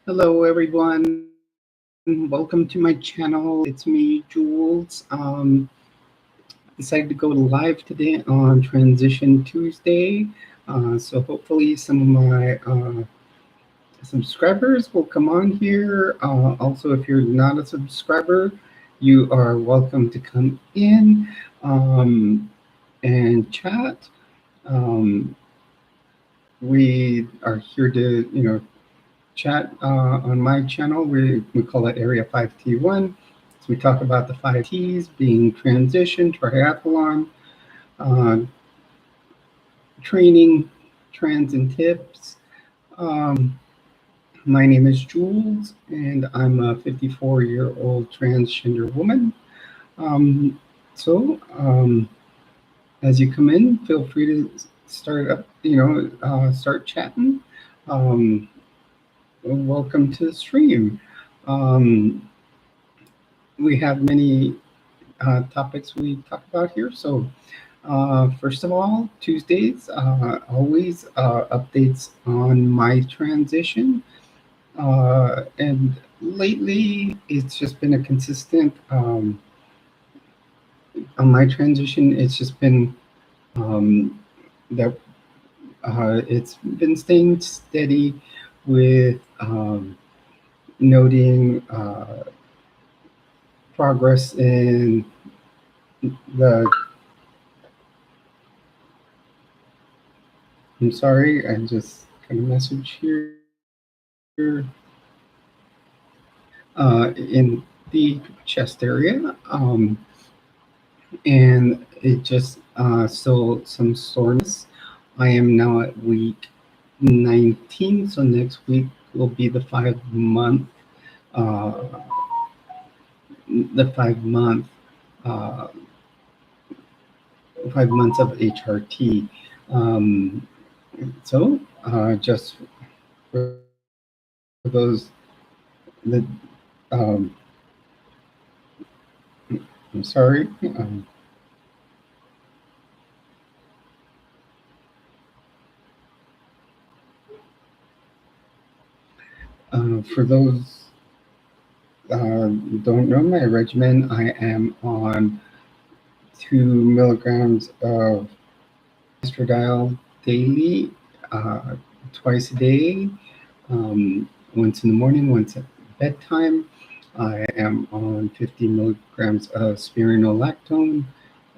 Hello, everyone. Welcome to my channel. It's me, Jules. Decided to go live today on Transition Tuesday. So hopefully some of my subscribers will come on here. Also, if you're not a subscriber, you are welcome to come in and chat. Um, we are here to, chat on my channel. We call it Area 5T1. So we talk about the 5Ts being transition, triathlon, uh, training, trends, and tips. Um, my name is Jules, and I'm a 54-year-old transgender woman. Um, so, as you come in, feel free to start up, start chatting. Um, Welcome to the stream. Um, we have many topics we talk about here. So, first of all, Tuesdays always updates on my transition. And lately, it's just been a consistent on my transition. It's just been that it's been staying steady with noting progress in the. I'm sorry, I just got a message here. In the chest area, and it just still some soreness. I am now at week 19, so next week will be uh, the uh, 5 months of HRT. Um, just for those that um, I'm sorry. For those don't know my regimen, I am on 2 milligrams of estradiol daily, uh, twice a day, once in the morning, once at bedtime. I am on 50 milligrams of spironolactone,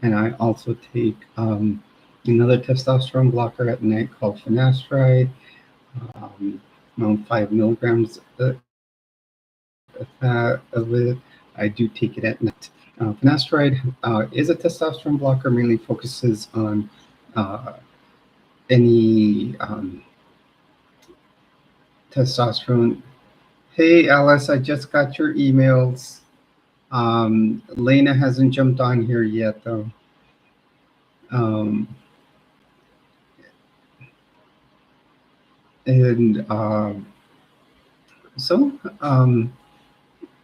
and I also take another testosterone blocker at night called finasteride, um, around 5 milligrams of it. I do take it at night. Finasteride is a testosterone blocker, mainly focuses on uh, any testosterone. Hey, Alice, I just got your emails. Lena hasn't jumped on here yet, though. Um, and so,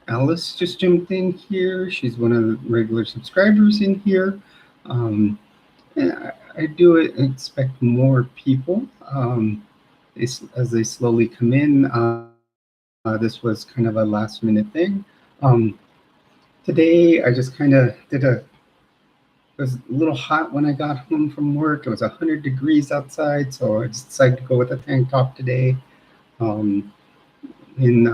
Alice just jumped in here. She's one of the regular subscribers in here. Um, and I do expect more people as they slowly come in. This was kind of a last minute thing. Um, Today, I just kind of did a. It was a little hot when I got home from work. It was 100 degrees outside, so I just decided to go with a tank top today. Um, in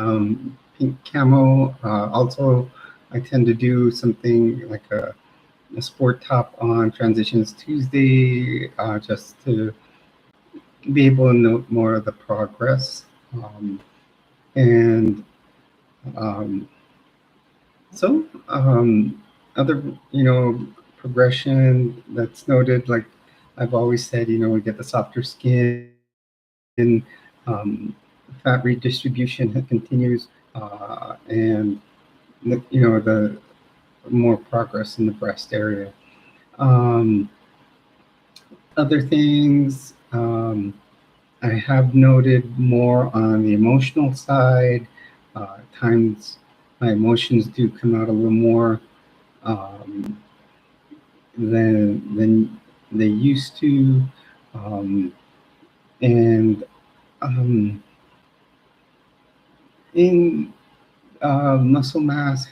pink camo. Also, I tend to do something like a sport top on Transitions Tuesday, just to be able to note more of the progress. And um, so, other, progression that's noted, like I've always said, we get the softer skin, fat redistribution continues, and the more progress in the breast area. Um, Other things, I have noted more on the emotional side. Times my emotions do come out a little more um, than they used to, um, and um, in muscle mass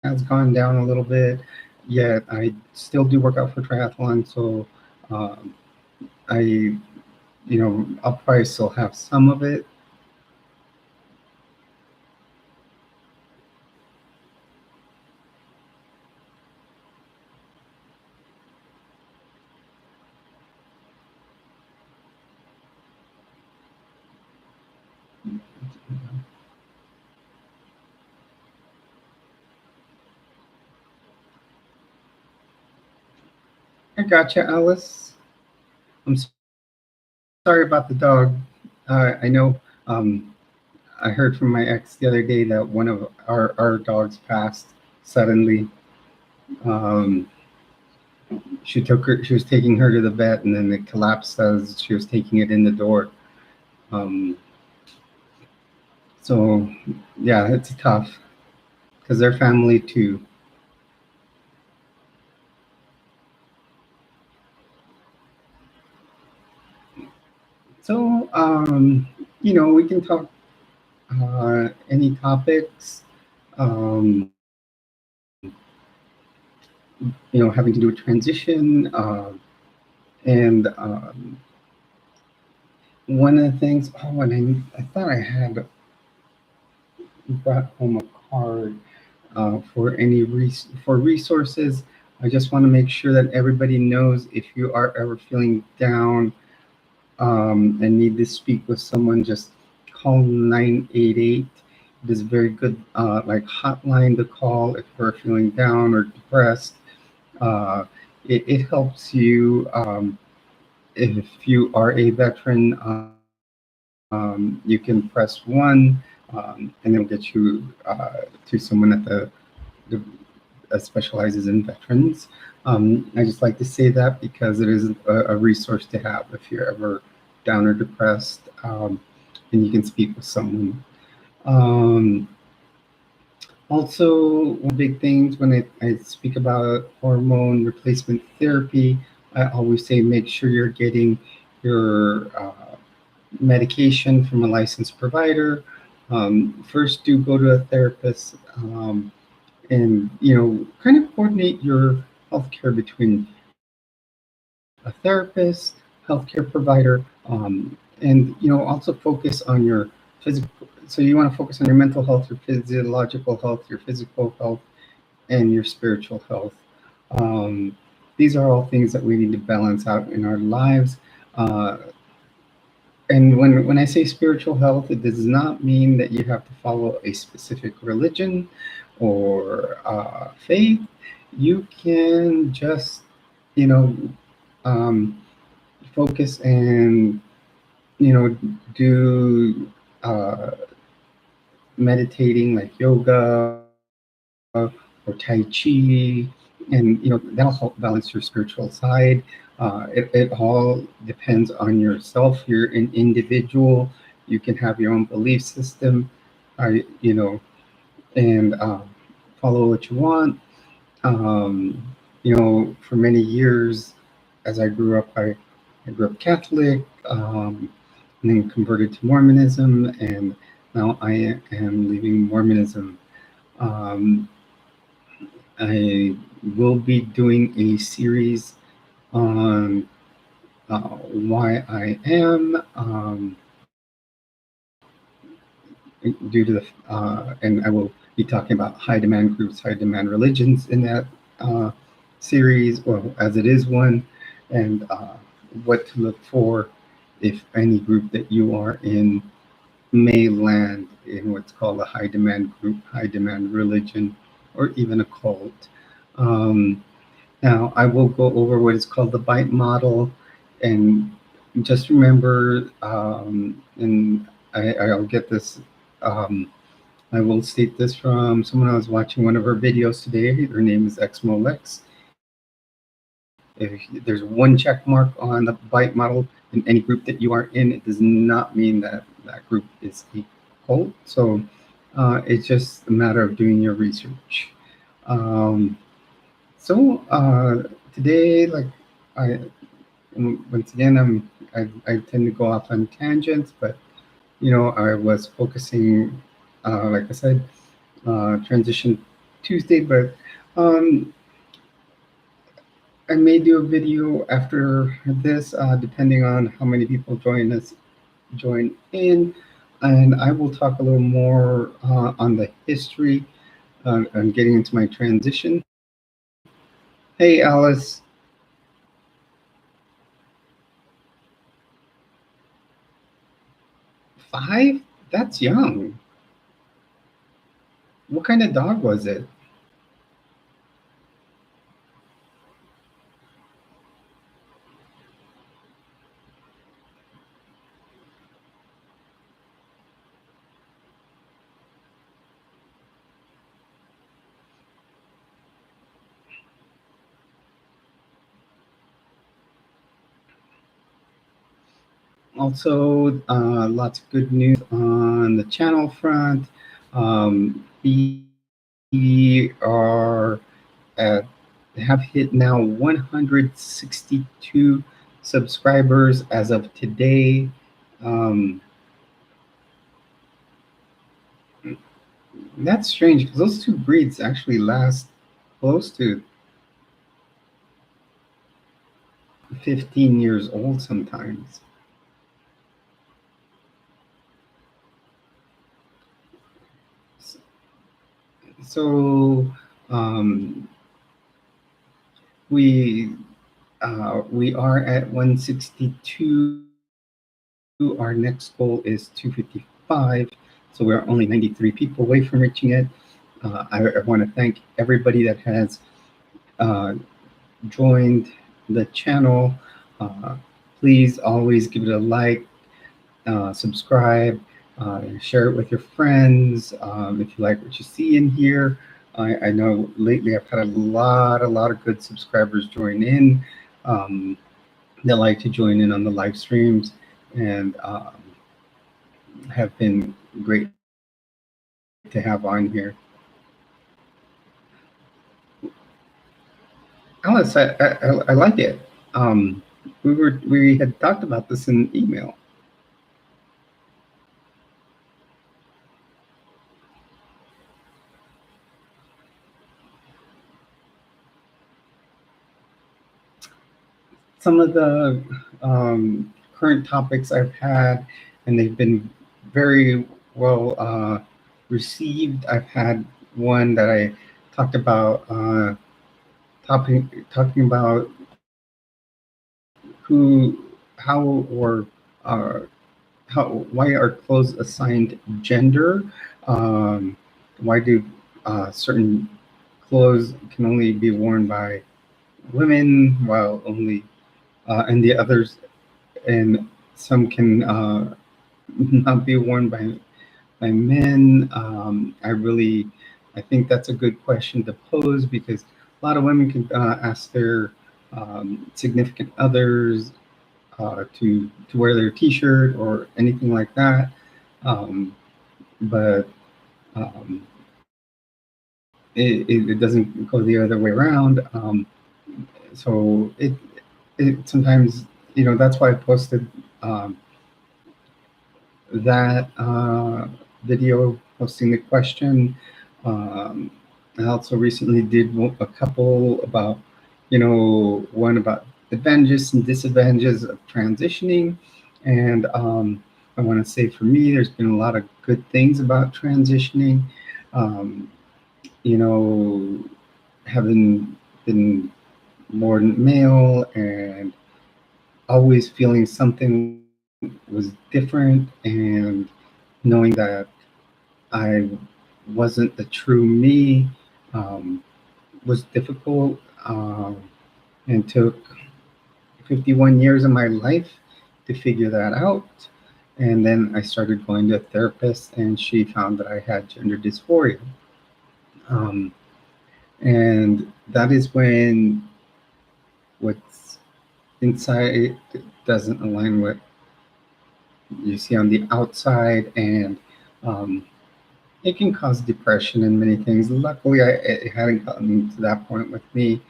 has gone down a little bit, yet I still do work out for triathlon. So um, I'll probably still have some of it. I gotcha, Alice. I'm sorry about the dog. I know I heard from my ex the other day that one of our dogs passed suddenly. Um, she was taking her to the vet, and then it collapsed as she was taking it in the door. Um, so yeah, it's tough because they're family too. So we can talk any topics. Um, Having to do with transition. And one of the things, and I thought I had brought home a card for for resources. I just want to make sure that everybody knows if you are ever feeling down and need to speak with someone, just call 988. It is a very good hotline to call if you're feeling down or depressed. Uh, it helps you if you are a veteran. You can press one, and it'll get you to someone at the specializes in veterans. I just like to say that because it is a resource to have if you're ever down or depressed, and you can speak with someone. Um, Also, one big things when I speak about hormone replacement therapy, I always say make sure you're getting your medication from a licensed provider. First, do go to a therapist, and kind of coordinate your healthcare between a therapist, healthcare provider, and also focus on your physical. So you want to focus on your mental health, your physiological health, your physical health, and your spiritual health. Um, these are all things that we need to balance out in our lives. Uh, and when I say spiritual health, it does not mean that you have to follow a specific religion or faith. You can just, you know, um, focus and, do meditating like yoga or Tai Chi, and that'll help balance your spiritual side. It all depends on yourself. You're an individual. You can have your own belief system, I and follow what you want. For many years, as I grew up, I grew up Catholic, and then converted to Mormonism, and now I am leaving Mormonism. Um, I will be doing a series on why I am, due to and I will be talking about high demand groups, high demand religions in that uh, series, well, as it is one, and what to look for if any group that you are in may land in what's called a high demand group, high demand religion, or even a cult. Um, Now, I will go over what is called the BITE model, and just remember, and I'll get this, um, I will state this from someone I was watching one of her videos today. Her name is XMolex. If there's one check mark on the BITE model in any group that you are in, it does not mean that that group is a cult. So it's just a matter of doing your research. Um, so today, like I once again, I tend to go off on tangents, but I was focusing, like I said, Transition Tuesday, but um, I may do a video after this, depending on how many people join in, and I will talk a little more on the history and getting into my transition. Hey, Alice, 5? That's young. What kind of dog was it? Also, lots of good news on the channel front. We are at, have hit now 162 subscribers as of today. Um, that's strange because those two breeds actually last close to 15 years old sometimes. So um, we we are at 162. Our next goal is 255. So we're only 93 people away from reaching it. I want to thank everybody that has uh, joined the channel. Uh, Please always give it a like, subscribe, share it with your friends. If you like what you see in here, I know lately I've had a lot of good subscribers join in. That like to join in on the live streams and have been great to have on here. Alice, I like it. We had talked about this in email. Some of the current topics I've had, and they've been very well received. I've had one that I talked about talking about who, how, or uh, how, why are clothes assigned gender? Um, why do certain clothes can only be worn by women, while only and the others and some can not be worn by men. I think that's a good question to pose because a lot of women can ask their significant others to wear their T-shirt or anything like that, but um, it doesn't go the other way around. So it sometimes, that's why I posted um, that video posting the question. Um, I also recently did a couple about, one about advantages and disadvantages of transitioning. And I want to say for me, there's been a lot of good things about transitioning. Um, having been born male and always feeling something was different and knowing that I wasn't the true me um, was difficult and took 51 years of my life to figure that out. And then I started going to a therapist, and she found that I had gender dysphoria. Um, and that is when what's inside doesn't align with you see on the outside, and um, it can cause depression and many things. Luckily, it hadn't gotten to that point with me,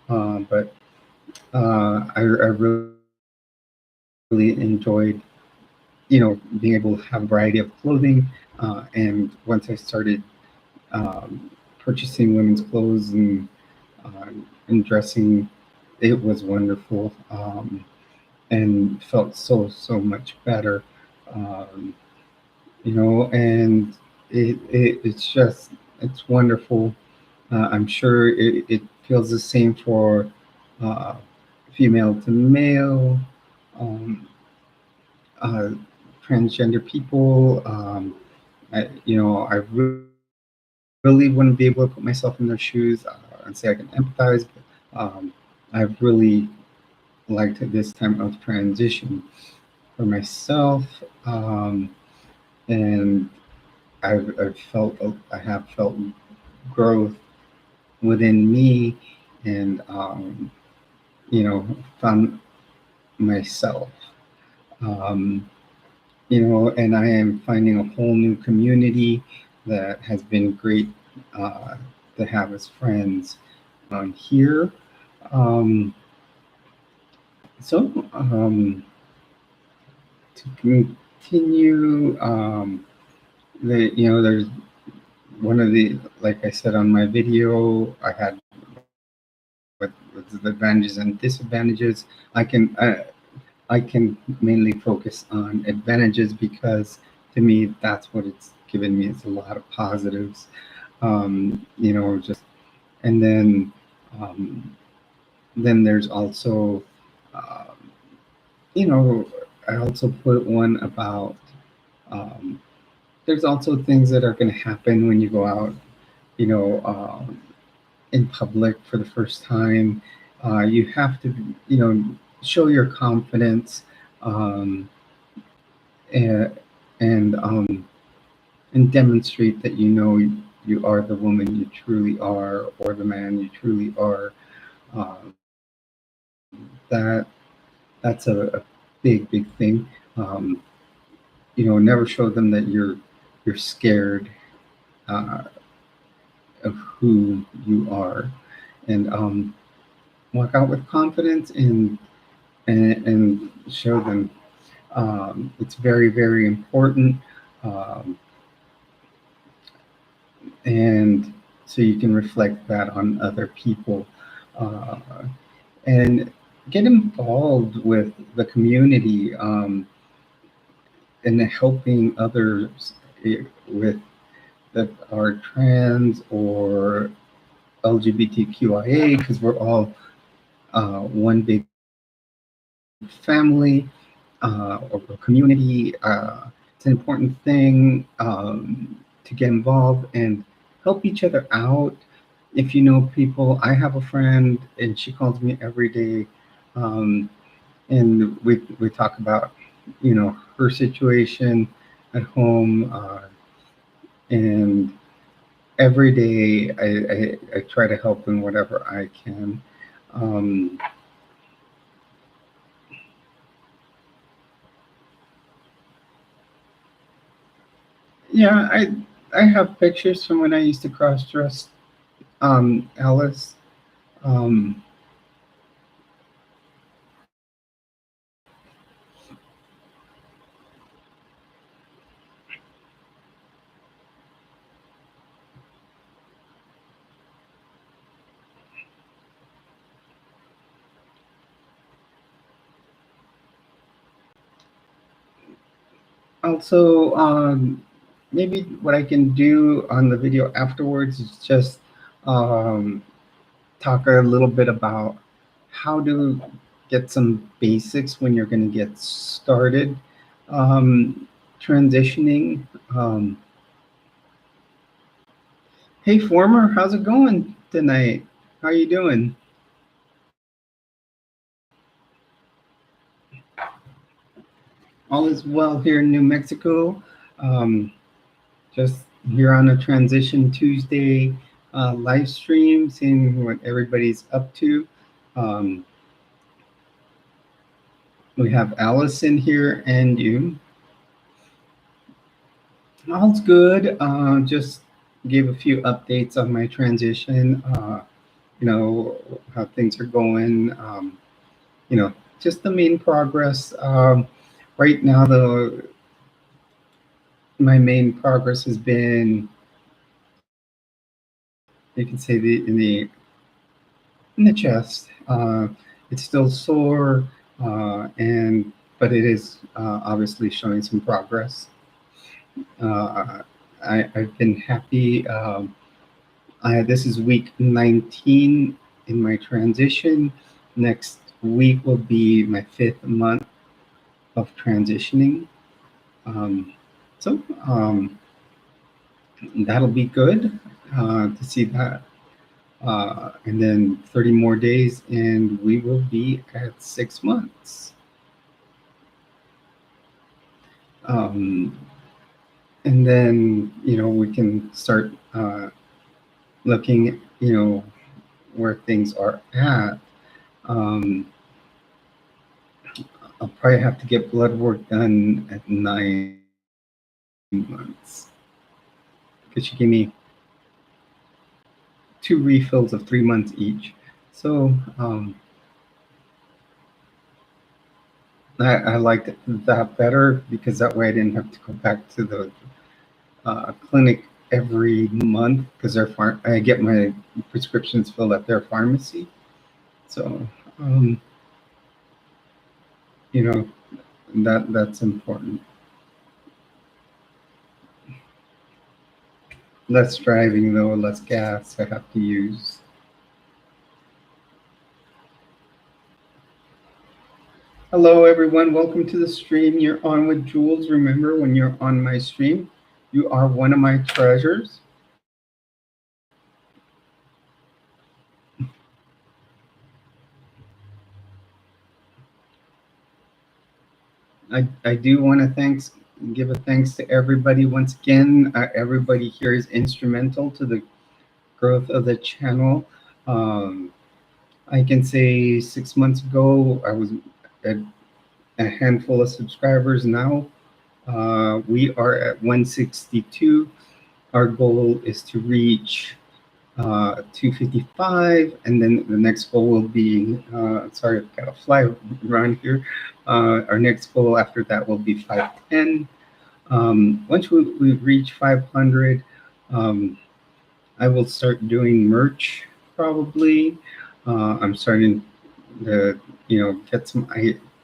but I really enjoyed being able to have a variety of clothing. And once I started purchasing women's clothes and dressing, it was wonderful, and felt so much better. Um, and it's wonderful. I'm sure it feels the same for uh, female to male, um, uh, transgender people. I really wouldn't be able to put myself in their shoes and say I can empathize, but I've really liked this time of transition for myself, and I have felt growth within me, and found myself. Um, and I am finding a whole new community that has been great uh, to have as friends on here. Um, so to continue, there's one of the, like I said on my video, I had with the advantages and disadvantages. I can mainly focus on advantages because to me that's what it's given me. It's a lot of positives. Just and um, then there's also um, you know I also put one about um, there's also things that are going to happen when you go out, you know, in public for the first time. You have to, show your confidence, um, and and, um, and demonstrate that you are the woman you truly are, or the man you truly are. That that's a big thing. Um, Never show them that you're scared uh, of who you are, and walk out with confidence and show them. It's very important, um, and so you can reflect that on other people, uh, and get involved with the community, and helping others with that are trans or LGBTQIA, because we're all one big family, or community. It's an important thing, to get involved and help each other out. If you know people, I have a friend and she calls me every day, um, and we talk about her situation at home, and every day I try to help in whatever I can. Um, yeah, I have pictures from when I used to cross dress, Alice. Um, Also, maybe what I can do on the video afterwards is just um, talk a little bit about how to get some basics when you're going to get started, um, transitioning. Um, hey, former, how's it going tonight? How are you doing? All is well here in New Mexico. Um, just here on a Transition Tuesday live stream, seeing what everybody's up to. Um, we have Allison here and you. All's good. Just gave a few updates on my transition. How things are going. Just the main progress. Right now, though, my main progress has been, you can say, in the chest. It's still sore, and but it is obviously showing some progress. Uh, I've been happy. This is week 19 in my transition. Next week will be my 5th month of transitioning. Um, so that'll be good to see that. And then 30 more days, and we will be at 6 months. Um, and then, we can start looking, where things are at. Um, I'll probably have to get blood work done at 9 months because she gave me 2 refills of 3 months each. So I liked that better because that way I didn't have to go back to the clinic every month because I get my prescriptions filled at their pharmacy. So um, you know that's important. Less driving though, less gas I have to use. Hello everyone, welcome to the stream. You're on with Jules. Remember, when you're on my stream, you are one of my treasures. I do want to give a thanks to everybody once again. Everybody here is instrumental to the growth of the channel. Um, I can say 6 months ago I was at a handful of subscribers. Now we are at 162. Our goal is to reach 255, and then the next goal will be, sorry, I've got to fly around here. Our next goal after that will be 510. Once we reach 500, I will start doing merch probably. I'm starting to, get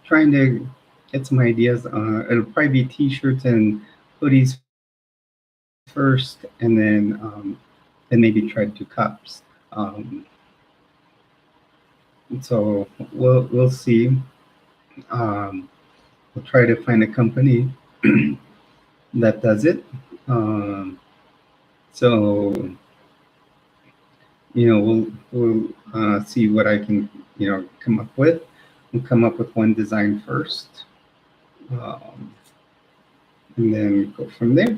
trying to get some ideas. It'll probably be t-shirts and hoodies first, and then maybe try to do cups. Um, so we'll see. We'll try to find a company that does it. Um, so we'll see what I can come up with. We'll come up with one design first, um, and then go from there.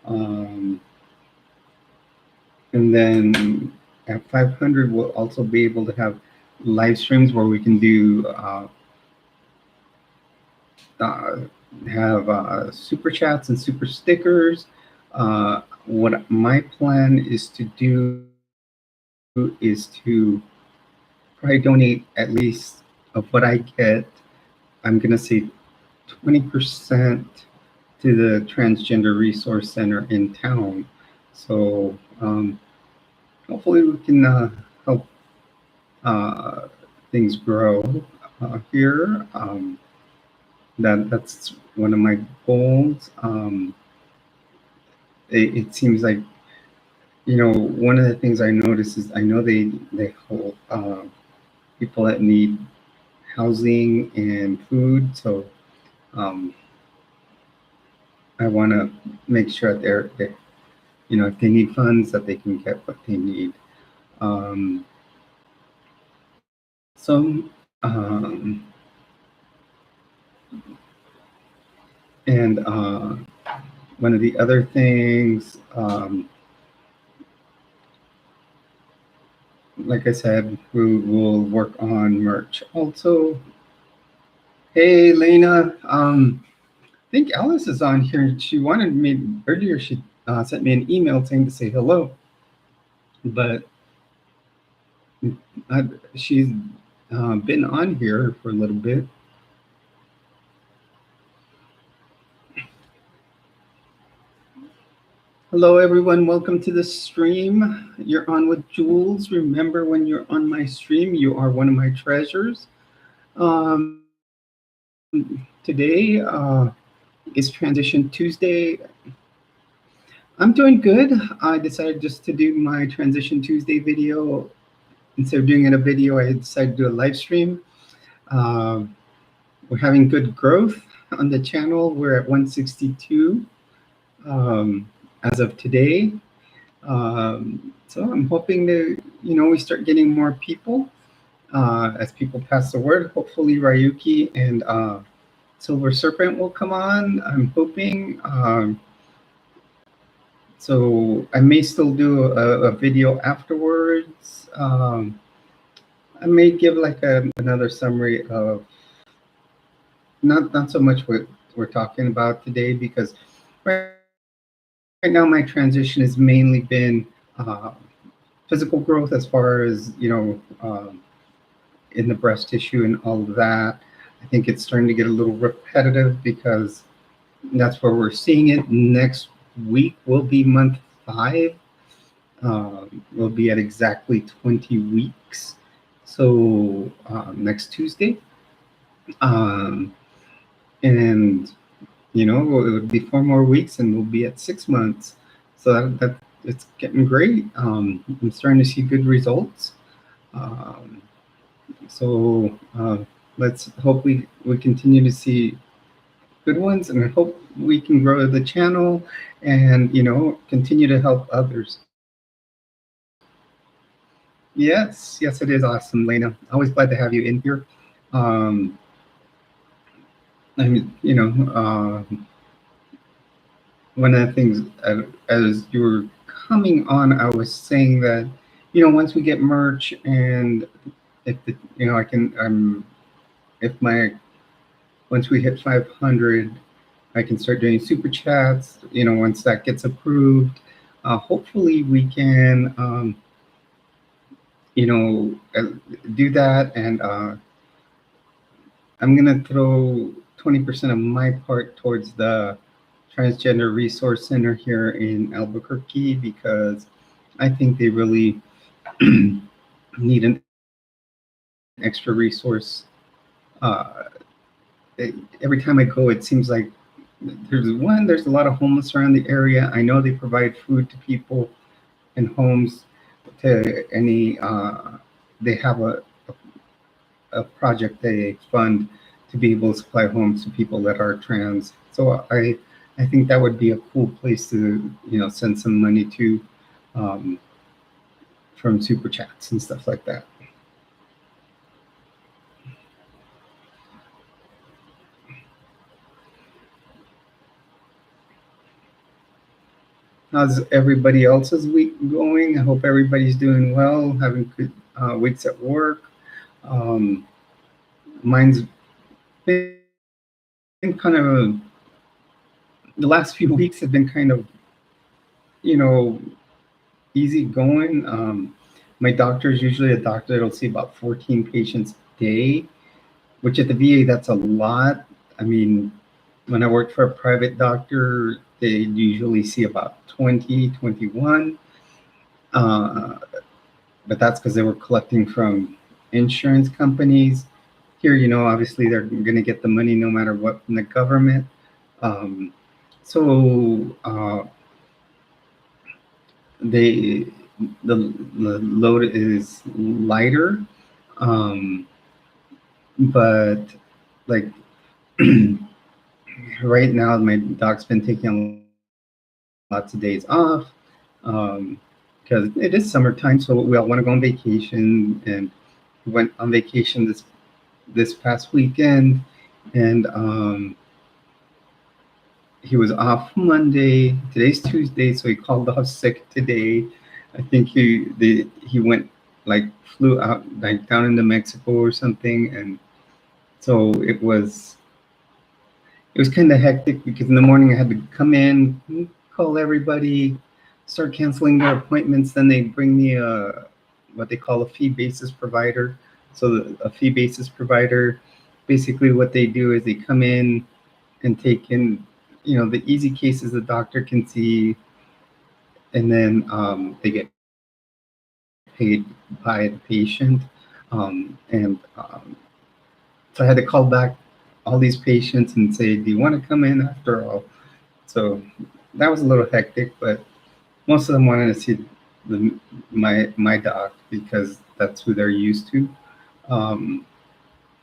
Um, and then at 500, we'll also be able to have live streams where we can do uh, have super chats and super stickers. What my plan is to do is to probably donate at least of what I get. I'm gonna say 20% to the Transgender Resource Center in town. So hopefully we can help things grow here. That's one of my goals. It seems like, one of the things I notice is I know they hold people that need housing and food. So I want to make sure that if they need funds, that they can get what they need. So and one of the other things, like I said, we will work on merch also. Hey, Lena. I think Alice is on here. She wanted me earlier. She sent me an email saying to say hello, but she's been on here for a little bit. Hello, everyone. Welcome to the stream. You're on with Jules. Remember, when you're on my stream, you are one of my treasures. Today is Transition Tuesday. I'm doing good. I decided just to do my Transition Tuesday video. Instead of doing it a video, I decided to do a live stream. We're having good growth on the channel. We're at 162 as of today. So I'm hoping to, we start getting more people as people pass the word. Hopefully Ryuki and Silver Serpent will come on. I'm hoping. So I may still do a video afterwards. I may give like another summary of not so much what we're talking about today, because right now my transition has mainly been physical growth, as far as in the breast tissue and all of that. I think it's starting to get a little repetitive because that's where we're seeing it. Next week will be month 5. We'll be at exactly 20 weeks. So next Tuesday. And it would be 4 more weeks and we'll be at 6 months. So that it's getting great. I'm starting to see good results. So let's hope we continue to see good ones, and I hope we can grow the channel and continue to help others. Yes, it is awesome, Lena. Always glad to have you in here. I mean, one of the things as you were coming on, I was saying that once we get merch, and if I can, once we hit 500, I can start doing super chats. Once that gets approved, hopefully we can do that. And I'm gonna throw 20% of my part towards the Transgender Resource Center here in Albuquerque, because I think they really need an extra resource. Every time I go, it seems like there's a lot of homeless around the area. I know they provide food to people in homes. To any, they have a project they fund to be able to supply homes to people that are trans. So I think that would be a cool place to send some money to, from super chats and stuff like that. How's everybody else's week going? I hope everybody's doing well, having good weeks at work. Mine's been kind of, the last few weeks have been kind of, easy going. My doctor is usually a doctor that'll see about 14 patients a day, which at the VA, that's a lot. I mean, when I worked for a private doctor, they usually see about 20, 21. But that's because they were collecting from insurance companies. Here, obviously they're going to get the money no matter what from the government. So the load is lighter, but like right now, my doc's been taking lots of days off because it is summertime, so we all want to go on vacation, and we went on vacation this past weekend, and he was off Monday. Today's Tuesday, so he called off sick today. I think he went, like, flew out, like, down into Mexico or something, and so it was kind of hectic, because in the morning I had to come in, call everybody, start canceling their appointments. Then they bring me what they call a fee basis provider. So a fee basis provider, basically what they do is they come in and take in, the easy cases the doctor can see, and then they get paid by the patient. And so I had to call back all these patients and say, "Do you want to come in after all?" So that was a little hectic, but most of them wanted to see my doc because that's who they're used to. Um,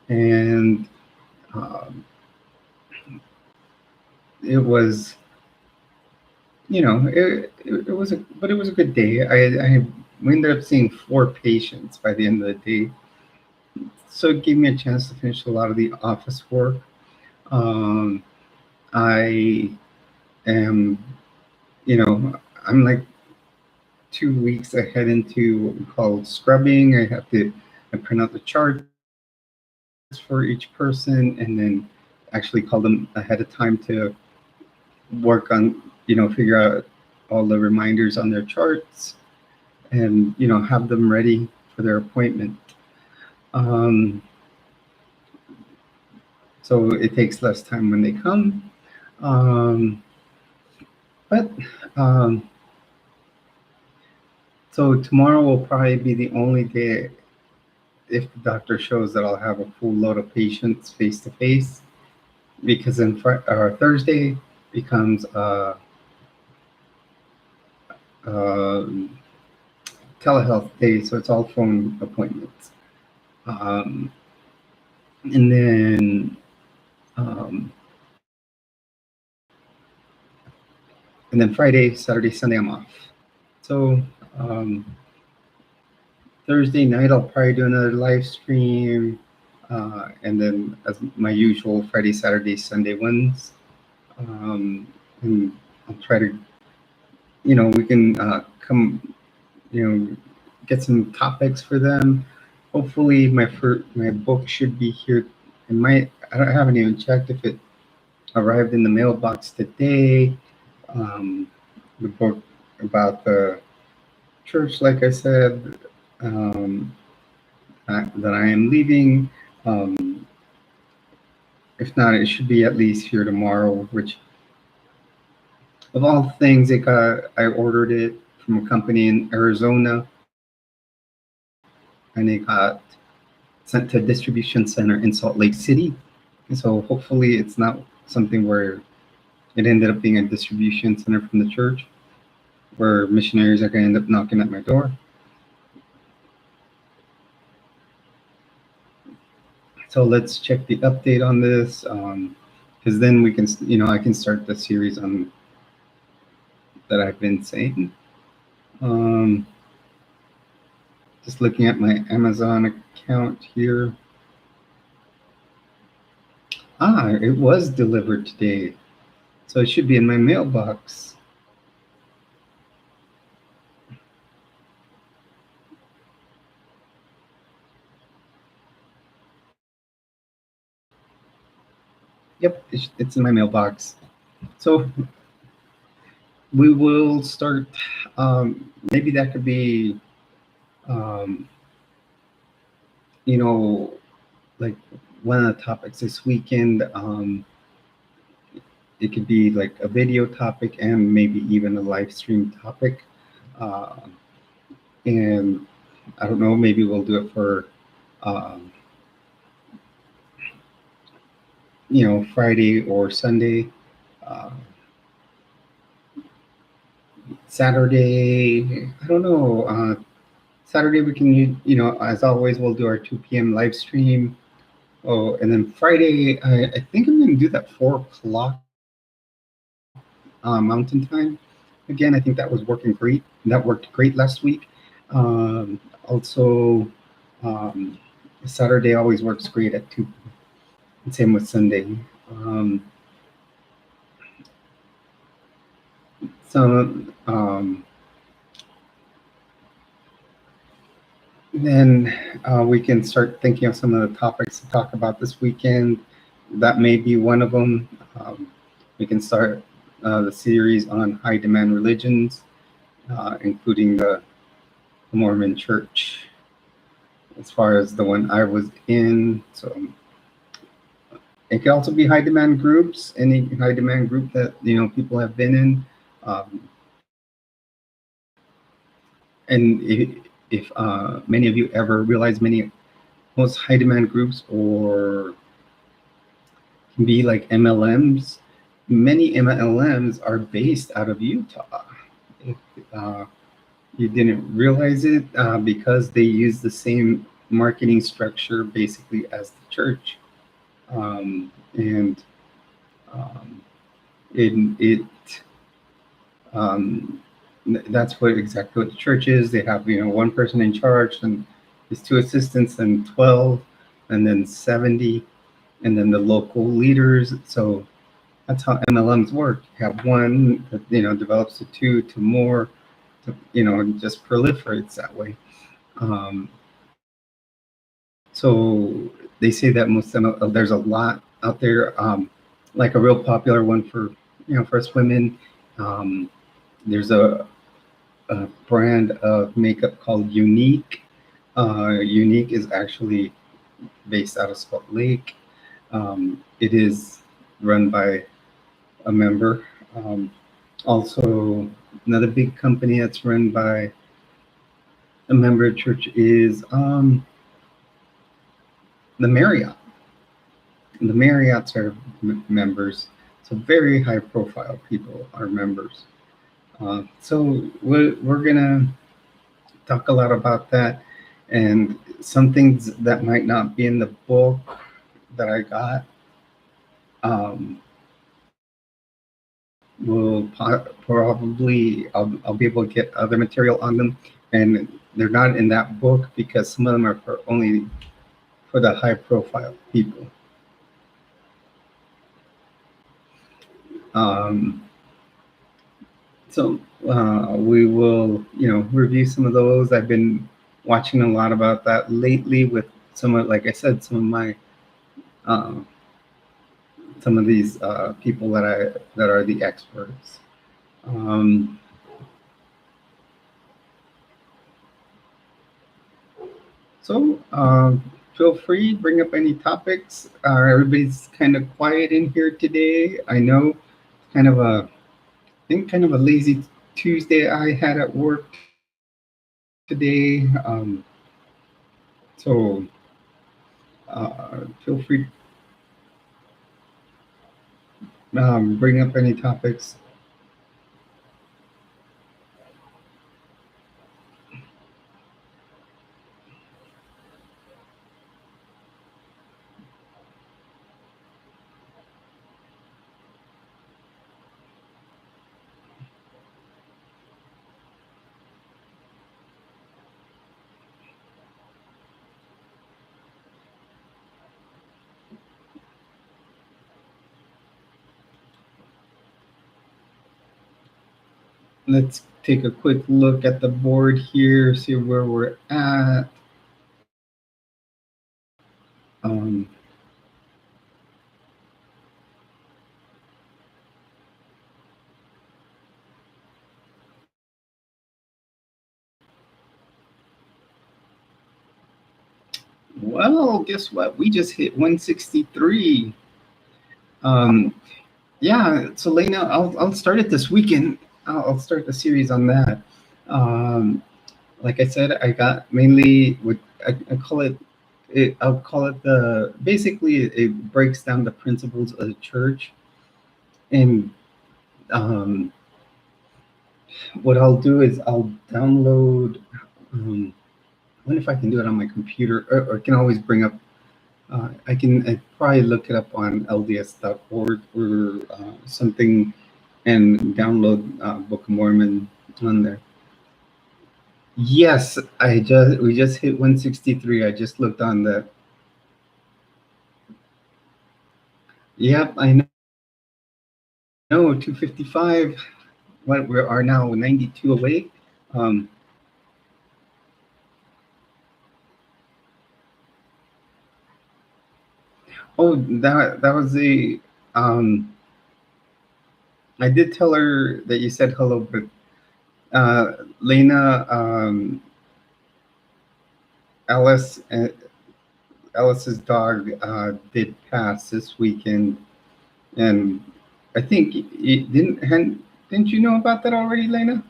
and um, it was, it was but it was a good day. We ended up seeing 4 patients by the end of the day, so it gave me a chance to finish a lot of the office work. Um, I am, I'm like 2 weeks ahead into what we call scrubbing. I print out the charts for each person and then actually call them ahead of time to work on, figure out all the reminders on their charts and, have them ready for their appointment. Um, so it takes less time when they come. Um, but um, so tomorrow will probably be the only day, if the doctor shows, that I'll have a full load of patients face to face, because then Thursday becomes um telehealth day, so it's all phone appointments. Um, and then um, Friday, Saturday, Sunday, I'm off. So um, Thursday night, I'll probably do another live stream, and then as my usual Friday, Saturday, Sunday ones. And I'll try to, we can come, get some topics for them. Hopefully, my book should be here. I haven't even checked if it arrived in the mailbox today. Um, the book about the church, like I said, that I am leaving. Um, if not, it should be at least here tomorrow. Which, of all things, I ordered it from a company in Arizona, and it got sent to a distribution center in Salt Lake City. So hopefully, it's not something where it ended up being a distribution center from the church, where missionaries are going to end up knocking at my door. So let's check the update on this, because then we can, I can start the series on that I've been saying. Just looking at my Amazon account here. It was delivered today, so it should be in my mailbox. Yep, it's in my mailbox. So we will start. Maybe that could be, um, like one of the topics this weekend. It could be like a video topic and maybe even a live stream topic. And I don't know, maybe we'll do it for, um, Friday or Sunday. Uh, Saturday, I don't know. Saturday we can, as always, we'll do our 2 p.m. live stream. Oh, and then Friday, I think I'm going to do that 4 o'clock Mountain Time. Again, I think that was working great. That worked great last week. Also, Saturday always works great at 2. And same with Sunday. Then we can start thinking of some of the topics to talk about this weekend. That may be one of them. We can start the series on high demand religions, including the Mormon Church, as far as the one I was in. So it could also be high demand groups, any high demand group that people have been in. And if many of you ever realize most high demand groups or can be like MLMs, many MLMs are based out of Utah. If you didn't realize it, because they use the same marketing structure basically as the church. And it um, that's what exactly what the church is. They have one person in charge, and his two assistants, and 12, and then 70, and then the local leaders. So that's how MLMs work. You have one that develops to two, to more, to just proliferates that way. So they say that there's a lot out there, like a real popular one for first women. There's a brand of makeup called Unique. Unique is actually based out of Salt Lake. It is run by a member. Also, another big company that's run by a member of church is the Marriott. The Marriotts are members, so very high profile people are members. So we're gonna talk a lot about that, and some things that might not be in the book that I got. Will probably I'll be able to get other material on them, and they're not in that book because some of them are only for the high profile people. So we will, review some of those. I've been watching a lot about that lately with like I said, some of these people that are the experts. So feel free, bring up any topics. Everybody's kind of quiet in here today. I know, kind of a lazy Tuesday I had at work today. So feel free, bring up any topics. Let's take a quick look at the board here, see where we're at. Well, guess what? We just hit 163. Yeah, so Lena, I'll start it this weekend. I'll start the series on that. Like I said, I got mainly I call it. I'll call it basically it breaks down the principles of the church, and what I'll do is I'll download. I wonder if I can do it on my computer, or I can always bring up. I probably look it up on LDS.org or something, and download Book of Mormon on there. Yes, we just hit 163. I just looked on that. Yep, I know. No, 255. What we are now 92 away. Oh, that was the. I did tell her that you said hello, but Lena, Alice's dog did pass this weekend, and I think didn't you know about that already, Lena?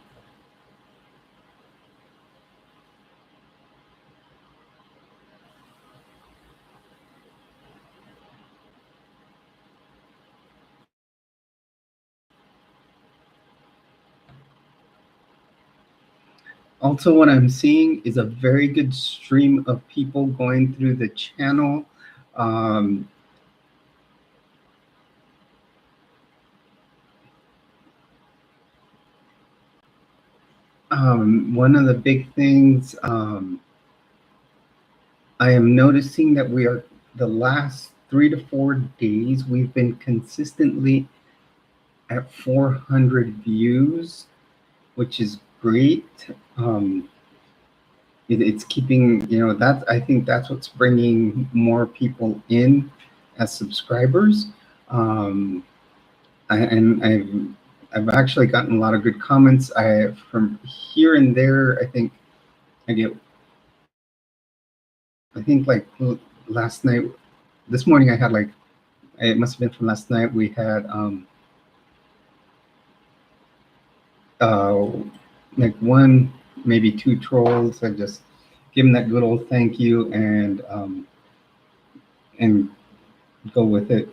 Also, what I'm seeing is a very good stream of people going through the channel. Um, One of the big things I am noticing that we are the last 3 to 4 days, we've been consistently at 400 views, which is great. Um, it's keeping, that I think that's what's bringing more people in as subscribers. Um, and I've actually gotten a lot of good comments. I from here and there. I get. I think like last night, this morning I had like, it must have been from last night. We had uh like one, maybe two trolls. I just give them that good old thank you and go with it.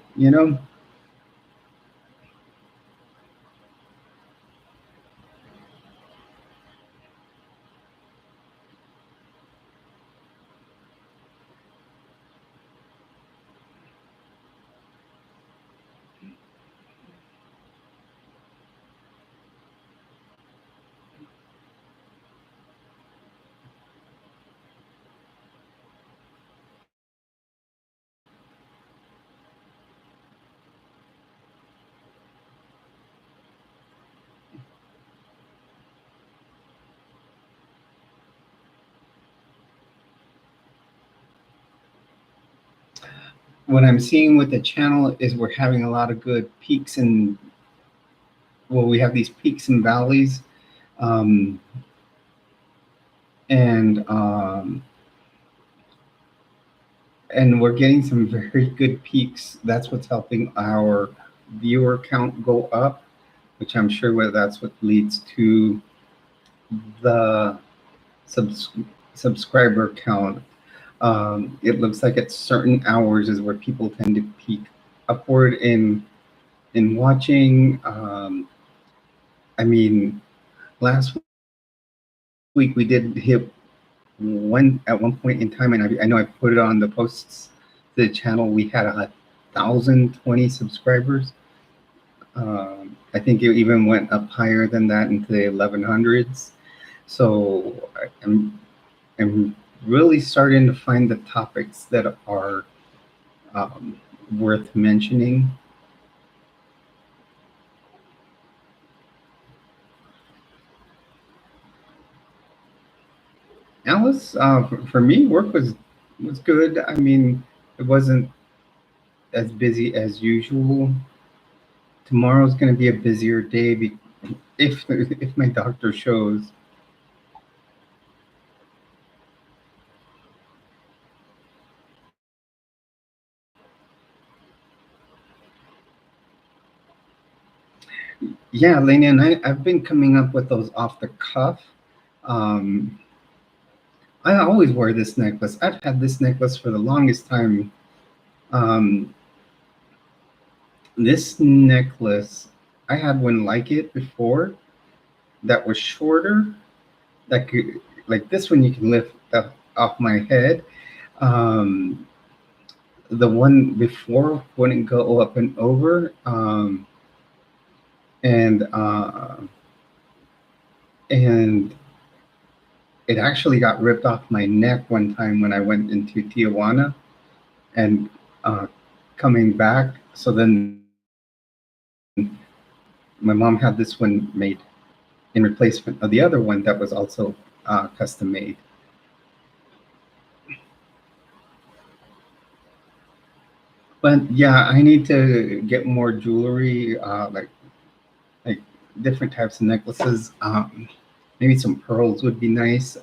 What I'm seeing with the channel is we're having a lot of good peaks and, well, we have these peaks and valleys, um, and um, and we're getting some very good peaks. That's what's helping our viewer count go up, which I'm sure that's what leads to the subs- subscriber count. It looks like at certain hours is where people tend to peak upward in watching. I mean, last week we did hit one at one point in time, and I know I put it on the posts to the channel. We had 1,020 subscribers. I think it even went up higher than that into the 1100s. So I'm really starting to find the topics that are worth mentioning. Alice, for me, work was good. I mean, it wasn't as busy as usual. Tomorrow's going to be a busier day if my doctor shows. Yeah, Lainey and I've been coming up with those off the cuff. Um, I always wear this necklace. I've had this necklace for the longest time. Um, this necklace, I had one like it before that was shorter. That could, like this one, you can lift off my head. Um, the one before wouldn't go up and over. And and it actually got ripped off my neck one time when I went into Tijuana and uh, coming back. So then my mom had this one made in replacement of the other one that was also custom made. But yeah, I need to get more jewelry, like different types of necklaces. Maybe some pearls would be nice.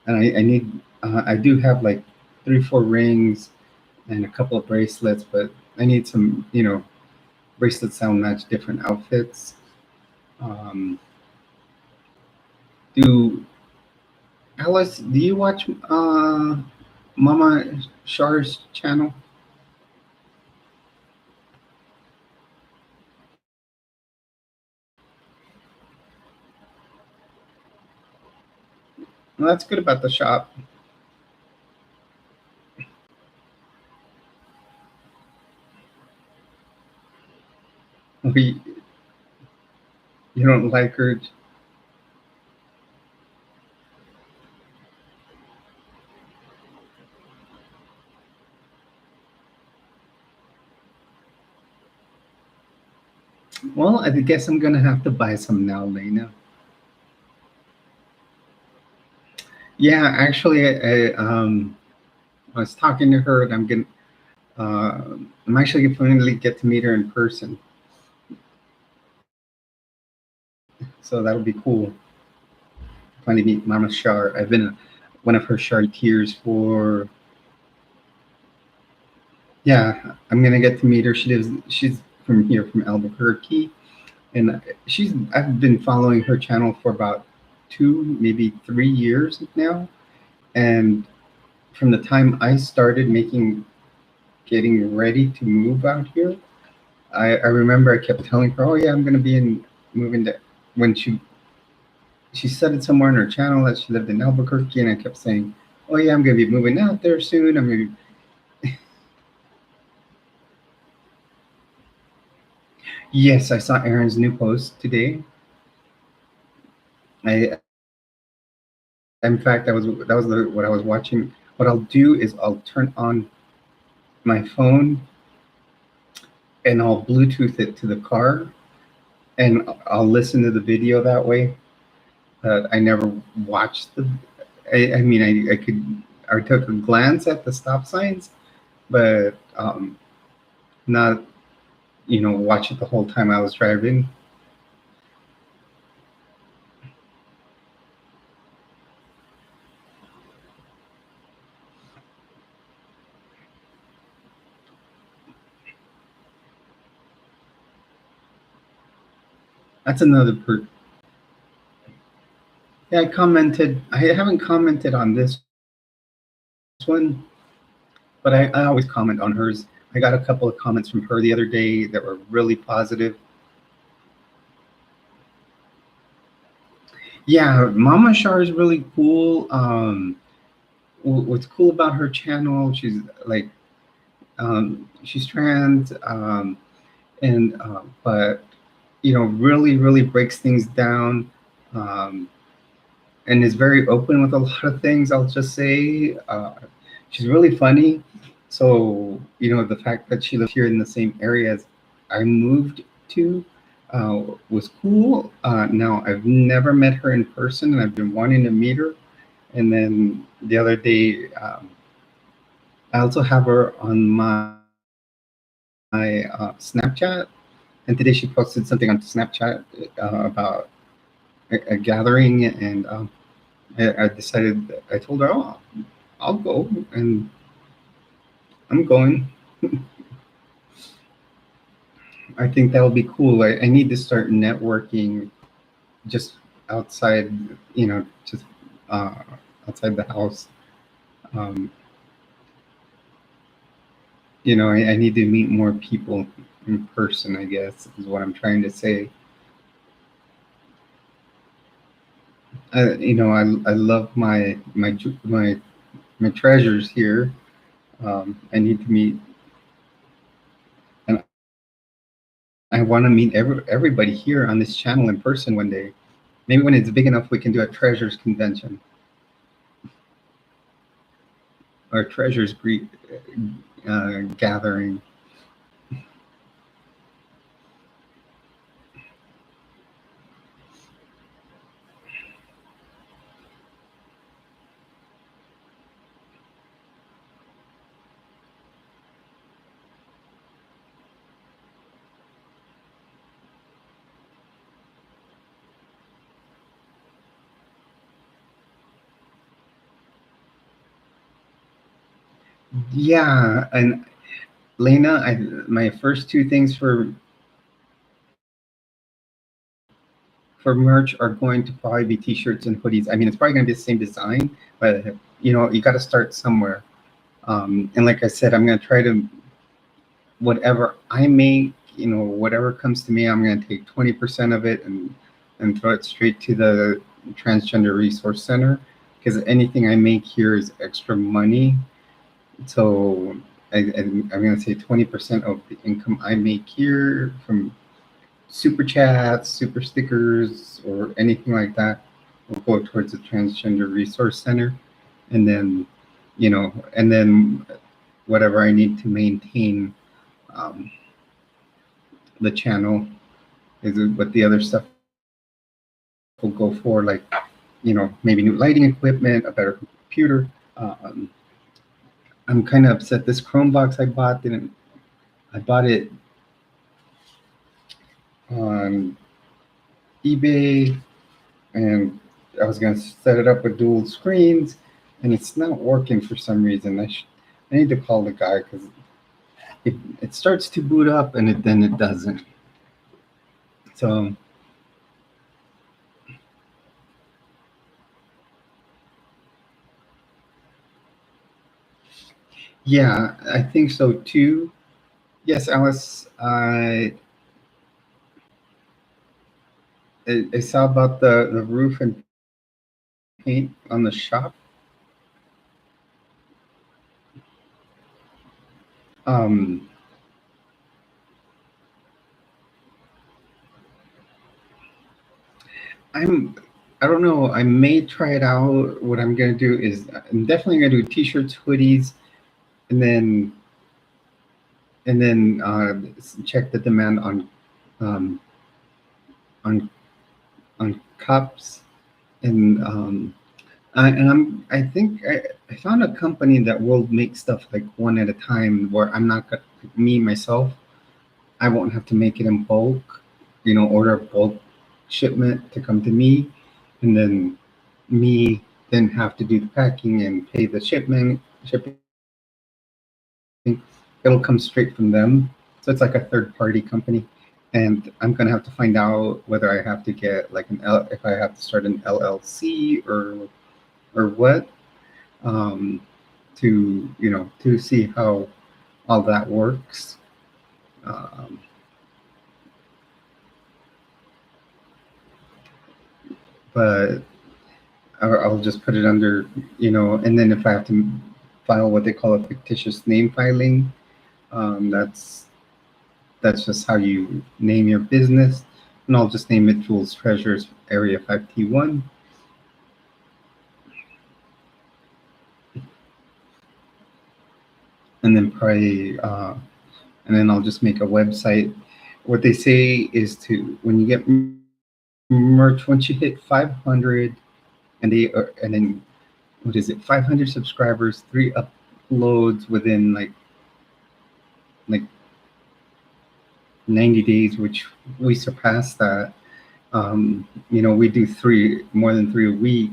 And I need, I do have like 3, 4 rings and a couple of bracelets, but I need some, bracelets that will match different outfits. Um, do Alice, do you watch Mama Shar's channel? Well, that's good about the shop. We, you don't like her. Well, I guess I'm gonna have to buy some now, Lena. Yeah, actually, I was talking to her, and I'm actually gonna finally get to meet her in person. So that'll be cool. Finally meet Mama Shar. I've been one of her charioteers for. Yeah, I'm gonna get to meet her. She's from here, from Albuquerque, and I've been following her channel for about 2, maybe 3 years now. And from the time I started getting ready to move out here, I remember I kept telling her, "Oh yeah, I'm gonna be moving to," when she said it somewhere on her channel that she lived in Albuquerque, and I kept saying, "Oh yeah, I'm gonna be moving out there soon. I'm gonna." Yes, I saw Aaron's new post today. I In fact, what I was watching. What I'll do is I'll turn on my phone and I'll Bluetooth it to the car, and I'll listen to the video that way. I never watched the. I mean, I took a glance at the stop signs, but not watch it the whole time I was driving. That's another per. Yeah, I commented. I haven't commented on this one, but I always comment on hers. I got a couple of comments from her the other day that were really positive. Yeah, Mama Shar is really cool. What's cool about her channel? She's trans, and but really, really breaks things down, um, and is very open with a lot of things. I'll just say, she's really funny. So the fact that she lives here in the same area as I moved to was cool. Now I've never met her in person, and I've been wanting to meet her. And then the other day, I also have her on my Snapchat, and today she posted something on Snapchat about a gathering, and I decided. I told her, "Oh, I'll go," and I'm going. I think that'll be cool. I need to start networking just outside, just uh, outside the house. Um, I need to meet more people in person, I guess, is what I'm trying to say. I love my treasures here. I need to meet, and I want to meet everybody here on this channel in person one day. Maybe when it's big enough, we can do a treasures convention or treasures gathering. Yeah, and Lena, my first two things for merch are going to probably be t-shirts and hoodies. I mean, it's probably going to be the same design, but you got to start somewhere. And like I said, I'm going to try to whatever I make, whatever comes to me, I'm going to take 20% of it and throw it straight to the Transgender Resource Center. because anything I make here is extra money. So I'm going to say 20% of the income I make here from super chats, super stickers, or anything like that will go towards the Transgender Resource Center. And then, and then whatever I need to maintain the channel is what the other stuff will go for, like, maybe new lighting equipment, a better computer. I'm kind of upset. This Chromebox I bought it on eBay, and I was gonna set it up with dual screens, and it's not working for some reason. I need to call the guy because it starts to boot up and then it doesn't. So yeah, I think so too. Yes, Alice, I saw about the roof and paint on the shop. Um, I don't know. I may try it out. What I'm gonna do is I'm definitely gonna do t-shirts, hoodies, and then check the demand um, on cups, and I think I found a company that will make stuff like one at a time, where I'm not gonna, me myself, I won't have to make it in bulk, order a bulk shipment to come to me, and then me then have to do the packing and pay the shipping. It'll come straight from them. So it's like a third party company. And I'm gonna have to find out whether I have to get like if I have to start an LLC or what, to see how all that works. Um, but I'll just put it under, and then if I have to file what they call a fictitious name filing, that's just how you name your business. And I'll just name it Jules Treasures Area 5T1. And then and then I'll just make a website. What they say is when you get merch, once you hit 500, and then what is it, 500 subscribers, 3 uploads within like 90 days, which we surpassed that. We do more than 3 a week.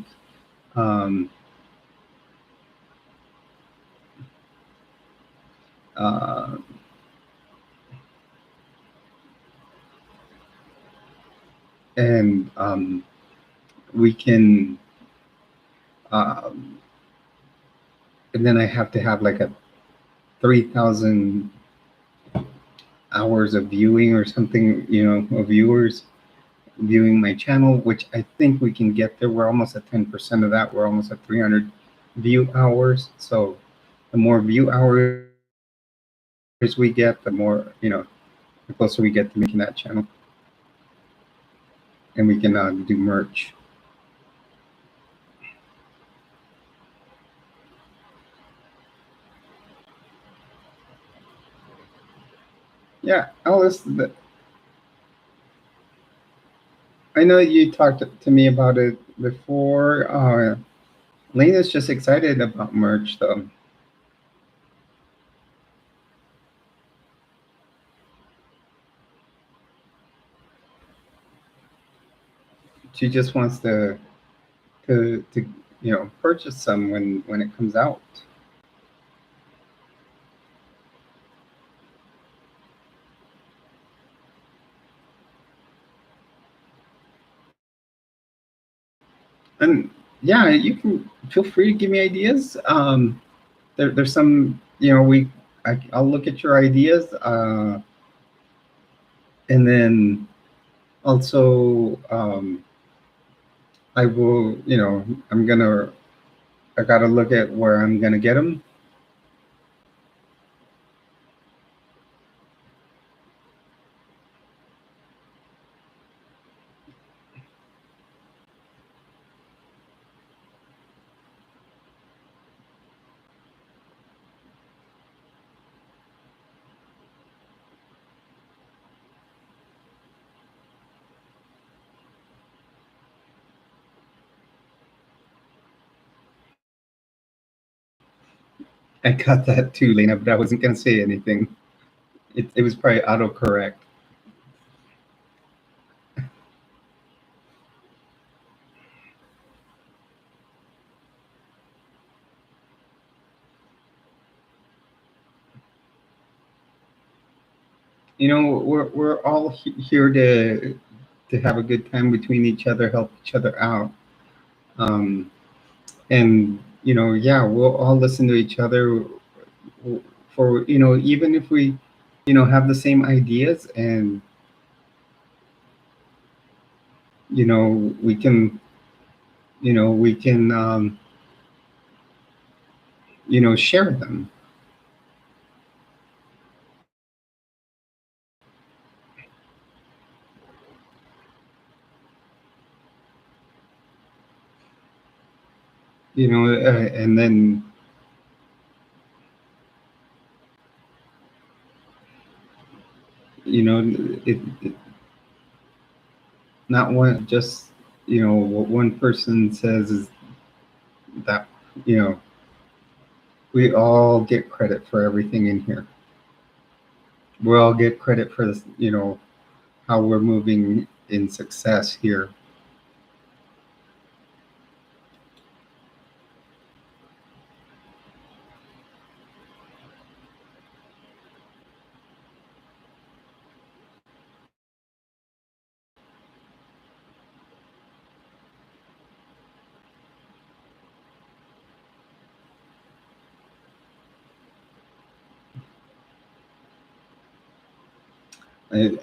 And we can, and then I have to have like a 3,000 hours of viewing or something, of viewers viewing my channel, which I think we can get there. We're almost at 10% of that. We're almost at 300 view hours. So the more view hours we get, the more, the closer we get to making that channel. And we can do merch. Yeah, Alice, I know you talked to me about it before. Lena's just excited about merch, though. She just wants to purchase some when it comes out. And yeah, you can feel free to give me ideas. There's some, I'll look at your ideas, and then also I will, I'm gonna I got to look at where I'm going to get them. I got that too, Lena, but I wasn't going to say anything. It was probably autocorrect. You know, we're all here to have a good time between each other, help each other out. Um, and you know, yeah, we'll all listen to each other for, you know, even if we, you know, have the same ideas, and you know, we can, you know, we can, you know, share them. You know, and then, you know, it not one just, you know, what one person says is that, you know, we all get credit for everything in here. We all get credit for this, you know, how we're moving in success here.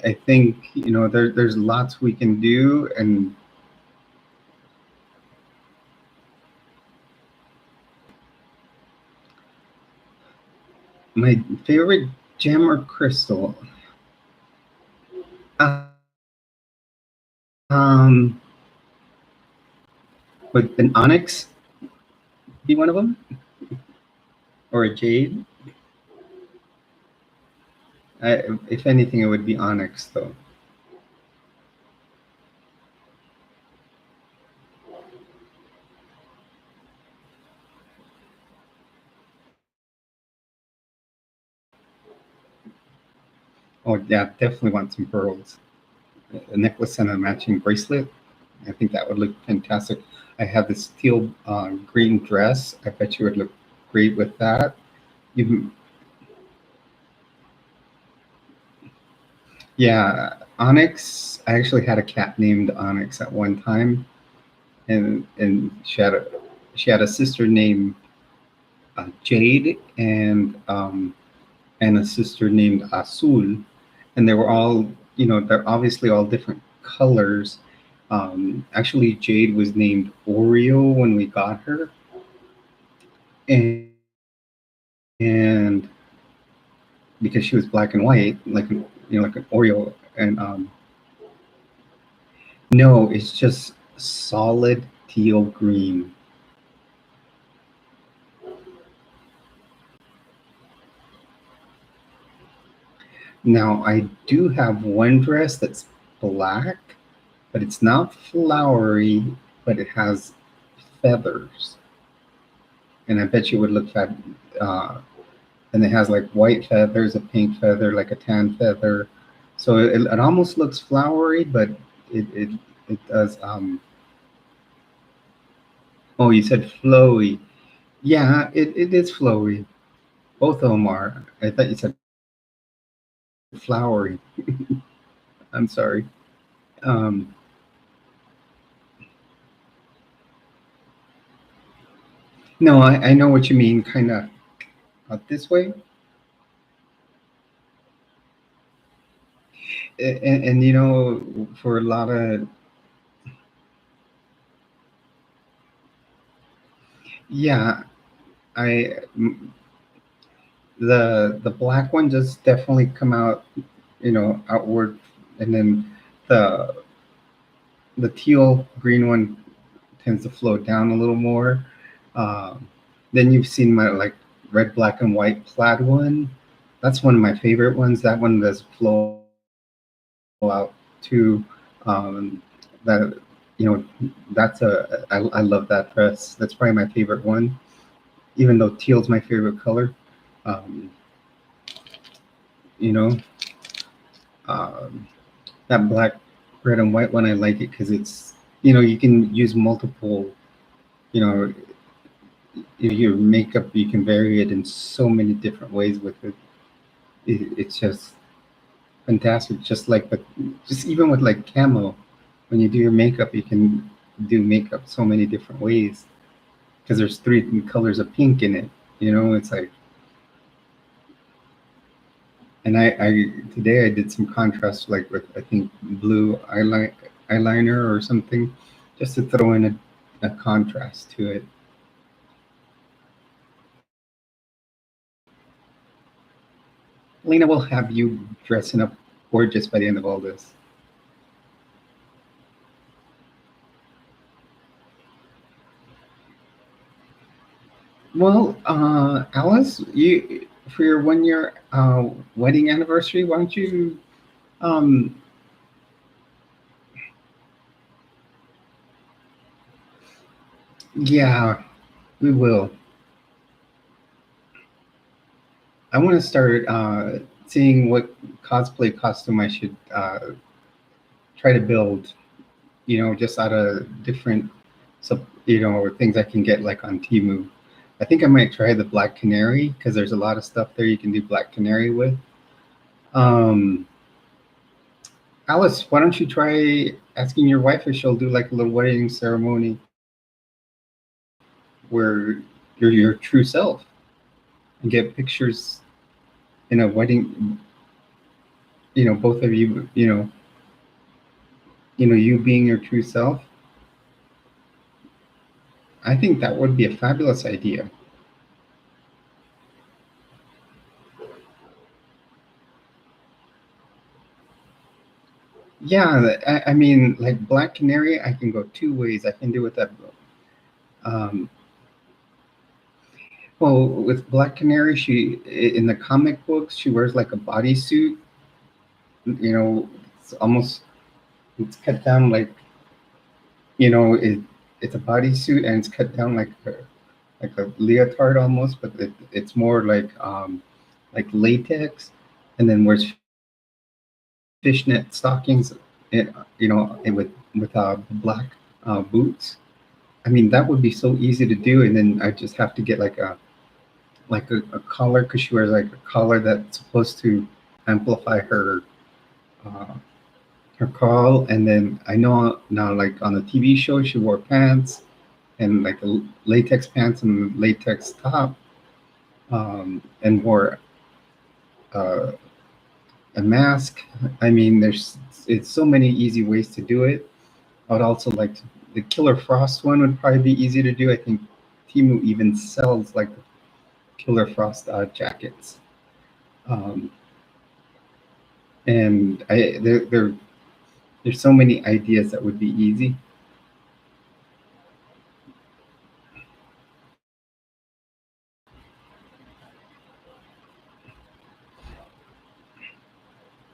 I think, you know, there's lots we can do, and my favorite gem or crystal, uh, um, would an onyx be one of them, or a jade? If anything, it would be onyx, though. Oh yeah, definitely want some pearls. A necklace and a matching bracelet. I think that would look fantastic. I have this teal green dress. I bet you would look great with that. You, yeah, Onyx. I actually had a cat named Onyx at one time, and she had a sister named Jade, and a sister named Azul, and they were all, you know, they're obviously all different colors. Actually, Jade was named Oreo when we got her, and and because she was black and white, like you know, like an Oreo. And no, it's just solid teal green. Now I do have one dress that's black, but it's not flowery, but it has feathers, and I bet you would look fab. Uh, and it has like white feathers, a pink feather, like a tan feather. So it almost looks flowery, but it it does. Oh, you said flowy. Yeah, it is flowy. Both of them are. I thought you said flowery. I'm sorry. Um, no, I know what you mean. Kind of out this way, and you know, for a lot of, Yeah, I the black one just definitely come out, outward, and then the the teal green one tends to float down a little more. Um, then you've seen my like red, black, and white plaid one. That's one of my favorite ones. That one does flow out too. That that's I love that dress. That's probably my favorite one, even though teal's my favorite color. Um, you know, um, that black, red, and white one I like it because it's you can use multiple. You know, your makeup you can vary it in so many different ways with it. It's just fantastic. Just even with like camo, when you do your makeup, you can do makeup so many different ways because there's three colors of pink in it. It's like, and I today I did some contrast like with I think blue eyeliner or something, just to throw in a contrast to it. Lena will have you dressing up gorgeous by the end of all this. Well, Alice, you for your 1 year wedding anniversary, why don't you? Um, yeah, we will. I want to start seeing what cosplay costume I should try to build. Just out of different, or things I can get like on Temu. I think I might try the Black Canary because there's a lot of stuff there you can do Black Canary with. Um, Alice, why don't you try asking your wife if she'll do like a little wedding ceremony where you're your true self and get pictures in a wedding, both of you, you being your true self. I think that would be a fabulous idea. Yeah, I mean, like Black Canary, I can go two ways. I can do with that. Um, well, with Black Canary, in the comic books, she wears like a bodysuit. It's almost it's cut down like it's a bodysuit and it's cut down like a leotard almost, but it's more like latex, and then wears fishnet stockings, eh, and with black boots. I mean, that would be so easy to do, and then I just have to get like a collar because she wears like a collar that's supposed to amplify uh, her call. And then I know now, like on the TV show, she wore pants and like a latex pants and latex top, and wore uh, a mask. I mean, it's so many easy ways to do it. I would also like the Killer Frost one would probably be easy to do. I think Timu even sells like Killer Frost jackets, um, and there's so many ideas that would be easy.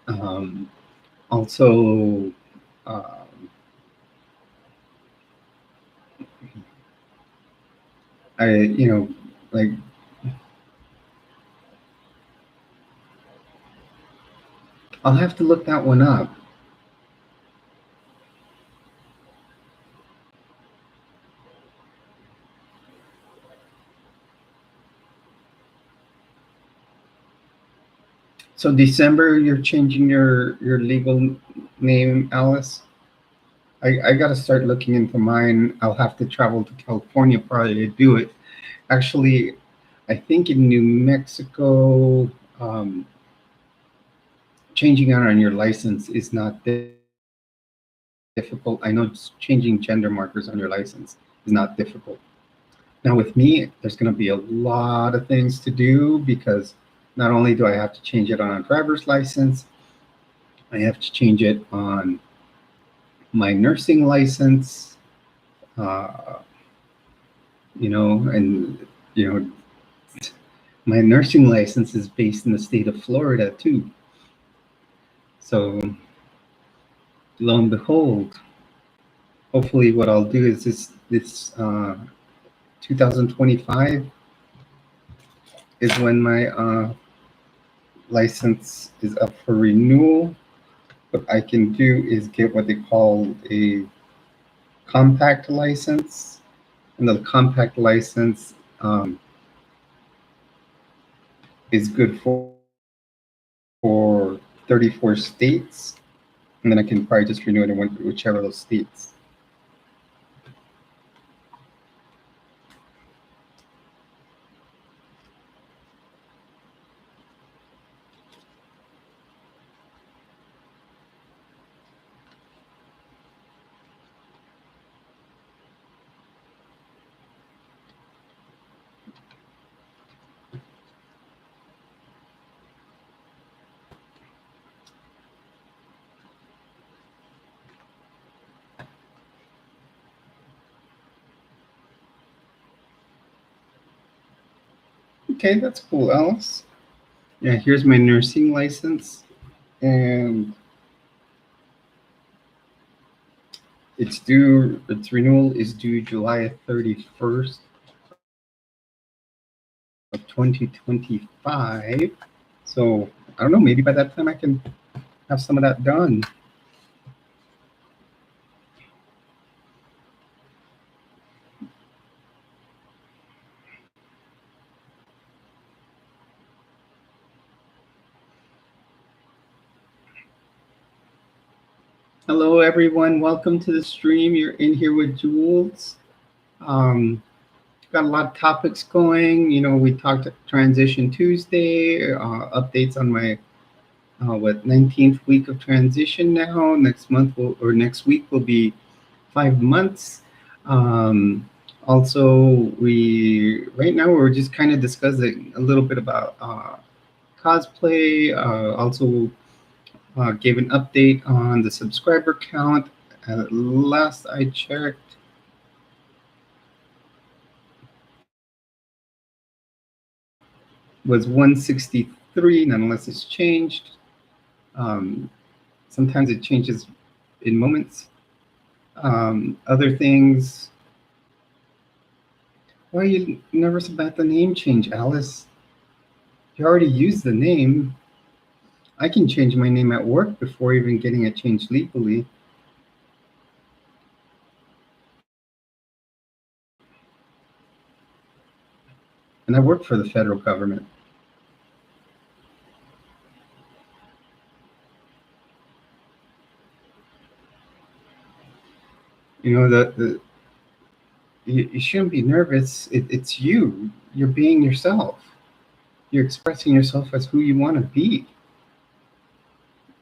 Um, Also, um, like I'll have to look that one up. So December, you're changing your legal name, Alice. I got to start looking into mine. I'll have to travel to California probably to do it. Actually, I think in New Mexico, changing out on your license is not difficult. I know changing gender markers on your license is not difficult. Now with me, there's going to be a lot of things to do because not only do I have to change it on a driver's license, I have to change it on my nursing license, uh, and you know, my nursing license is based in the state of Florida too. So lo and behold, hopefully what I'll do is this 2025 is when my license is up for renewal. What I can do is get what they call a compact license, and the compact license is good for 34 states, and then I can probably just renew it in whichever of those states. Okay, that's cool, Alice. Yeah, here's my nursing license, and its renewal is due July 31st of 2025. So I don't know, maybe by that time I can have some of that done. Hello, everyone. Welcome to the stream. You're in here with Jules. Got a lot of topics going. We talked Transition Tuesday, updates on my 19th week of transition now. Next week will be 5 months. Also, right now we're just kind of discussing a little bit about cosplay. Also gave an update on the subscriber count. Last I checked, was 163, not unless it's changed. Sometimes it changes in moments. Other things. Why are you nervous about the name change, Alice? You already used the name. I can change my name at work before even getting it changed legally. And I work for the federal government. You shouldn't be nervous. It's you. You're being yourself. You're expressing yourself as who you want to be,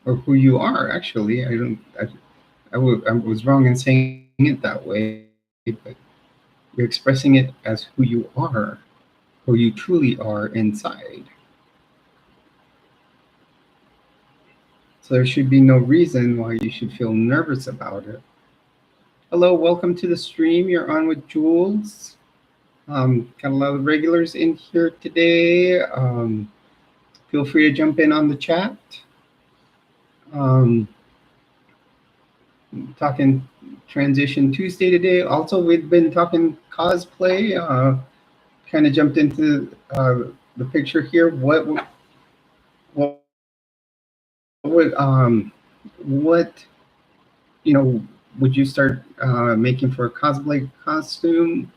or who you are. Actually, I was wrong in saying it that way, but you're expressing it as who you are, who you truly are inside. So there should be no reason why you should feel nervous about it. Hello, welcome to the stream. You're on with Jules. Got a lot of regulars in here today. Feel free to jump in on the chat. Talking Transition Tuesday today. Also, we've been talking cosplay. Kind of jumped into the picture here. What would you start making for a cosplay costume?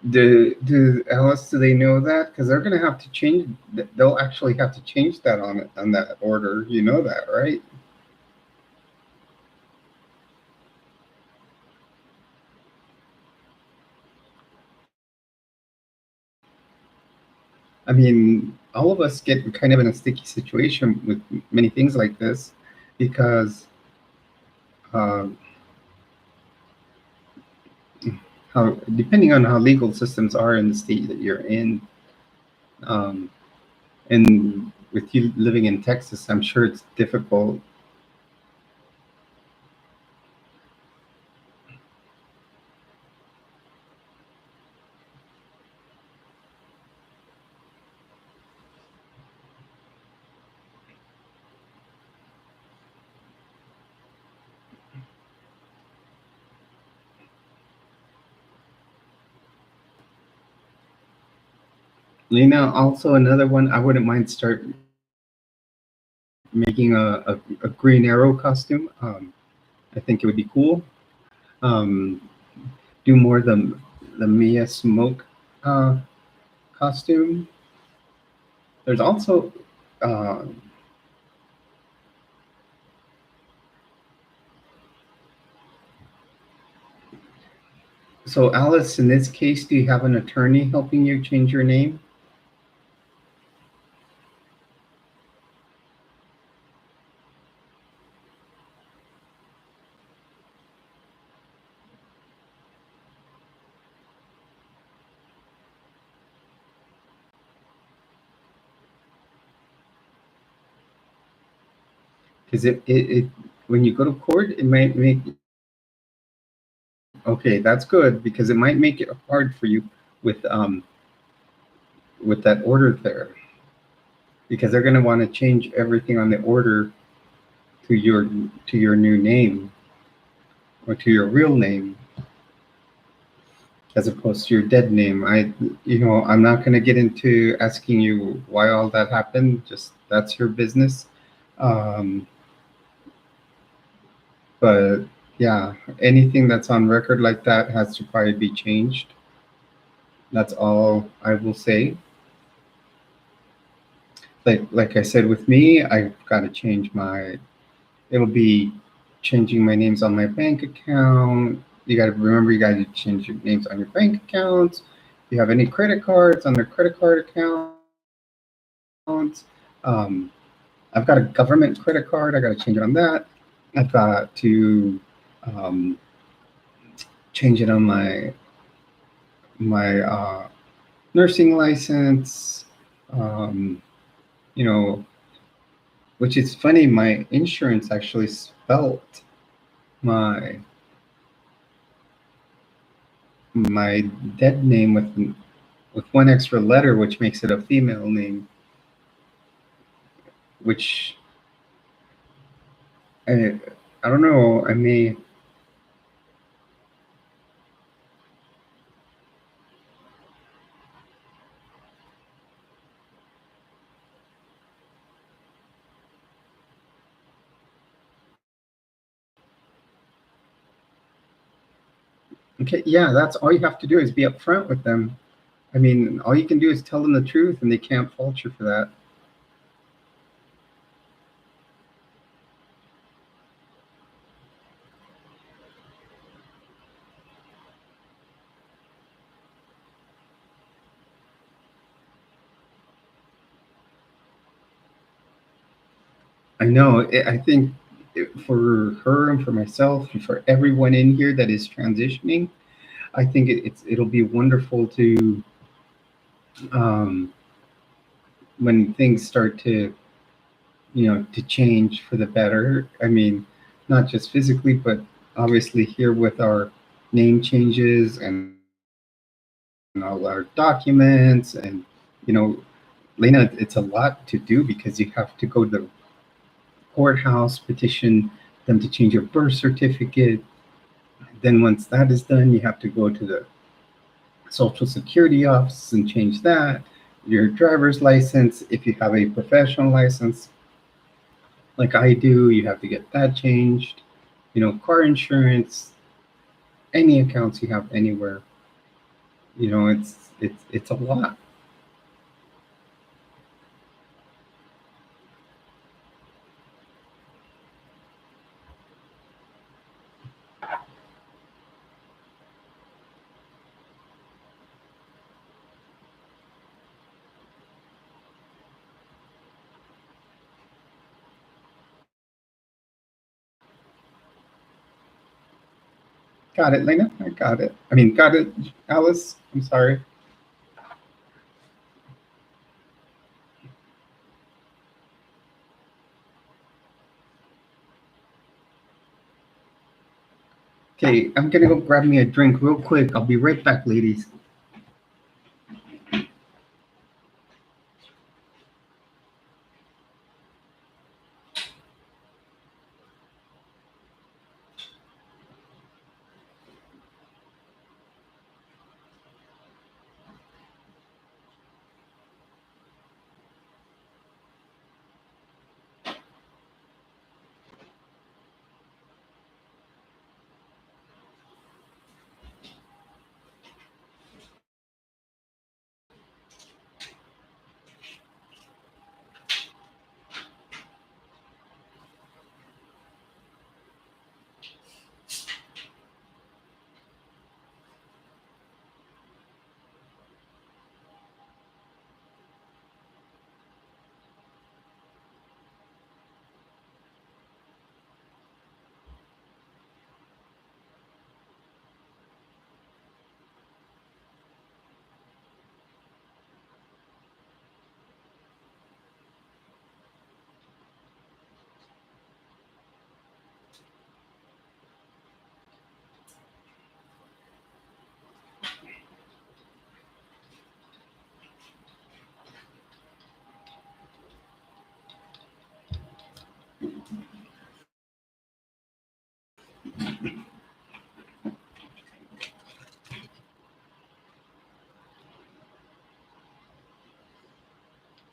Do Alice, do they know that? Because they're going to have to change. They'll actually have to change that on that order. You know that, right? I mean, all of us get kind of in a sticky situation with many things like this because um, how depending on how legal systems are in the state that you're in, um, and with you living in Texas, I'm sure it's difficult. Lena, also another one, I wouldn't mind start making a Green Arrow costume. I think it would be cool. Um, do more the Mia Smoke uh, costume. There's also uh, so Alice. In this case, do you have an attorney helping you change your name? Because it when you go to court, it might make okay. That's good because it might make it hard for you with that order there because they're going to want to change everything on the order to your new name or to your real name as opposed to your dead name. I'm not going to get into asking you why all that happened. Just that's your business. Um, but yeah, anything that's on record like that has to probably be changed. That's all I will say. Like I said, with me, I've got to change my. It'll be changing my names on my bank account. You got to remember, you got to change your names on your bank accounts. If you have any credit cards on their credit card accounts, um, I've got a government credit card. I got to change it on that. I've got to um, change it on my nursing license. Um, you know, which is funny. My insurance actually spelt my my dead name with one extra letter, which makes it a female name. Which I I don't know. I may okay. Yeah, that's all you have to do is be upfront with them. I mean, all you can do is tell them the truth, and they can't fault you for that. I know. I think for her and for myself and for everyone in here that is transitioning, I think it'll be wonderful to um, when things start to to change for the better. I mean, not just physically, but obviously here with our name changes and all our documents and you know, Lena, it's a lot to do because you have to go to the courthouse, petition them to change your birth certificate. Then once that is done, you have to go to the social security office and change that. Your driver's license, if you have a professional license like I do, you have to get that changed. Car insurance, any accounts you have anywhere. It's a lot. Got it, Lena. I got it. I mean, got it, Alice. I'm sorry. Okay, I'm gonna go grab me a drink real quick. I'll be right back, ladies.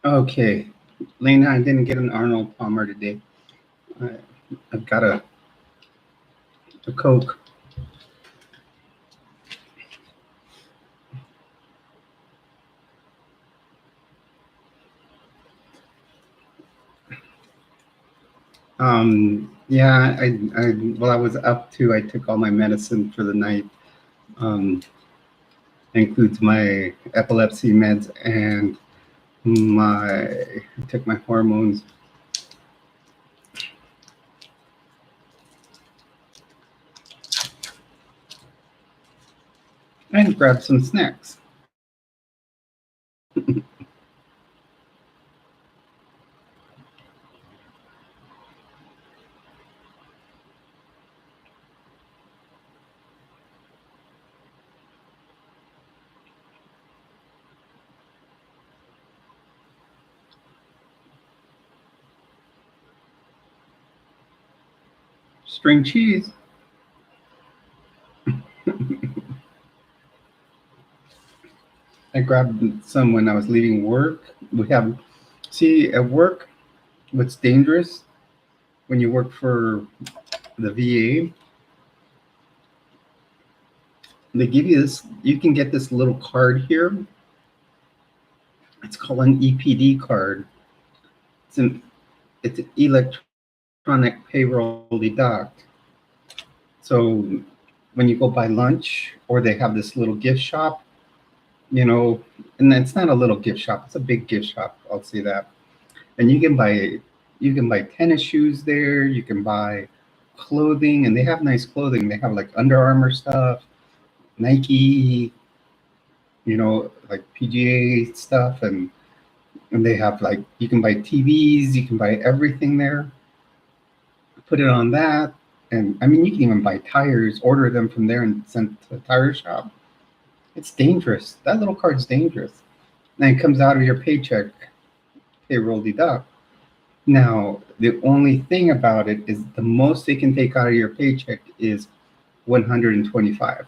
Okay, Lena, I didn't get an Arnold Palmer today. I've got a Coke. Yeah, well, I was up to, I took all my medicine for the night. Includes my epilepsy meds and I took my hormones. And grab some snacks. String cheese. I grabbed some when I was leaving work. See, at work, what's dangerous when you work for the VA, they give you this, you can get this little card here. It's called an EPD card. It's an electronic payroll deduct. So when you go buy lunch or they have this little gift shop, and it's not a little gift shop, it's a big gift shop, I'll say that. And you can buy tennis shoes there, you can buy clothing, and they have nice clothing. They have like Under Armour stuff, Nike, like PGA stuff, and they have like, you can buy TVs, you can buy everything there. Put it on that, and I mean, you can even buy tires, order them from there and send to the tire shop. It's dangerous. That little card's dangerous. And it comes out of your paycheck, payroll deduct. Now, the only thing about it is the most they can take out of your paycheck is 125.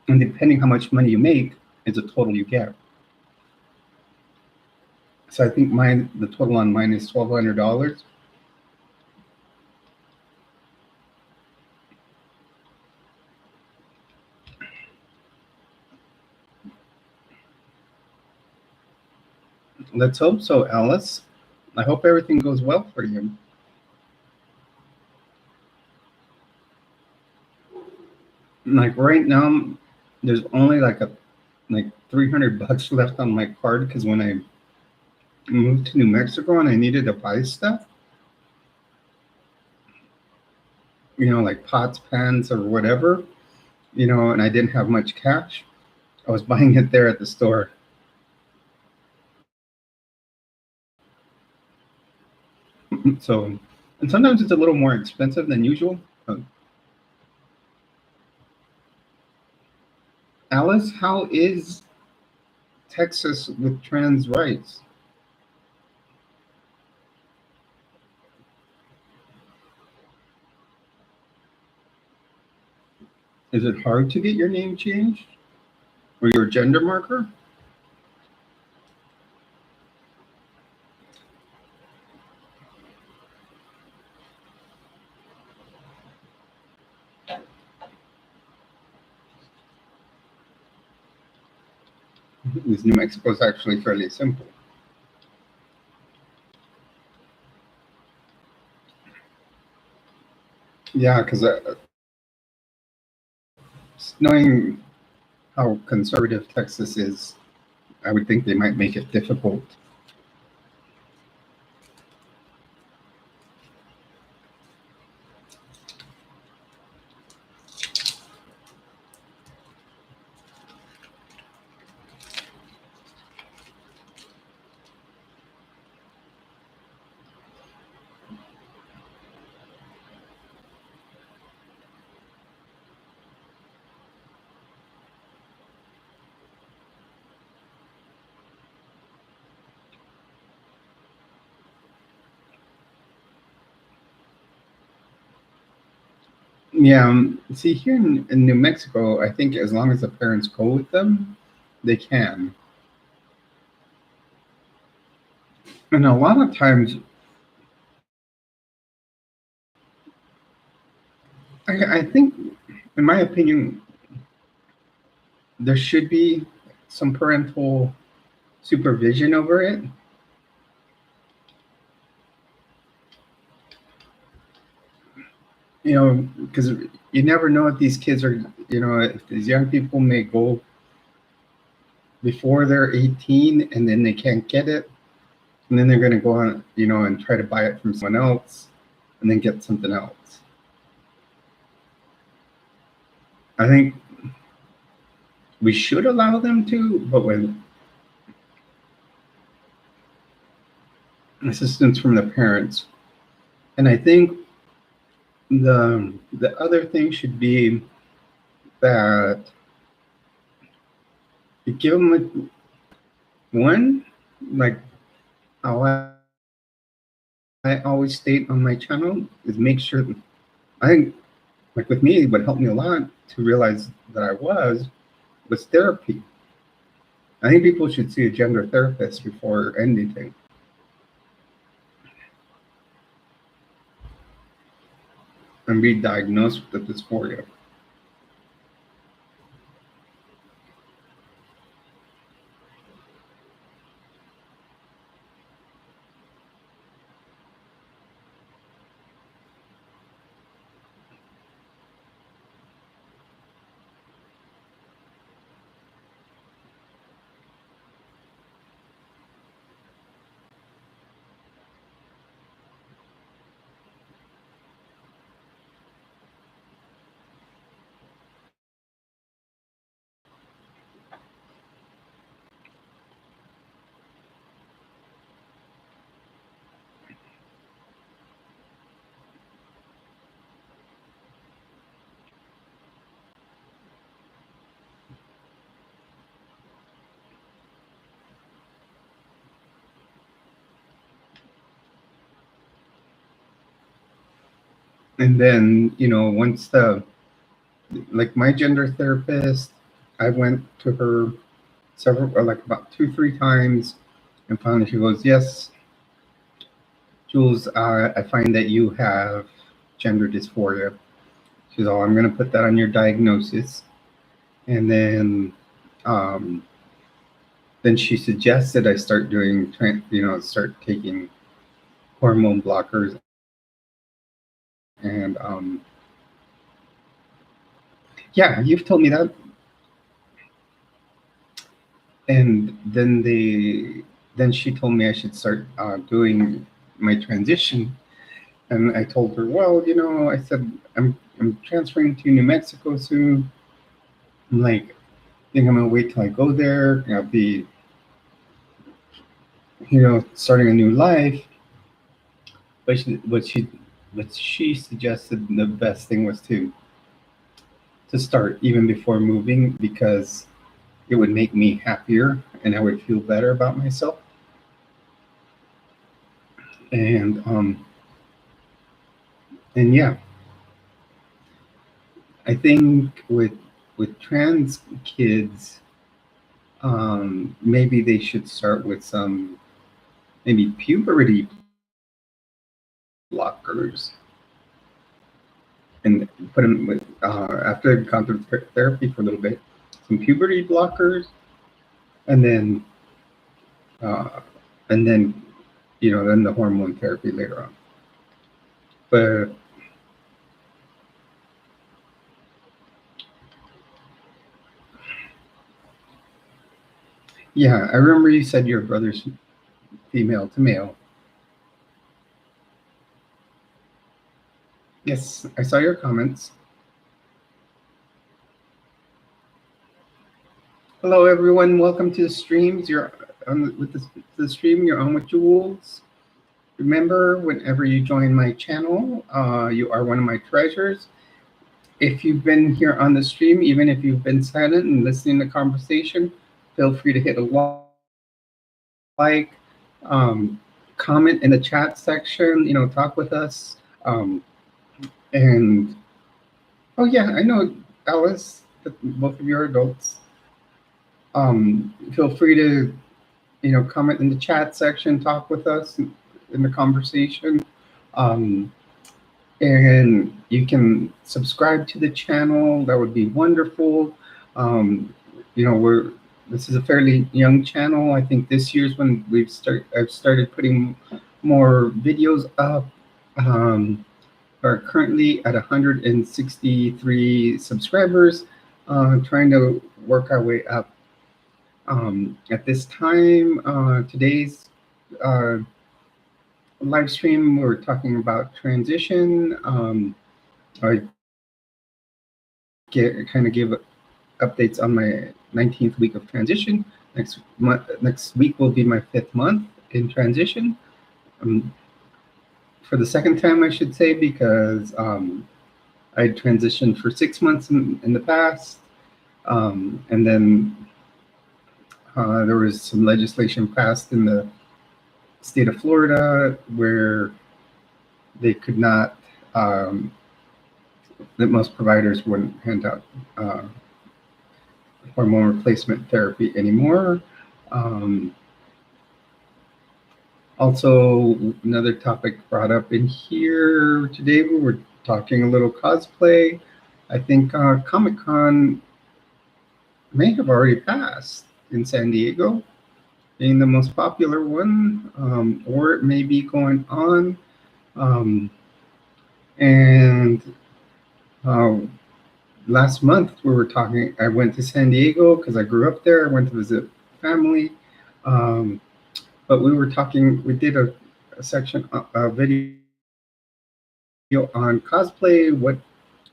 And depending how much money you make, is the total you get. So I think the total on mine is $1,200. Let's hope so, Alice. I hope everything goes well for you. Like right now, there's only like 300 bucks left on my card because when I moved to New Mexico and I needed to buy stuff, like pots, pans, or whatever, and I didn't have much cash, I was buying it there at the store. So, and sometimes it's a little more expensive than usual. Alice, how is Texas with trans rights? Is it hard to get your name changed or your gender marker? Because New Mexico is actually fairly simple. Yeah, because knowing how conservative Texas is, I would think they might make it difficult. Yeah, see, here in New Mexico, I think as long as the parents go with them, they can. And a lot of times, I think, in my opinion, there should be some parental supervision over it. Because you never know if these kids are, if these young people may go before they're 18 and then they can't get it. And then they're going to go on, and try to buy it from someone else and then get something else. I think we should allow them to, but with assistance from the parents. And I think the other thing should be that you give them one, like how I always state on my channel, is make sure that, I think, like with me, what helped me a lot to realize that I was therapy. I think people should see a gender therapist before anything and be diagnosed with the dysphoria. And then, once like my gender therapist, I went to her several, or like about 2, 3 times, and finally she goes, "Yes, Jules, I find that you have gender dysphoria." She's all, "I'm going to put that on your diagnosis." And um, then she suggested I start doing, start taking hormone blockers. And yeah, you've told me that. And then she told me I should start doing my transition. And I told her, well, you know, I said, I'm transferring to New Mexico soon. I'm like, I think I'm gonna wait till I go there. I'll be, you know, starting a new life. But she suggested the best thing was to start even before moving because it would make me happier and I would feel better about myself. And and yeah, I think with trans kids, maybe they should start with some maybe puberty blockers and put them with after they've gone through therapy for a little bit, some puberty blockers, and then uh, and then you know then the hormone therapy later on. But yeah, I remember you said your brother's female to male. Yes, I saw your comments. Hello, everyone. Welcome to the streams. You're on with the stream. You're on with Jules. Remember, whenever you join my channel, you are one of my treasures. If you've been here on the stream, even if you've been silent and listening to conversation, feel free to hit a like, um, comment in the chat section. You know, talk with us. And oh yeah, I know Alice. Both of you are adults. Feel free to comment in the chat section, talk with us in the conversation. Um, and you can subscribe to the channel. That would be wonderful. Um, this is a fairly young channel. I think this year's when I've started putting more videos up. Are currently at 163 subscribers, trying to work our way up. At this time, today's uh, live stream, we're talking about transition. I kind of give updates on my 19th week of transition. Next week will be my 5th month in transition. For the second time, I should say, because I transitioned for 6 months in the past, and then there was some legislation passed in the state of Florida where they could not, that most providers wouldn't hand out hormone replacement therapy anymore. Also, another topic brought up in here today, we were talking a little cosplay. I think Comic-Con may have already passed in San Diego, being the most popular one, or it may be going on. And last month we were talking, I went to San Diego because I grew up there. I went to visit family. But we were talking, we did a section, a video on cosplay, what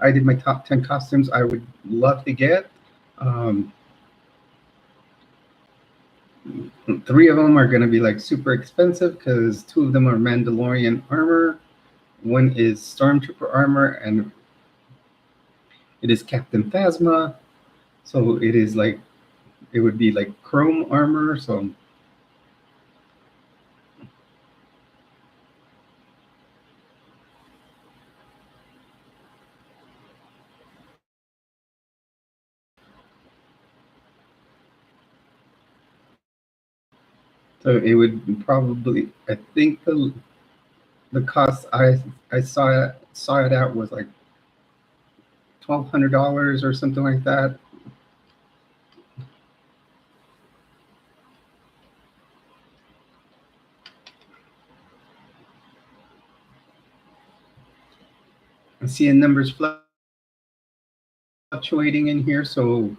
I did my top 10 costumes I would love to get. 3 of them are going to be like super expensive because 2 of them are Mandalorian armor. One is Stormtrooper armor, and it is Captain Phasma. So it is like, it would be like chrome armor. So it would probably, I think the cost I saw it at was like $1,200 or something like that. I'm seeing numbers fluctuating in here, so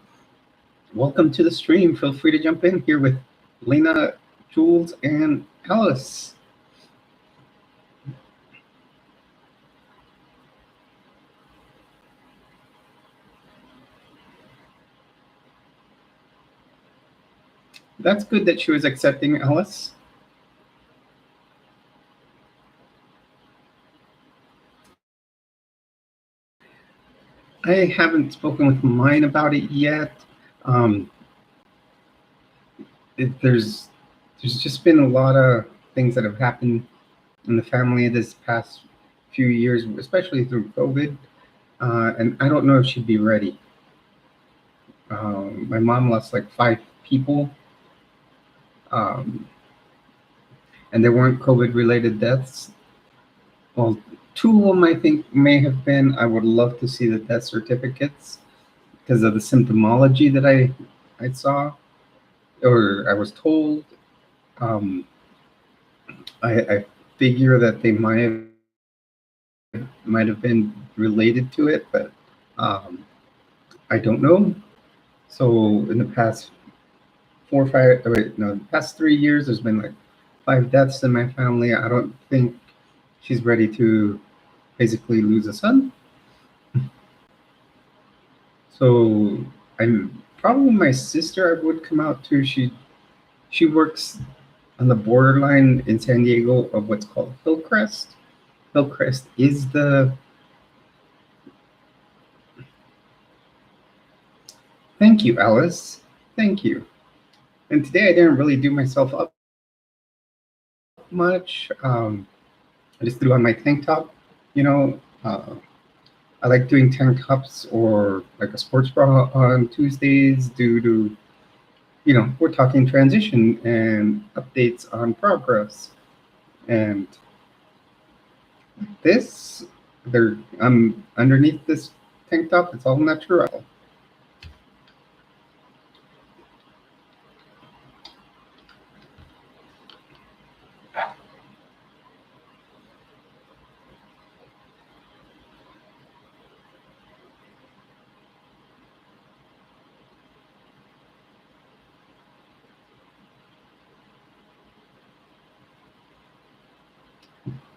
welcome to the stream. Feel free to jump in here with Lena, Jules, and Alice. That's good that she was accepting, Alice. I haven't spoken with mine about it yet. Um, there's just been a lot of things that have happened in the family this past few years, especially through COVID. And I don't know if she'd be ready. My mom lost like 5 people, um, and there weren't COVID related deaths. Well, 2 of them I think may have been. I would love to see the death certificates because of the symptomology that I saw or I was told. Um, I figure that they might have been related to it, but um, I don't know. So in the past 4 or 5, wait, no, the past 3 years, there's been like 5 deaths in my family. I don't think she's ready to basically lose a son. So I'm probably my sister. I would come out to. She works on the borderline in San Diego of what's called Hillcrest. Hillcrest is the. Thank you, Alice. Thank you. And today I didn't really do myself up much. I just threw on my tank top. You know, I like doing tank tops or like a sports bra on Tuesdays due to, we're talking transition and updates on progress. And this, I'm underneath this tank top. It's all natural.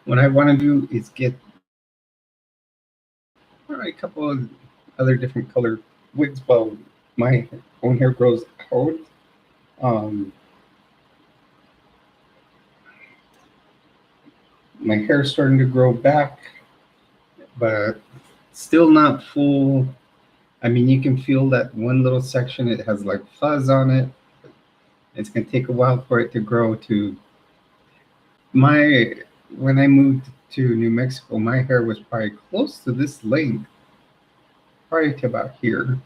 What I want to do is get a couple of other different color wigs while my own hair grows out. Um, my hair's starting to grow back, but still not full. I mean, you can feel that one little section, it has like fuzz on it. It's going to take a while for it to grow to my. When I moved to New Mexico, my hair was probably close to this length, probably to about here.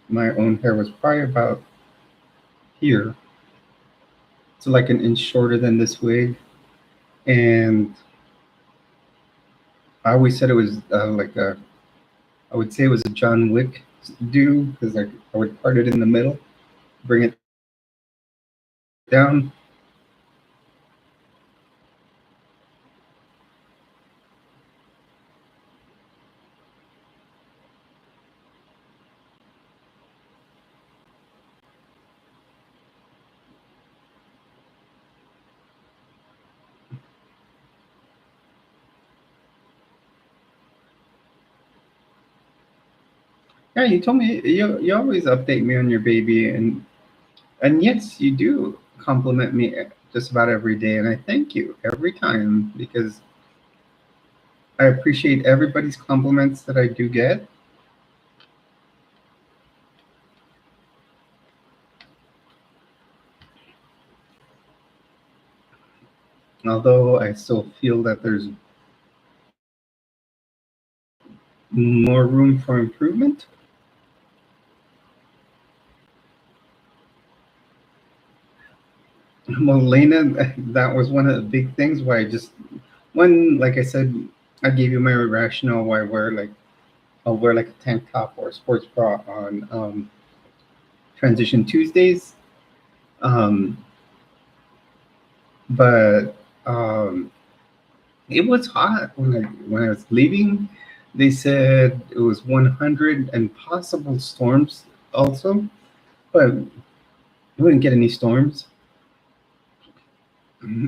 My own hair was probably about here. So like an inch shorter than this wig. And I always said it was I would say it was a John Wick do because I would part it in the middle, bring it down. Yeah, you told me you always update me on your baby, and yes, you do compliment me just about every day, and I thank you every time because I appreciate everybody's compliments that I do get. Although I still feel that there's more room for improvement. Well, Lena, that was one of the big things why like I said, I gave you my rationale why I'll wear like a tank top or a sports bra on Transition Tuesdays. Um, but it was hot when I was leaving. They said it was 100 and possible storms also, but we wouldn't get any storms.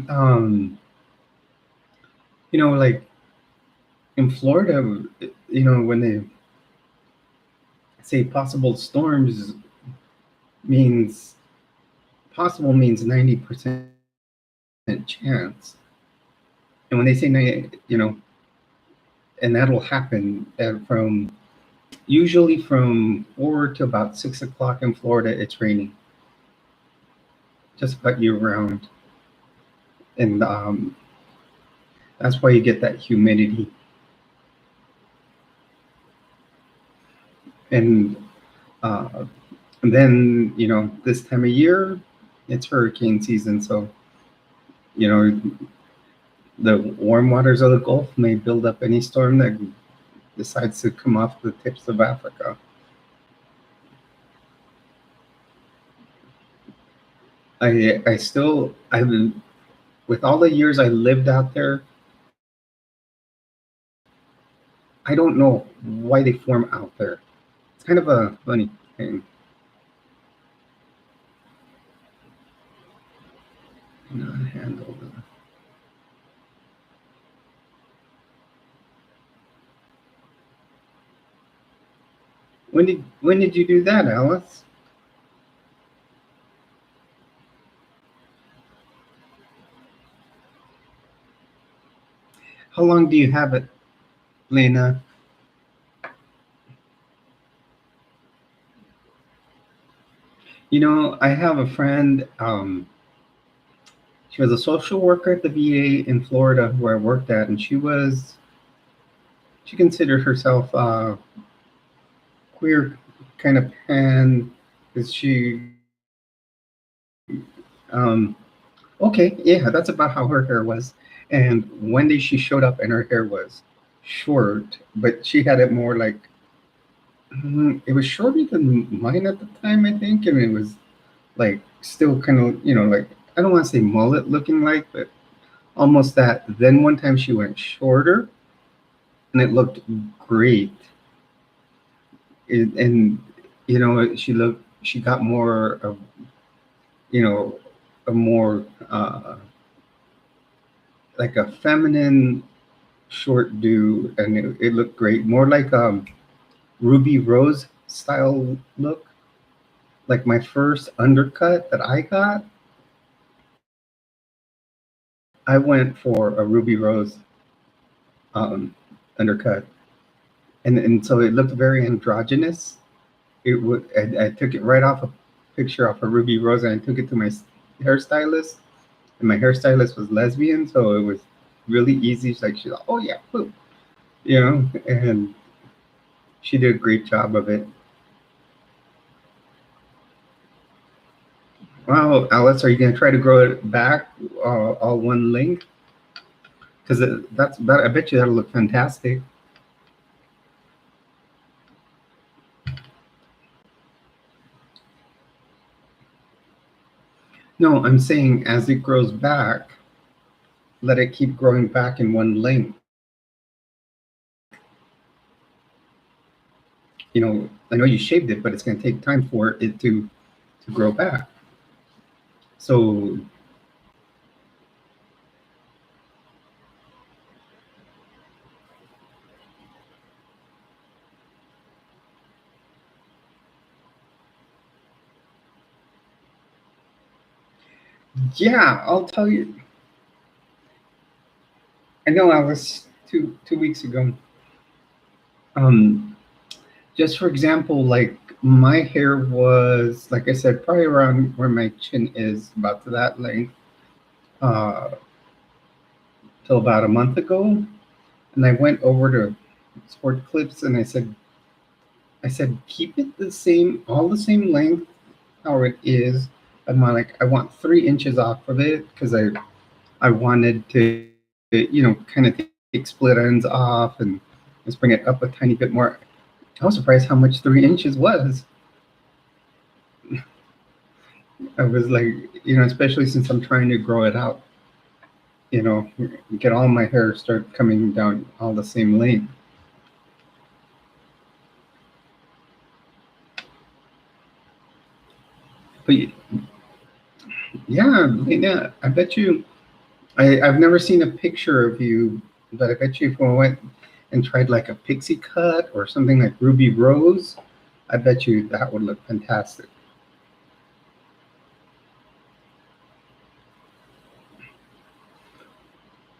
Um, like in Florida, when they say possible storms, means possible means 90% chance. And when they say, and that'll happen from usually from 4 to about 6 o'clock in Florida, it's raining just about year round. And that's why you get that humidity. And, uh, and then, this time of year, it's hurricane season. So, the warm waters of the Gulf may build up any storm that decides to come off the tips of Africa. I still, with all the years I lived out there, I don't know why they form out there. It's kind of a funny thing. Not handle the. When did you do that, Alice? How long do you have it, Lena? I have a friend. She was a social worker at the VA in Florida where I worked at, and she considered herself queer kind of pan. Is she? Okay, yeah, that's about how her hair was. And one day she showed up and her hair was short, but she had it more like it was shorter than mine at the time, I think, and it was like still kind of like I don't want to say mullet looking like, but almost that. Then one time she went shorter, and it looked great. And she got more of a more like a feminine short do, and it looked great, more like Ruby Rose style look. Like my first undercut that I got, I went for a Ruby Rose undercut, and so it looked very androgynous. I took it right off a picture off of Ruby Rose, and I took it to my hairstylist, and my hairstylist was lesbian, so it was really easy. She's like, oh yeah, boom, and she did a great job of it. Wow, Alice, are you going to try to grow it back all one length? Because I bet you that'll look fantastic. No, I'm saying as it grows back, let it keep growing back in one length. I know you shaved it, but it's going to take time for it to grow back. So yeah, I'll tell you. I know I was 2 weeks ago. Just for example, like my hair was, like I said, probably around where my chin is, about to that length, till about a month ago. And I went over to Sport Clips and I said, keep it the same, all the same length, how it is. I want 3 inches off of it because I wanted to, kind of take split ends off and just bring it up a tiny bit more. I was surprised how much 3 inches was. I was like, especially since I'm trying to grow it out, get all my hair start coming down all the same length. But yeah, Lena, I bet you, I've never seen a picture of you, but I bet you if we went and tried like a pixie cut or something like Ruby Rose, I bet you that would look fantastic.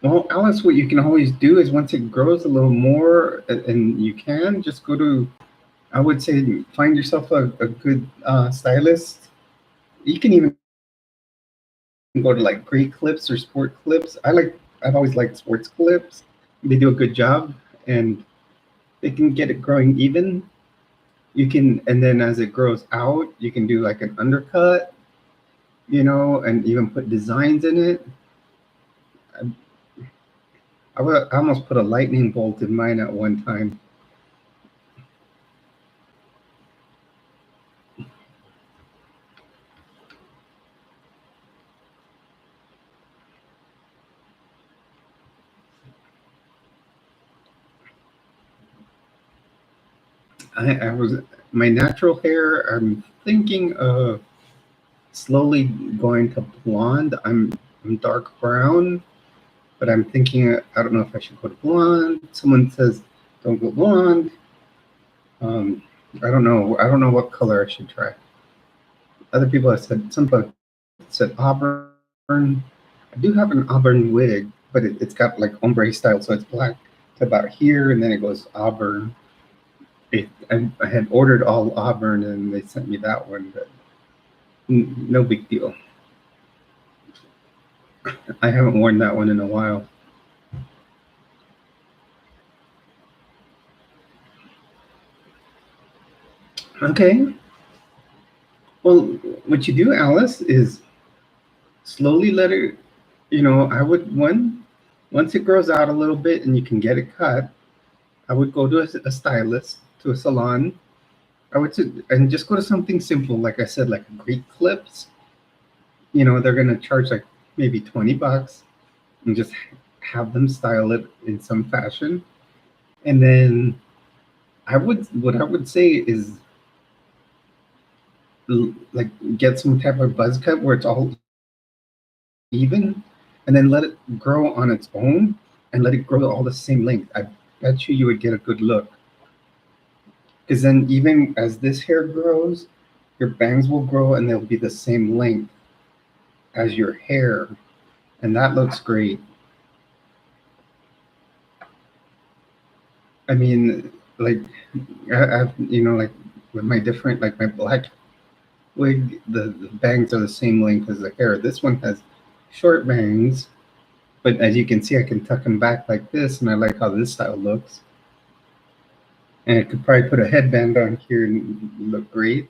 Well, Alice, what you can always do is once it grows a little more, and you can just go to, I would say, find yourself a good stylist. You can even go to like Great Clips or Sport Clips. I've always liked Sports Clips. They do a good job, and they can get it growing even. You can, and then as it grows out, you can do like an undercut, and even put designs in it. I, I almost put a lightning bolt in mine at one time. I was my natural hair. I'm thinking of slowly going to blonde. I'm dark brown, but I'm thinking I don't know if I should go to blonde. Someone says don't go blonde. Um, I don't know. I don't know what color I should try. Other people have said some people said auburn. I do have an auburn wig, but it's got like ombre style, so it's black to about here, and then it goes auburn. I had ordered all auburn, and they sent me that one, but no big deal. I haven't worn that one in a while. Okay. Well, what you do, Alice, is slowly let it. I would once it grows out a little bit and you can get it cut. I would go to a stylist, to a salon. And just go to something simple, like I said, like Great Clips. They're gonna charge like maybe $20, and just have them style it in some fashion. And then what I would say is like get some type of buzz cut where it's all even, and then let it grow on its own, and let it grow all the same length. I bet you would get a good look. Because then even as this hair grows, your bangs will grow and they'll be the same length as your hair, and that looks great. I mean, like I've like with my different, like my black wig, the bangs are the same length as the hair. This one has short bangs, but as you can see, I can tuck them back like this, and I like how this style looks. And I could probably put a headband on here and look great.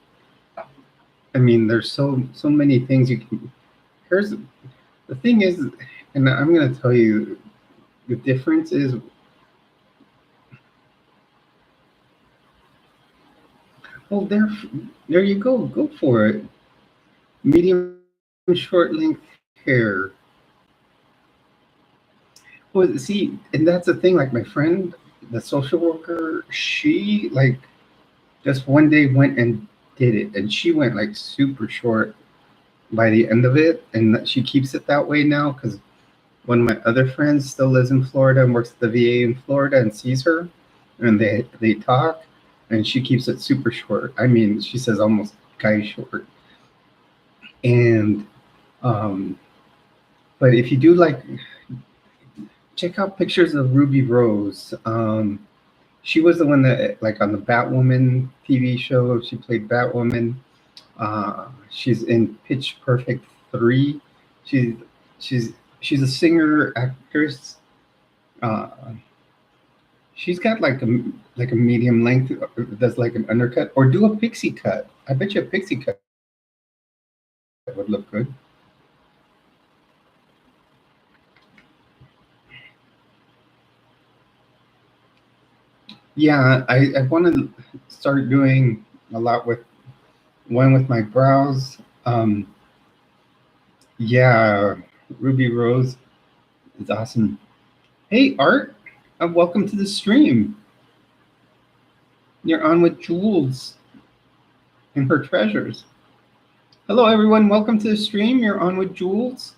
I mean, there's so many things you can. Here's the thing is, and I'm gonna tell you, the difference is, well, there you go. Go for it. Medium short length hair. Well, see, and that's the thing. Like my friend, the social worker, she like just one day went and did it, and she went like super short by the end of it, and she keeps it that way now because one of my other friends still lives in Florida and works at the VA in Florida and sees her, and they talk, and she keeps it super short. I mean, she says almost guy short. And um, but if you do like check out pictures of Ruby Rose. She was the one that like on the Batwoman TV show. She played Batwoman. She's in Pitch Perfect 3. She's she's she's a singer actress. Uh, she's got like a medium length. Does like an undercut or do a pixie cut. I bet you a pixie cut would look good. Yeah, I want to start doing a lot with one with my brows. Yeah, Ruby Rose is awesome. Hey, Art, welcome to the stream. You're on with Jules and her treasures. Hello, everyone. Welcome to the stream. You're on with Jules.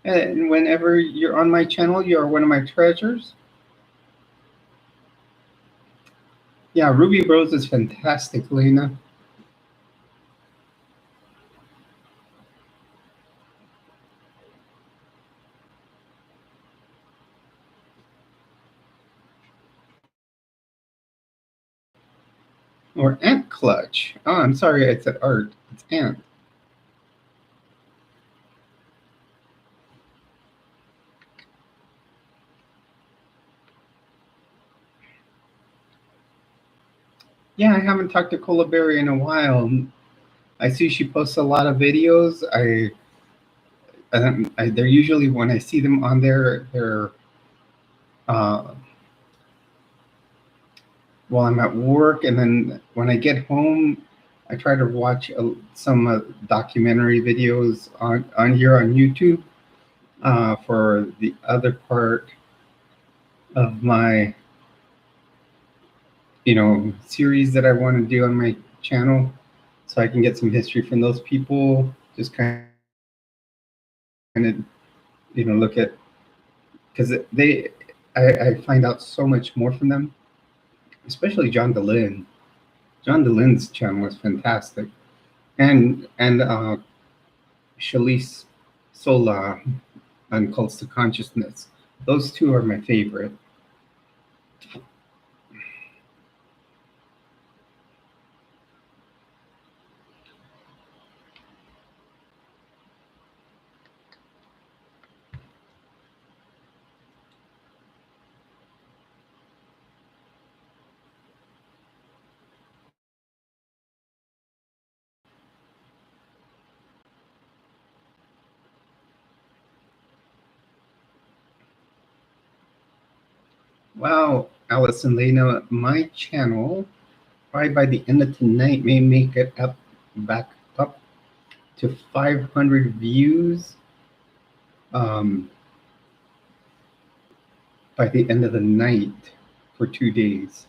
And whenever you're on my channel, you are one of my treasures. Yeah, Ruby Rose is fantastic, Lena. Or Ant Clutch. Oh, I'm sorry, I said art. It's Ant. Yeah, I haven't talked to Cola Berry in a while. I see she posts a lot of videos. They're usually, when I see them on there, they're uh, while I'm at work, and then when I get home, I try to watch some documentary videos on here on YouTube for the other part of my series that I want to do on my channel, so I can get some history from those people. Just kind of look at, because I find out so much more from them, especially John DeLynn. John DeLynn's channel was fantastic, and Shalise Sola on Cults to Consciousness. Those two are my favorite. Wow, Alice and Lena, my channel, probably by the end of tonight, may make it back up to 500 views by the end of the night for 2 days.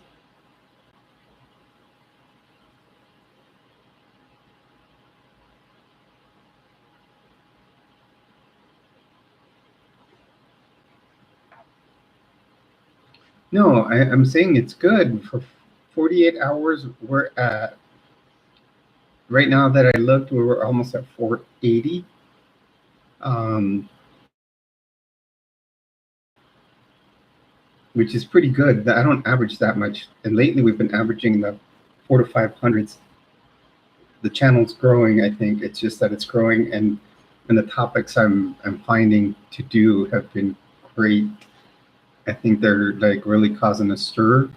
No, I'm saying it's good for 48 hours. We're at, right now that I looked, we were almost at 480. Which is pretty good. I don't average that much, and lately we've been averaging the 400 to 500s. The channel's growing. I think it's just that it's growing, and the topics I'm finding to do have been great. I think they're like really causing a stir.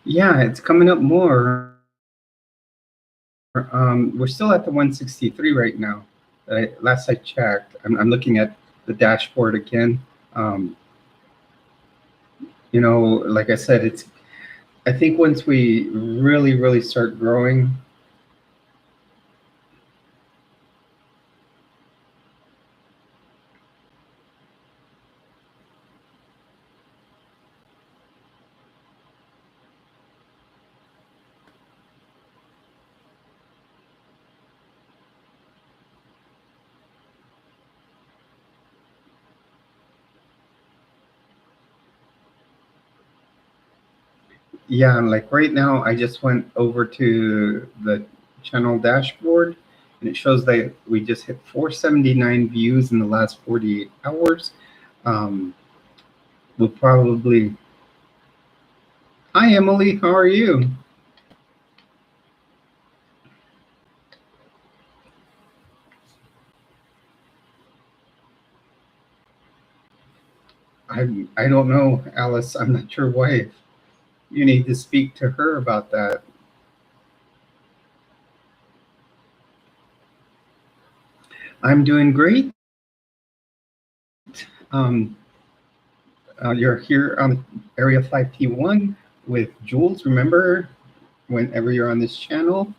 Yeah, it's coming up more. We're still at the 163 right now. Last I checked, I'm looking at the dashboard again. Um, like I said, it's. I think once we really, really start growing, yeah, like right now, I just went over to the channel dashboard, and it shows that we just hit 479 views in the last 48 hours. Um, we'll probably. Hi, Emily. How are you? I don't know, Alice. I'm not sure why. You need to speak to her about that. I'm doing great. Um, you're here on Area 5T1 with Jules. Remember, whenever you're on this channel.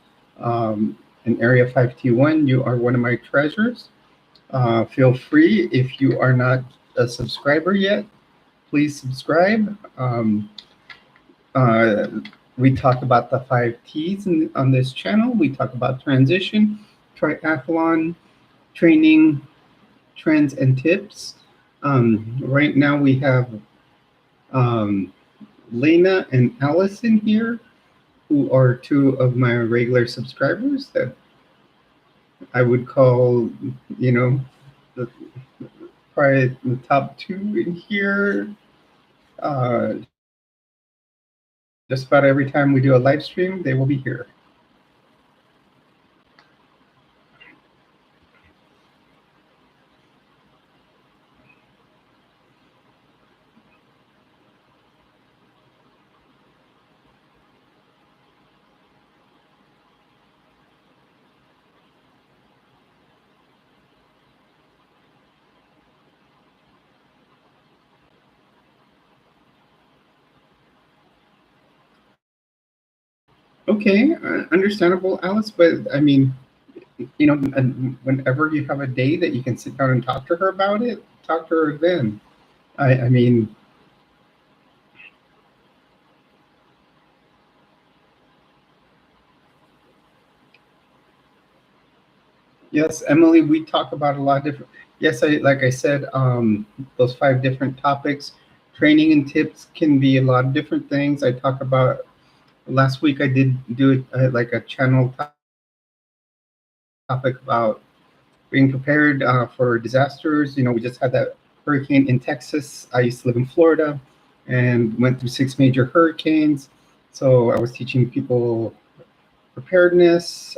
In Area 5T1, you are one of my treasures. Feel free, if you are not a subscriber yet, please subscribe. Uh, we talk about the 5Ts on this channel. We talk about transition, triathlon, training, trends, and tips. Right now we have um, Lena and Allison here, who are two of my regular subscribers that I would call, you know, the, probably the top two in here. Just about every time we do a live stream, they will be here. Okay, understandable, Alice, but I mean, you know, whenever you have a day that you can sit down and talk to her about it, talk to her then. I mean, yes, Emily, we talk about a lot of different, yes, like I said, those 5 different topics. Training and tips can be a lot of different things. I talk about, last week I did do like a channel topic about being prepared for disasters. You know, we just had that hurricane in Texas. I used to live in Florida and went through 6 major hurricanes. So I was teaching people preparedness.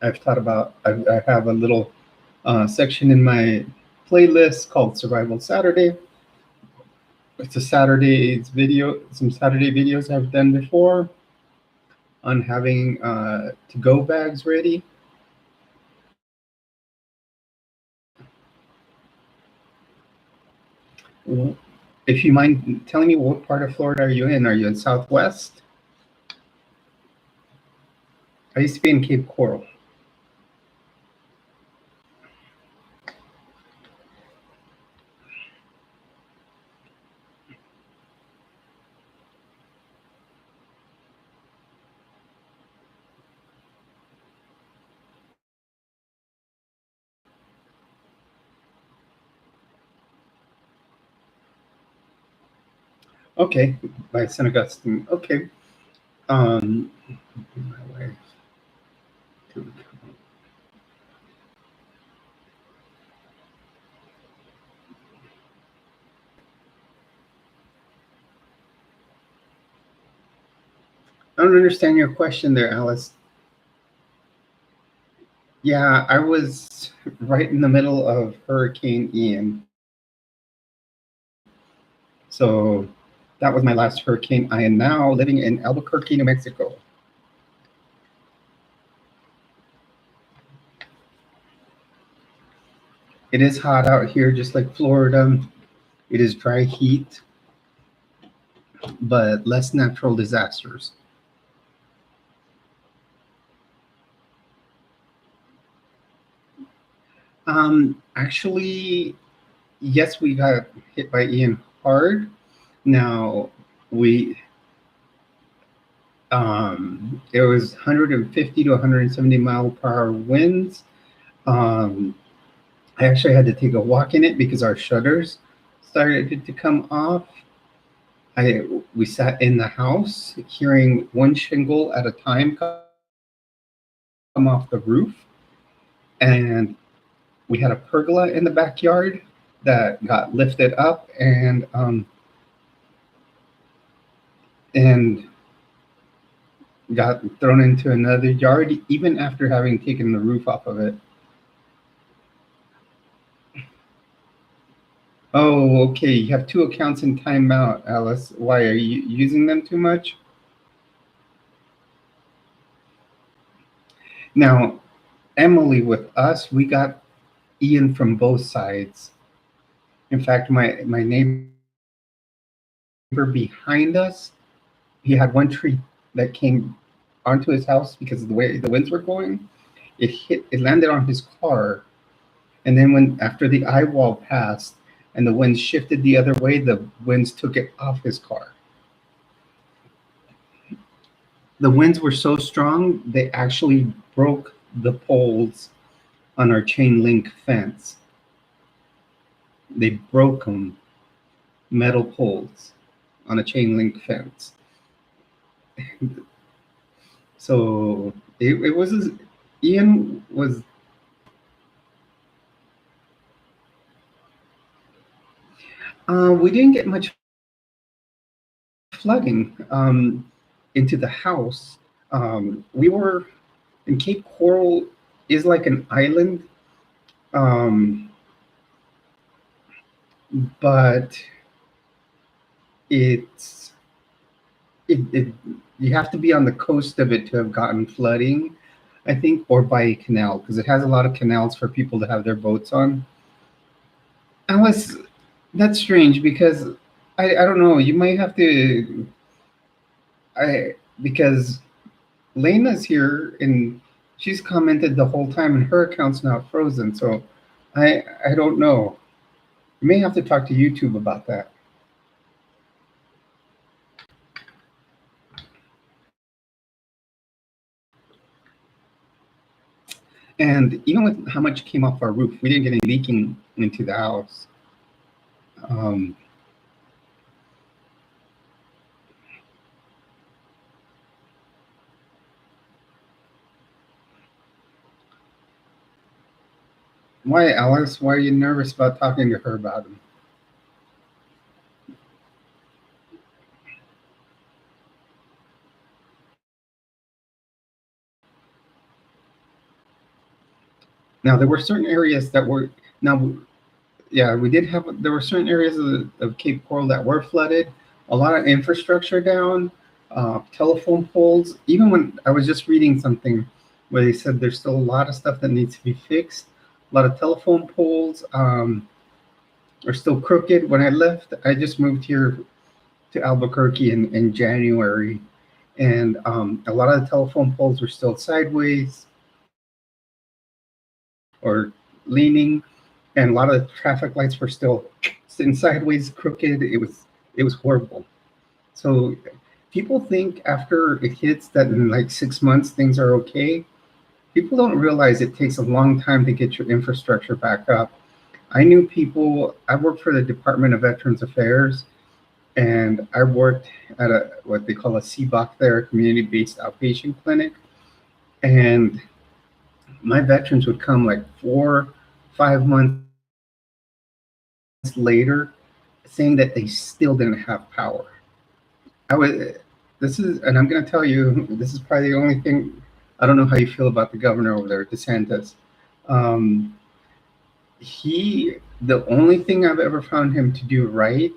I've taught about, I have a little section in my playlist called Survival Saturday. It's a Saturday's video, some Saturday videos I've done before on having to-go bags ready. If you mind telling me, what part of Florida are you in? Are you in Southwest? I used to be in Cape Coral. Okay, by St. Augustine. Okay. My way to, I don't understand your question there, Alice. Yeah, I was right in the middle of Hurricane Ian. So that was my last hurricane. I am now living in Albuquerque, New Mexico. It is hot out here, just like Florida. It is dry heat, but less natural disasters. Actually, yes, we got hit by Ian hard. Now, it was 150 to 170 mile per hour winds. I actually had to take a walk in it because our shutters started to come off. We sat in the house hearing one shingle at a time come off the roof, and we had a pergola in the backyard that got lifted up and got thrown into another yard, even after having taken the roof off of it. Oh, okay. You have 2 accounts in timeout, Alice. Why, are you using them too much? Now, Emily, with us, we got Ian from both sides. In fact, my neighbor behind us, he had one tree that came onto his house because of the way the winds were going. It landed on his car, and then when after the eye wall passed and the winds shifted the other way, the winds took it off his car. The winds were so strong they actually broke the poles on our chain link fence. They broke them, metal poles on a chain link fence. So it was Ian was we didn't get much flooding into the house. We were in Cape Coral is like an island, um, but it's it you have to be on the coast of it to have gotten flooding, I think, or by a canal because it has a lot of canals for people to have their boats on. Unless that's strange because I don't know. You might have to I because Lena's here and she's commented the whole time and her account's not frozen. So I don't know. You may have to talk to YouTube about that. And even with how much came off our roof, we didn't get any leaking into the house. Um, why, Alice? Why are you nervous about talking to her about him? Now there were certain areas that were now. Yeah, we did have. There were certain areas of Cape Coral that were flooded. A lot of infrastructure down, telephone poles. Even when I was just reading something where they said there's still a lot of stuff that needs to be fixed. A lot of telephone poles are still crooked. When I left, I just moved here to Albuquerque in January, and a lot of the telephone poles were still sideways or leaning, and a lot of the traffic lights were still sitting sideways, crooked. It was horrible. So people think after it hits that in like 6 months things are okay. People don't realize it takes a long time to get your infrastructure back up. I knew people. I worked for the Department of Veterans Affairs, and I worked at a what they call a CBOC there, a community-based outpatient clinic. And my veterans would come like 4, 5 months later, saying that they still didn't have power. I was. This is, and I'm going to tell you, this is probably the only thing. I don't know how you feel about the governor over there, DeSantis. Um, the only thing I've ever found him to do right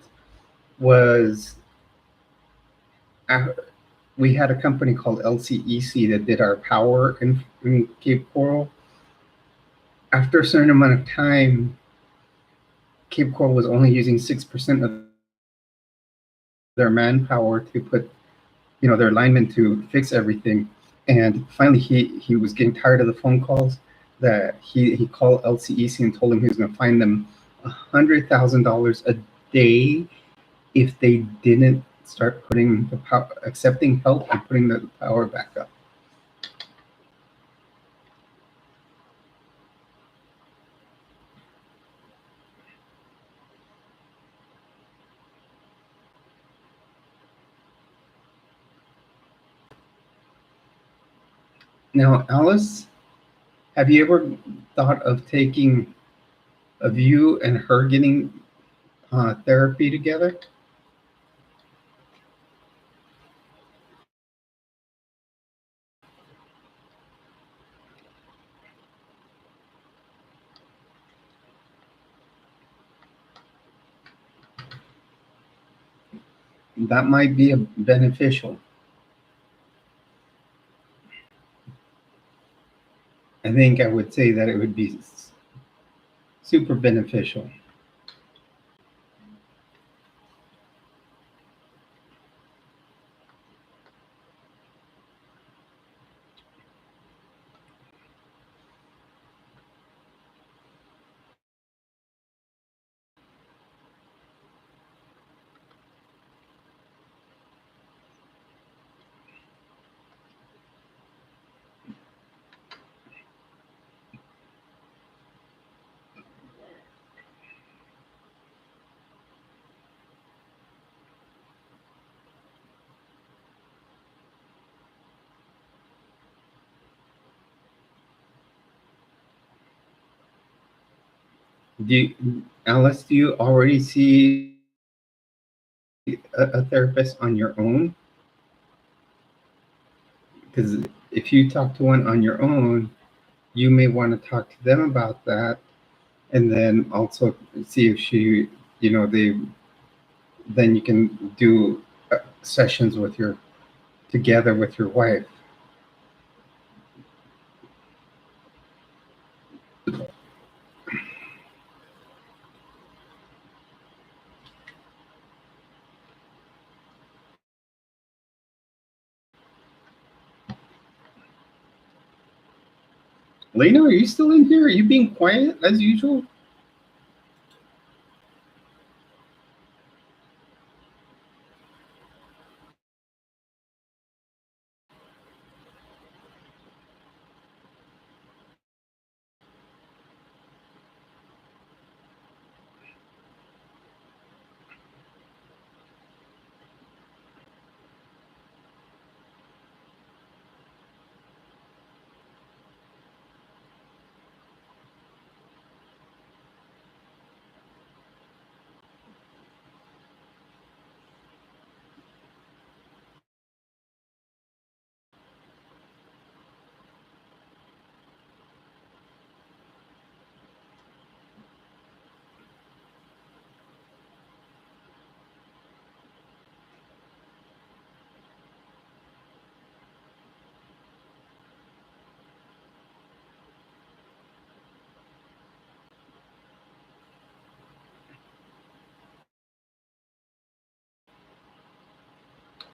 was uh, we had a company called LCEC that did our power in Cape Coral. After a certain amount of time, Cape Coral was only using 6% of their manpower to put, their linemen to fix everything. And finally, he was getting tired of the phone calls that he called LCEC and told them he was going to fine them $100,000 a day if they didn't start putting the power, accepting help and putting the power back up. Now, Alice, have you ever thought of taking of you and her getting therapy together? That might be beneficial. I think I would say that it would be super beneficial. Alice, do you already see a therapist on your own? Because if you talk to one on your own, you may want to talk to them about that, and then also see if she, they, then you can do sessions with your together with your wife. Lena, are you still in here? Are you being quiet as usual?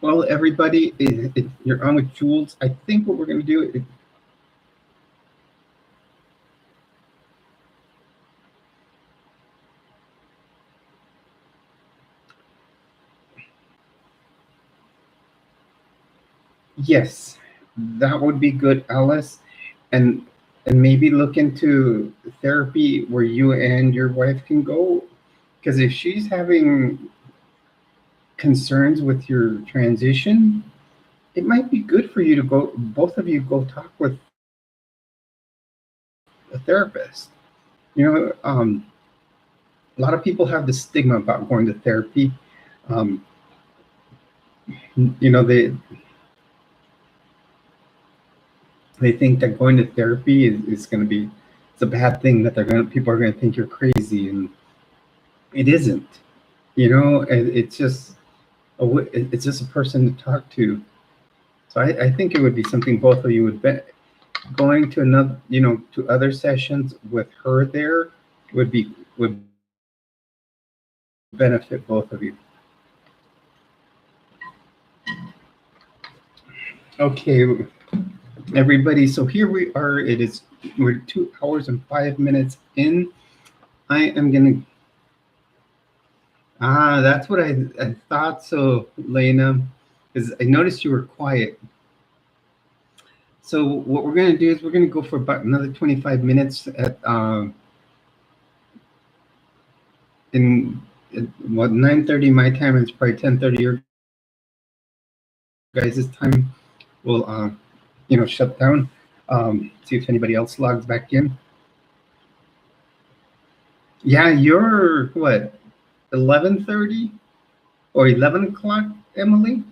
Well, everybody, you're on with Jules. I think what we're going to do is, yes, that would be good, Alice, and maybe look into therapy where you and your wife can go, because if she's having concerns with your transition, it might be good for you to go, both of you go talk with a therapist. A lot of people have this stigma about going to therapy. Um, you know, they think that going to therapy is going to be, it's a bad thing, that people are going to think you're crazy, and it isn't. It's just it's just a person to talk to. So I think it would be something both of you would going to another, to other sessions with her there would benefit both of you. Okay, everybody. So here we are. We're 2 hours and 5 minutes in. I am gonna. That's what I thought so, Lena, because I noticed you were quiet. So what we're gonna do is we're gonna go for about another 25 minutes in what 9:30 my time. It's probably 10:30 your guys' time. We'll shut down. See if anybody else logs back in. Yeah, you're what, 11:30 or 11 o'clock, Emily?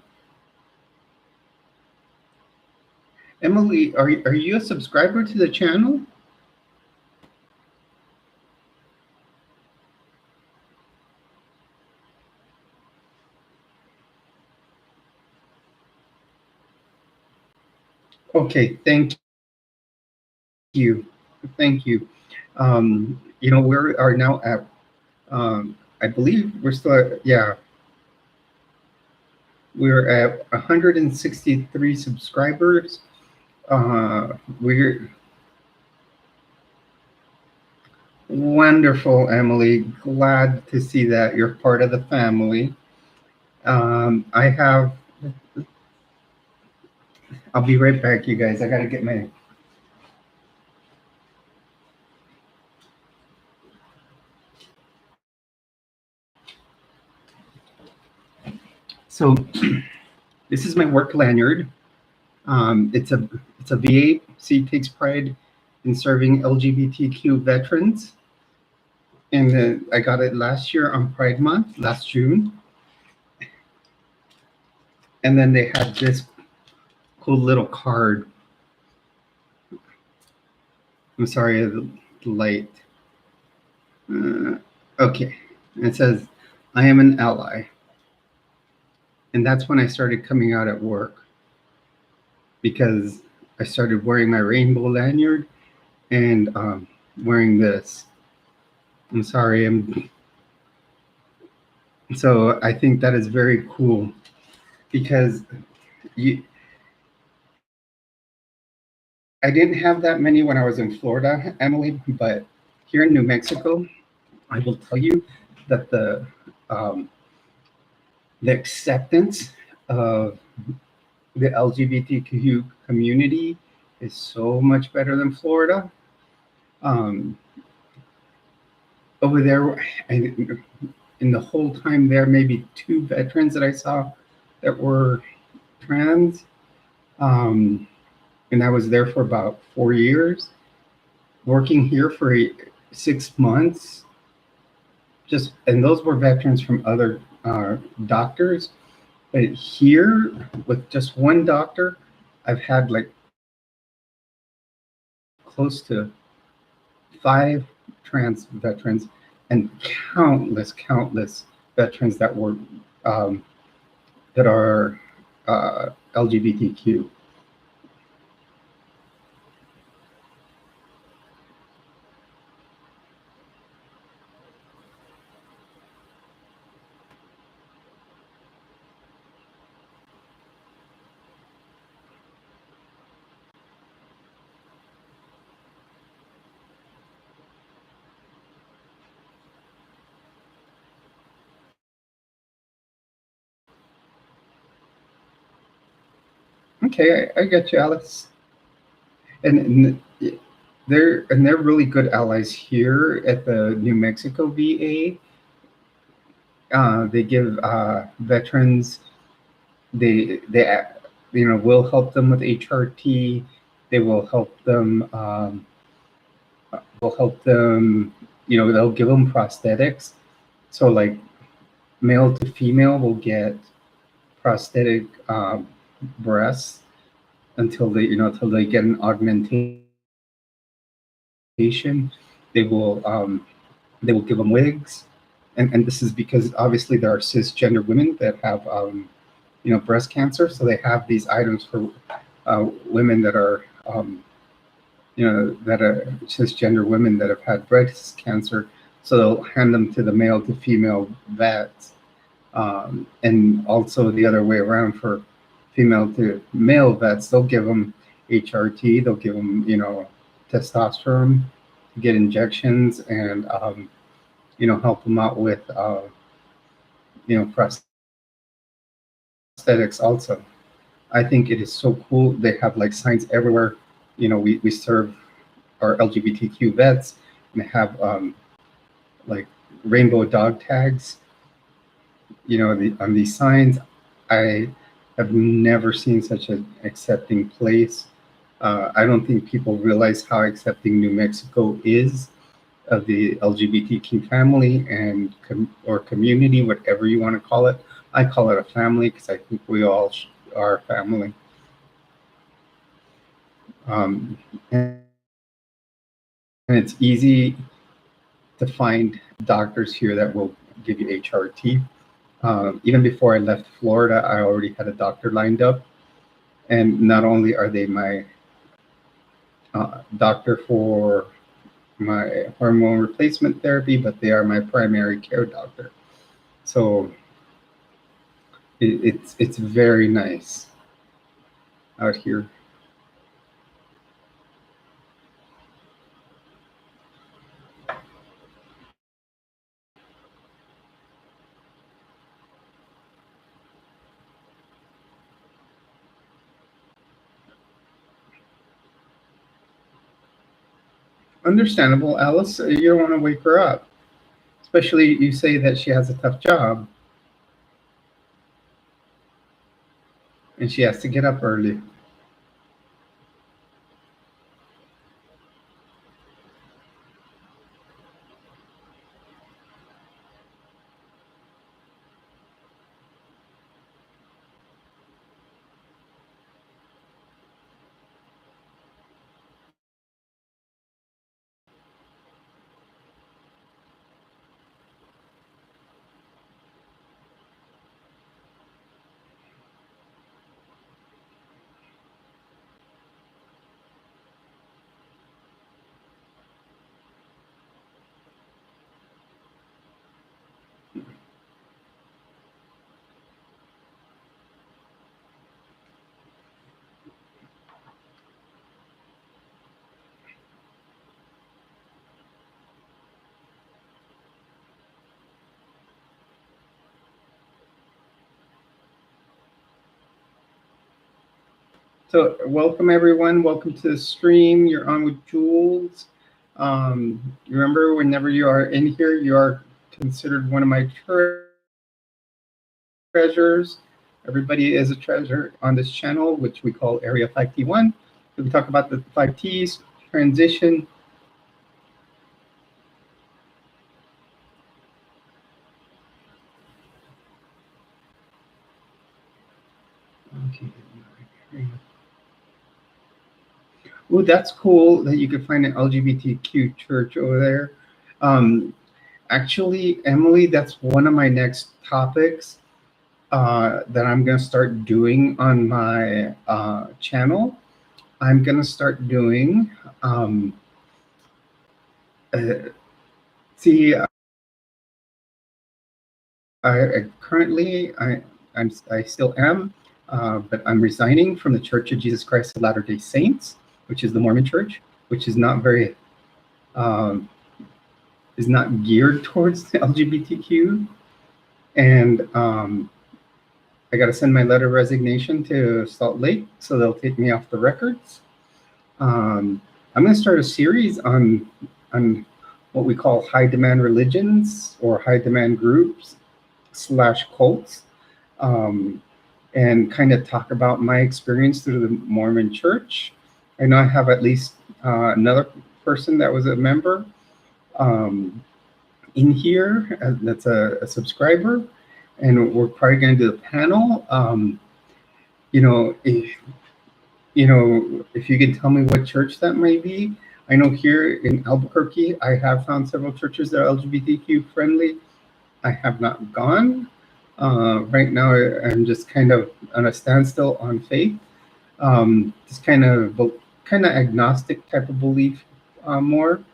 Emily, are you a subscriber to the channel? Okay, thank you. Thank you. We are now at, I believe we're still at, yeah, we're at 163 subscribers. We're wonderful, Emily. Glad to see that you're part of the family. I'll be right back, you guys. I got to get my. So this is my work lanyard. It's a VA. Takes pride in serving LGBTQ veterans. And then I got it last year on Pride Month, last June. And then they had this cool little card. I'm sorry, the light. Okay. It says, I am an ally. And that's when I started coming out at work, because I started wearing my rainbow lanyard and wearing this. I'm sorry. So I think that is very cool, because I didn't have that many when I was in Florida, Emily, but here in New Mexico, I will tell you that the acceptance of the LGBTQ community is so much better than Florida. Um, Over there, in the whole time there, maybe 2 veterans that I saw that were trans. And I was there for about 4 years, working here for 6 months. And those were veterans from other doctors. But here, with just one doctor, I've had like close to 5 trans veterans and countless veterans that were that are LGBTQ. Okay, I get you, Alice. And they're really good allies here at the New Mexico VA. They give veterans, they will help them with HRT. They will help them. Will help them. They'll give them prosthetics. So like male to female will get prosthetic breasts until they get an augmentation. They will give them wigs, and this is because obviously there are cisgender women that have breast cancer, so they have these items for women that are that are cisgender women that have had breast cancer, so they'll hand them to the male to female vets, and also the other way around for female to male vets. They'll give them HRT, they'll give them testosterone, get injections, and help them out with prosthetics also. I think it is so cool. They have like signs everywhere. We serve our LGBTQ vets, and they have like rainbow dog tags. On these signs. I have never seen such an accepting place. I don't think people realize how accepting New Mexico is of the LGBTQ family or community, whatever you want to call it. I call it a family because I think we all are family. And it's easy to find doctors here that will give you HRT. Even before I left Florida, I already had a doctor lined up. And not only are they my doctor for my hormone replacement therapy, but they are my primary care doctor. So it's very nice out here. Understandable, Alice. You don't want to wake her up, especially you say that she has a tough job and she has to get up early. So welcome everyone. Welcome to the stream. You're on with Jules. Remember, whenever you are in here, you are considered one of my treasures. Everybody is a treasure on this channel, which we call Area 5T1. We talk about the 5Ts, transition. Okay. Oh, that's cool that you could find an LGBTQ church over there. Actually, Emily, that's one of my next topics that I'm going to start doing on my channel. I'm going to start doing, see, I still am, but I'm resigning from the Church of Jesus Christ of Latter-day Saints, which is the Mormon Church, which is not very, is not geared towards the LGBTQ. And I got to send my letter of resignation to Salt Lake, so they'll take me off the records. I'm going to start a series on what we call high demand religions or high demand groups / cults, and kind of talk about my experience through the Mormon Church. I know I have at least another person that was a member in here that's a subscriber, and we're probably going to do a panel. If you could tell me what church that might be. I know here in Albuquerque, I have found several churches that are LGBTQ friendly. I have not gone. Right now, I'm just kind of on a standstill on faith. Just kind of agnostic type of belief more.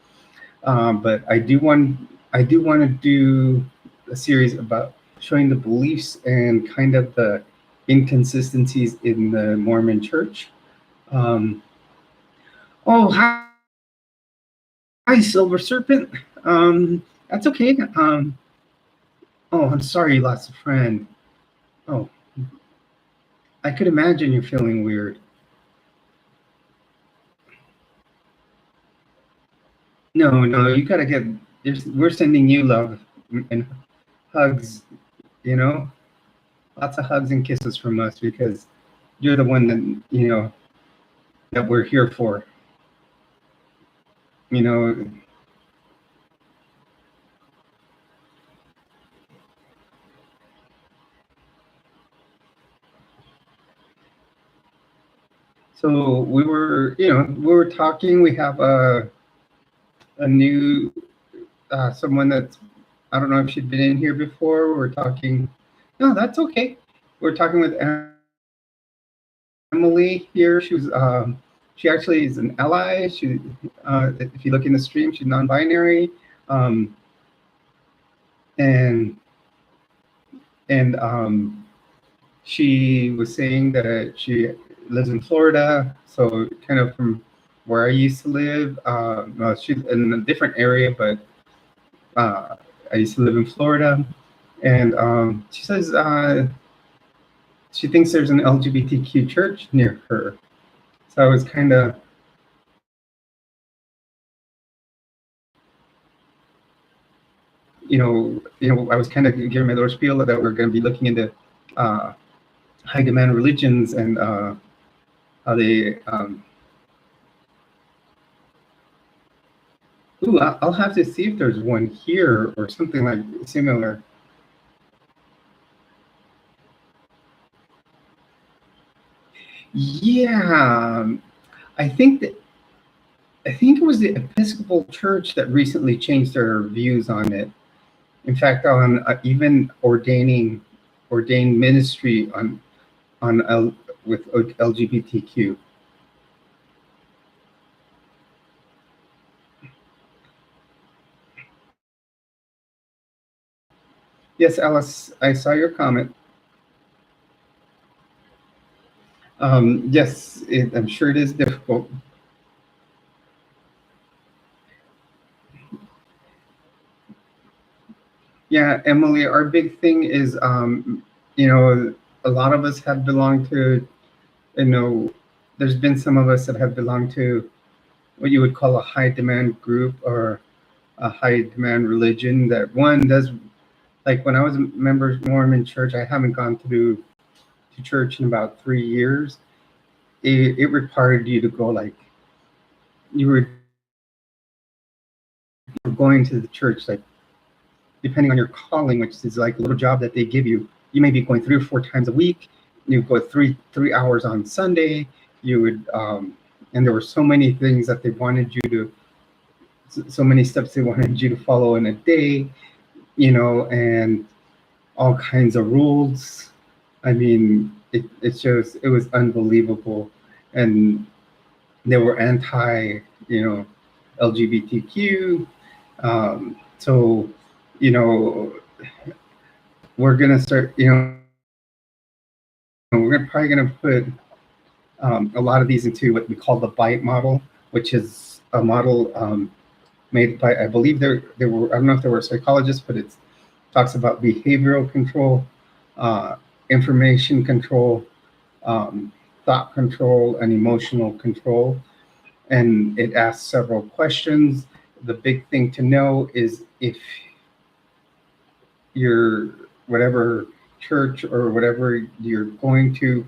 But I do want to do a series about showing the beliefs and kind of the inconsistencies in the Mormon Church. Oh, hi, Silver Serpent. That's okay. Oh, I'm sorry you lost a friend. Oh, I could imagine you're feeling weird. No, you gotta get. We're sending you love and hugs. Lots of hugs and kisses from us because you're the one that that we're here for. So we were talking. We have a new someone that's, I don't know if she'd been in here before. We're talking. No, that's okay. We're talking with Emily here. She actually is an ally. If you look in the stream, she's non-binary, and she was saying that she lives in Florida, so kind of from where I used to live. Well, she's in a different area, but I used to live in Florida, and she says she thinks there's an LGBTQ church near her. So I was kind of, I was kind of giving my little spiel that we're going to be looking into high demand religions and how they. I'll have to see if there's one here or something like similar. Yeah, I think it was the Episcopal Church that recently changed their views on it. In fact, on even ordained ministry with LGBTQ. Yes, Alice, I saw your comment. Yes, I'm sure it is difficult. Yeah, Emily, our big thing is, a lot of us have belonged to, there's been some of us that have belonged to what you would call a high demand group or a high demand religion that one does, like when I was a member of Mormon church, I haven't gone through to church in about 3 years. It required you to go, like you were going to the church, like depending on your calling, which is like a little job that they give you. You may be going 3 or 4 times a week. You go three hours on Sunday. You would, and there were so many things that they wanted you to, so many steps they wanted you to follow in a day, and all kinds of rules. I mean, it was unbelievable, and they were anti, LGBTQ. So, you know, we're gonna start, we're probably gonna put a lot of these into what we call the BITE model, which is a model made by, I believe there were, I don't know if there were psychologists, but it talks about behavioral control, information control, thought control, and emotional control. And it asks several questions. The big thing to know is if your whatever church or whatever you're going to,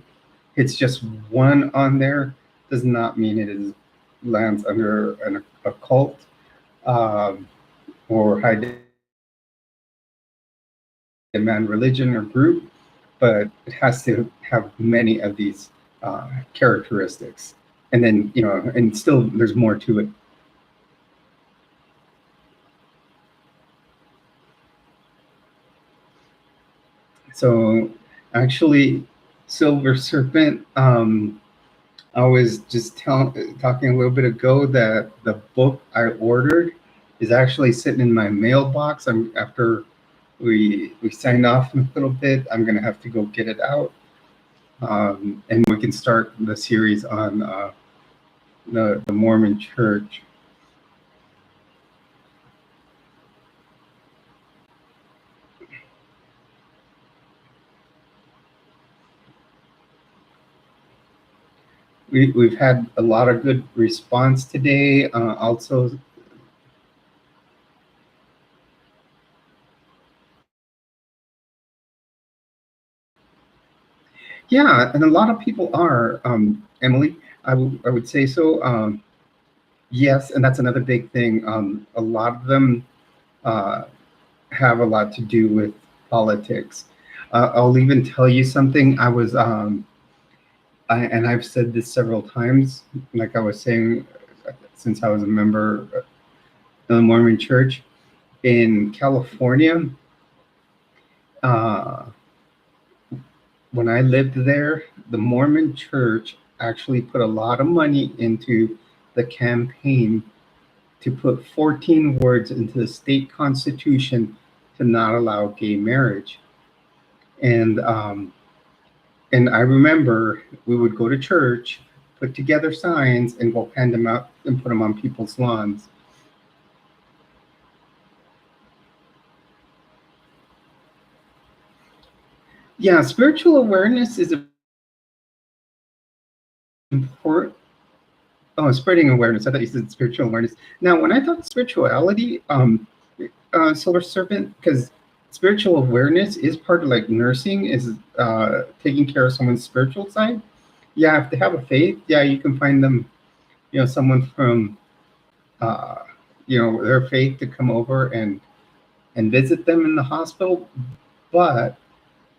it's just one on there, does not mean it is lands under a cult or high demand religion or group, but it has to have many of these characteristics. And then, and still there's more to it. So actually, Silver Serpent, I was just talking a little bit ago that the book I ordered is actually sitting in my mailbox. After we signed off in a little bit, I'm gonna have to go get it out, and we can start the series on the Mormon Church. We've had a lot of good response today. Also, yeah, and a lot of people are, Emily. I would say so. Yes, and that's another big thing. A lot of them uh, have a lot to do with politics. I'll even tell you something. And I've said this several times, like I was saying, since I was a member of the Mormon Church in California. Uh, when I lived there, the Mormon Church actually put a lot of money into the campaign to put 14 words into the state constitution to not allow gay marriage. And I remember we would go to church, put together signs, and go hand them out and put them on people's lawns. Yeah, spiritual awareness is important. Oh, spreading awareness. I thought you said spiritual awareness. Now, when I thought spirituality, Silver Serpent, because spiritual awareness is part of like nursing, is taking care of someone's spiritual side. Yeah, if they have a faith, yeah, you can find them, someone from, uh, their faith to come over and visit them in the hospital. But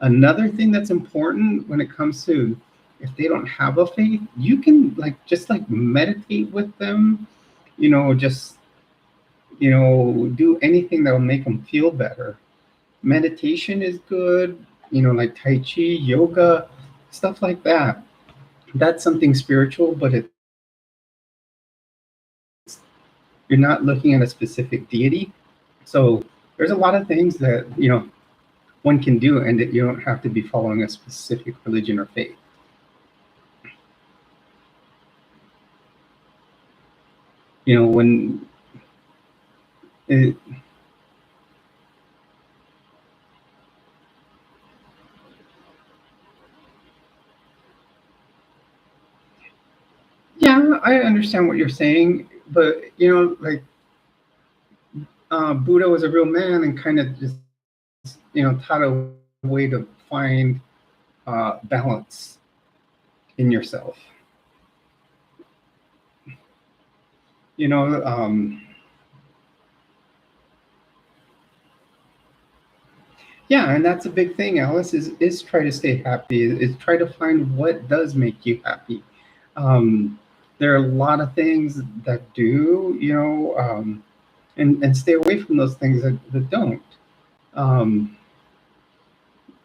another thing that's important when it comes to, if they don't have a faith, you can just meditate with them, just do anything that'll make them feel better. Meditation is good, like Tai Chi, yoga, stuff like that. That's something spiritual, but you're not looking at a specific deity. So there's a lot of things that, one can do, and that you don't have to be following a specific religion or faith. When it, understand what you're saying, but like Buddha was a real man and kind of just taught a way to find balance in yourself. You know, yeah, and that's a big thing, Alice, is try to stay happy, is try to find what does make you happy. There are a lot of things that do, and stay away from those things that don't. Um,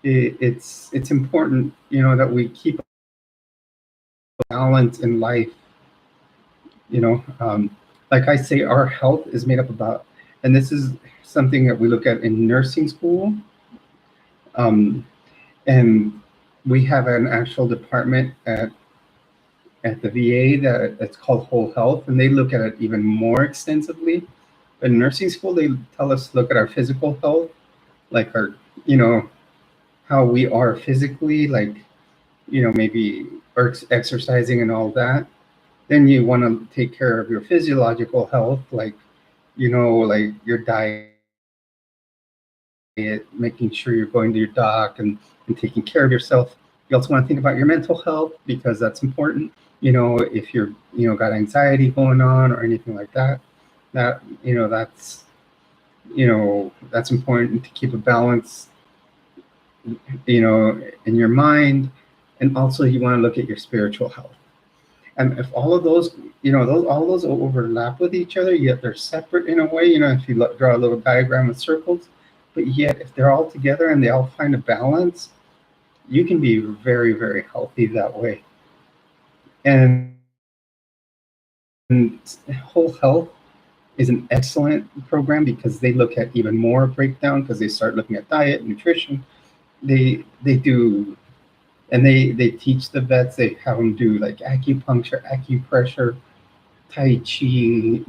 it's important, that we keep balance in life. Like I say, our health is made up about, and this is something that we look at in nursing school. Um, and we have an actual department at the VA that's called Whole Health, and they look at it even more extensively. In nursing school, they tell us to look at our physical health, like our, how we are physically, like, maybe exercising and all that. Then you want to take care of your physiological health, like, like your diet, making sure you're going to your doc and taking care of yourself. You also want to think about your mental health because that's important. If you're, got anxiety going on or anything like that, that's, that's important to keep a balance, in your mind. And also you want to look at your spiritual health. And if all of those, all those overlap with each other, yet they're separate in a way, if you draw a little diagram with circles, but yet if they're all together and they all find a balance, you can be very, very healthy that way. And Whole Health is an excellent program because they look at even more breakdown because they start looking at diet, nutrition. They do, and they teach the vets. They have them do like acupuncture, acupressure, Tai Chi,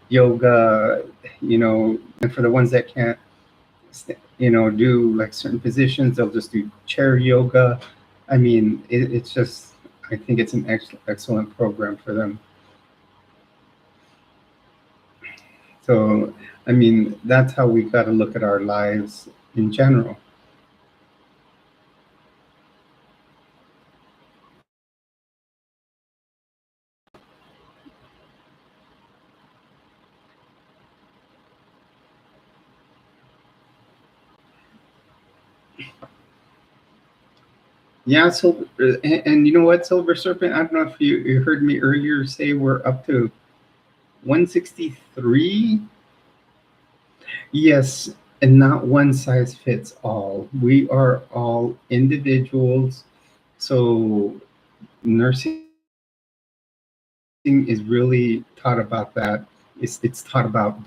yoga, and for the ones that can't, do like certain positions, they'll just do chair yoga. I mean, it's just, I think it's an excellent program for them. So, I mean, that's how we got to look at our lives in general. Yeah, so and you know what, Silver Serpent? I don't know if you heard me earlier say we're up to 163. Yes, and not one size fits all. We are all individuals. So nursing is really taught about that. It's taught about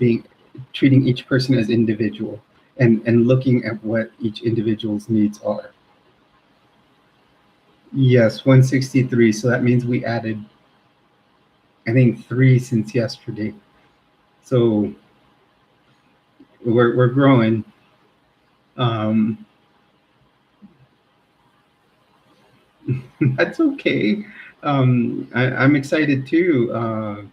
treating each person as individual and looking at what each individual's needs are. Yes, 163. So that means we added, I think, 3 since yesterday. So we're growing. That's okay. I'm excited too.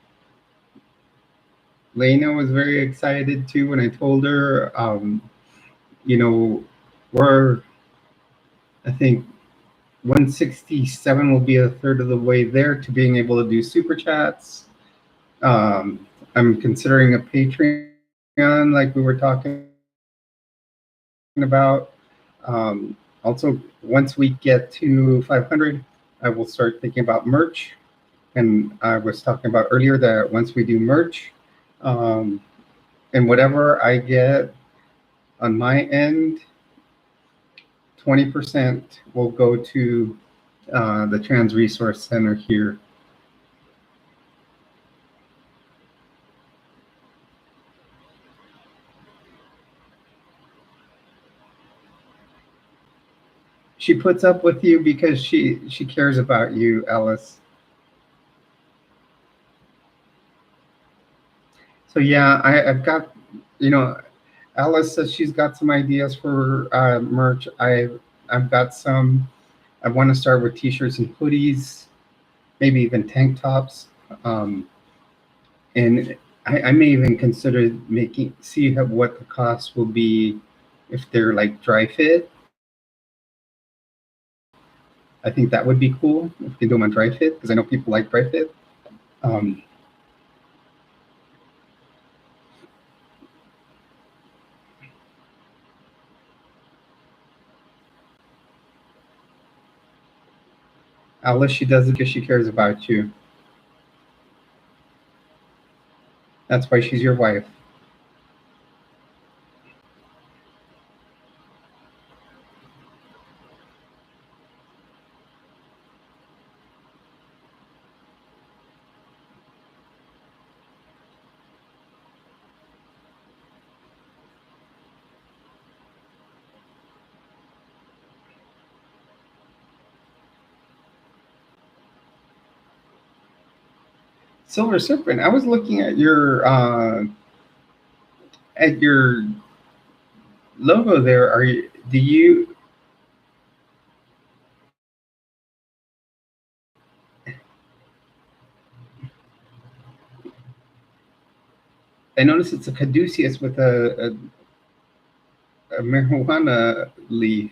Lena was very excited too when I told her. We're, I think 167 will be a third of the way there to being able to do super chats. I'm considering a Patreon like we were talking about. Also, once we get to 500, I will start thinking about merch. And I was talking about earlier that once we do merch, and whatever I get on my end, 20% will go to the Trans Resource Center here. She puts up with you because she cares about you, Alice. So yeah, I've got, Alice says she's got some ideas for merch. I've got some. I want to start with t-shirts and hoodies, maybe even tank tops. And I may even consider see what the cost will be if they're like dry fit. I think that would be cool if we can do them on dry fit because I know people like dry fit. Um, Alice, she does it because she cares about you. That's why she's your wife. Silver Serpent. I was looking at your logo there. Are you? Do you? I notice it's a caduceus with a marijuana leaf.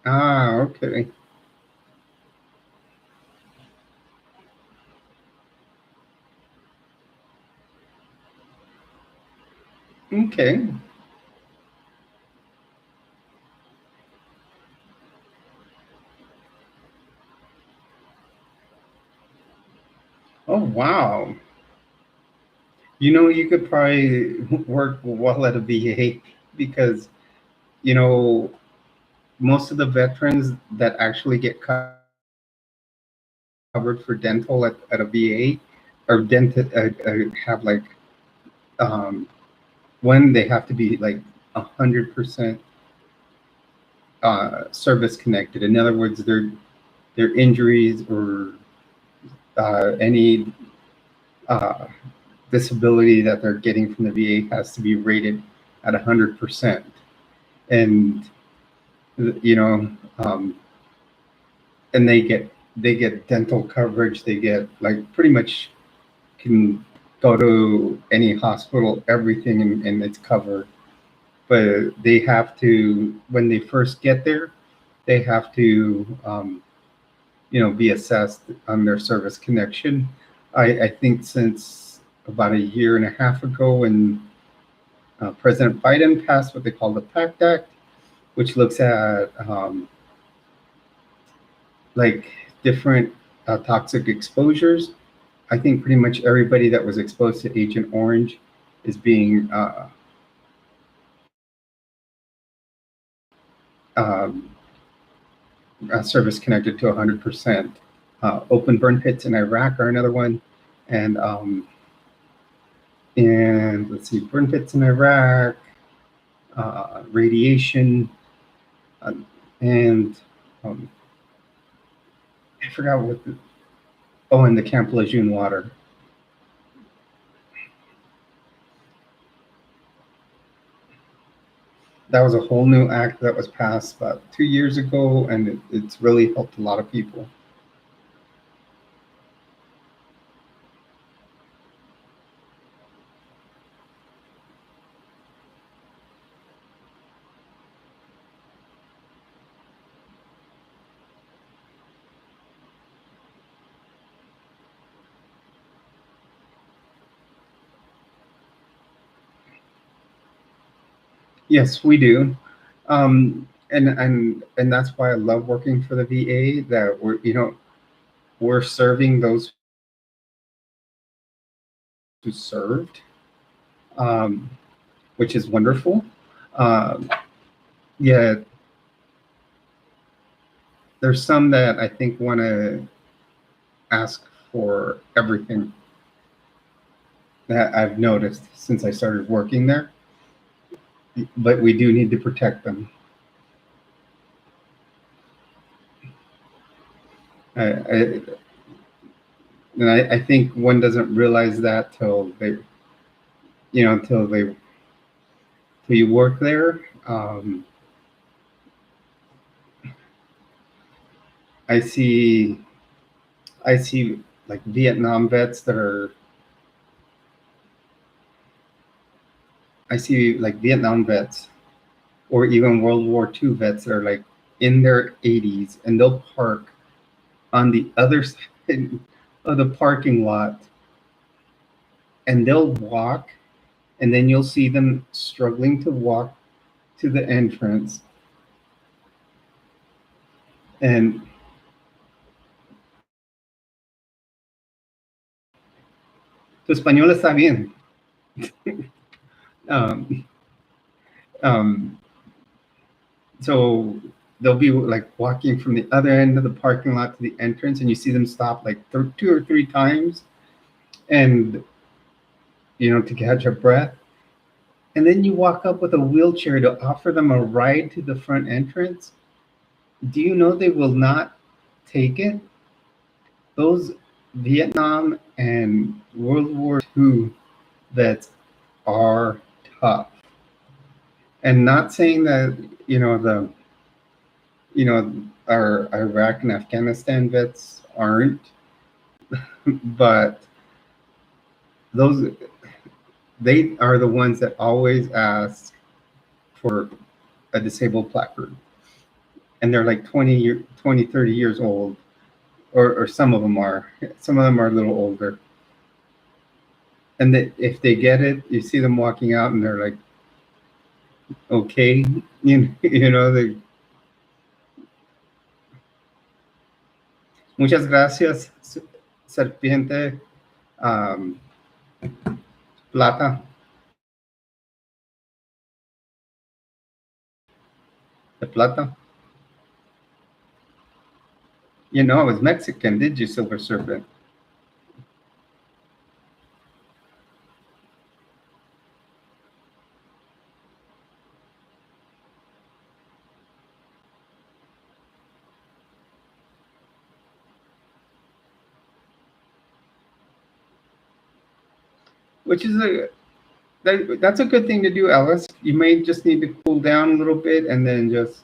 Ah, okay. Okay. Oh, wow. You know, you could probably work well at a VA because, you know, most of the veterans that actually get covered for dental at a VA or have like, um, when they have to be like 100% service connected. In other words, their injuries or any uh, disability that they're getting from the VA has to be rated at 100%. And you know, and they get dental coverage. They get like pretty much can go to any hospital, everything, and it's covered. But they have to when they first get there, they have to be assessed on their service connection. I think since about a year and a half ago, when President Biden passed what they call the PACT Act, which looks at like different toxic exposures. I think pretty much everybody that was exposed to Agent Orange is being um, service connected to 100%. Open burn pits in Iraq are another one, and let's see, burn pits in Iraq, radiation, uh, and um, I forgot what. And the Camp Lejeune water. That was a whole new act that was passed about 2 years ago, and it's really helped a lot of people. Yes, we do. And that's why I love working for the VA. That we're serving those who served, um, which is wonderful. Um, yeah, there's some that I think want to ask for everything that I've noticed since I started working there, but we do need to protect them. I, And I think one doesn't realize that till they, till you work there. I see I see like Vietnam vets that are I see like Vietnam vets or even World War II vets that are like in their 80s and they'll park on the other side of the parking lot and they'll walk and then you'll see them struggling to walk to the entrance. And tu español está bien. um, um, so they'll be like walking from the other end of the parking lot to the entrance, and you see them stop like 2 or 3 times, and to catch a breath. And then you walk up with a wheelchair to offer them a ride to the front entrance. Do you know they will not take it? Those Vietnam and World War II vets are tough. And not saying that, our Iraq and Afghanistan vets aren't, but they are the ones that always ask for a disabled placard. And they're like 20, 30 years old, or some of them are. Some of them are a little older. And if they get it, you see them walking out and they're like, okay, they. Muchas gracias, Serpiente Plata. De Plata. You know, I was Mexican, did you, Silver Serpent? Which is that's a good thing to do, Alice. You may just need to cool down a little bit and then just.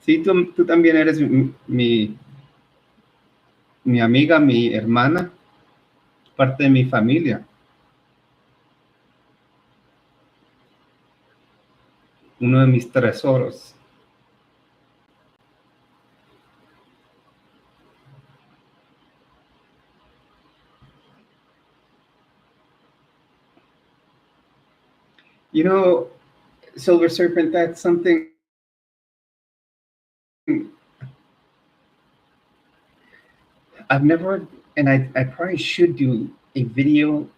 Sí, tú también eres mi amiga, mi hermana, parte de mi familia. Uno de mis tesoros. You know, Silver Serpent, that's something I've never, and I probably should do a video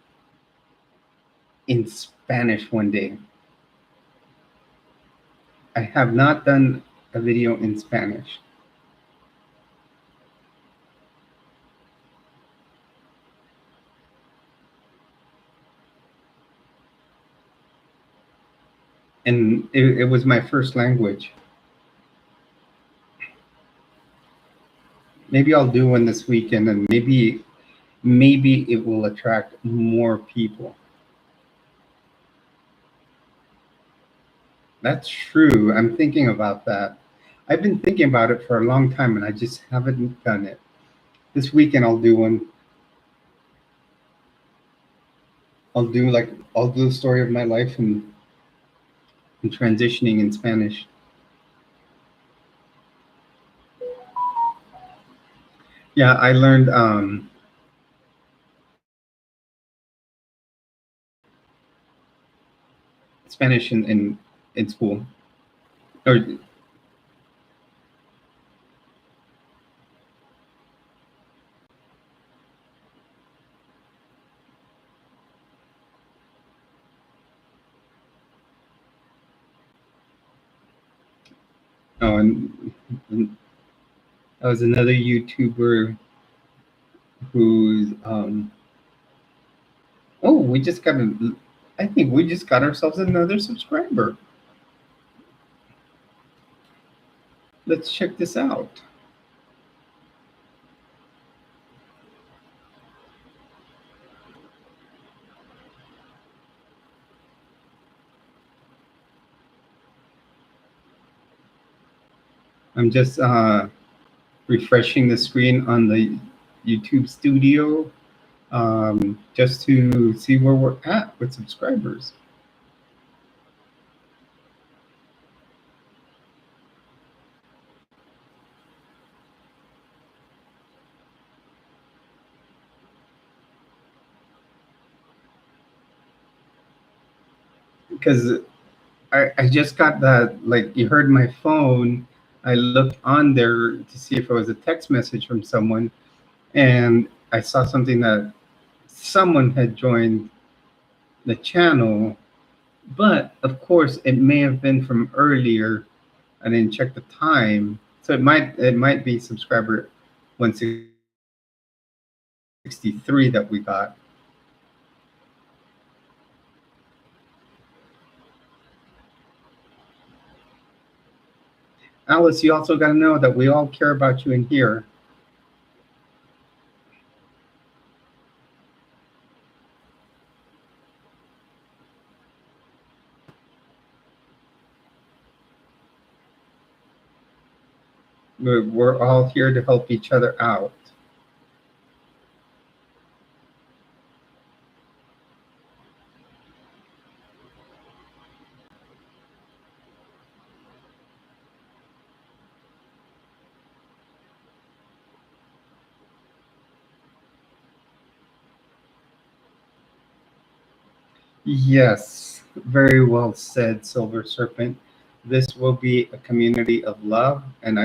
in Spanish one day. I have not done a video in Spanish. And it was my first language. Maybe I'll do one this weekend, and maybe it will attract more people. That's true. I'm thinking about that. I've been thinking about it for a long time, and I just haven't done it. This weekend I'll do one. I'll do the story of my life and transitioning in Spanish. Yeah, I learned Spanish in school. Or and that was another YouTuber who's I think we just got ourselves another subscriber. Let's check this out. I'm just refreshing the screen on the YouTube studio just to see where we're at with subscribers. Because I just got that, like you heard my phone. I looked on there to see if it was a text message from someone, and I saw something that someone had joined the channel, but of course it may have been from earlier. I didn't check the time, so it might be subscriber 163 that we got. Alice, you also got to know that we all care about you in here. We're all here to help each other out. Yes, very well said, Silver Serpent. This will be a community of love, and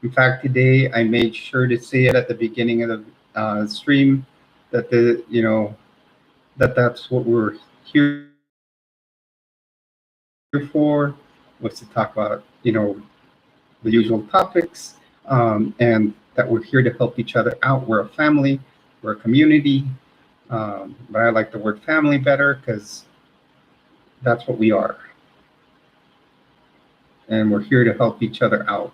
in fact, today I made sure to say it at the beginning of the stream that that's what we're here for, was to talk about the usual topics, and that we're here to help each other out. We're a family, we're a community, but I like the word family better because that's what we are. And we're here to help each other out.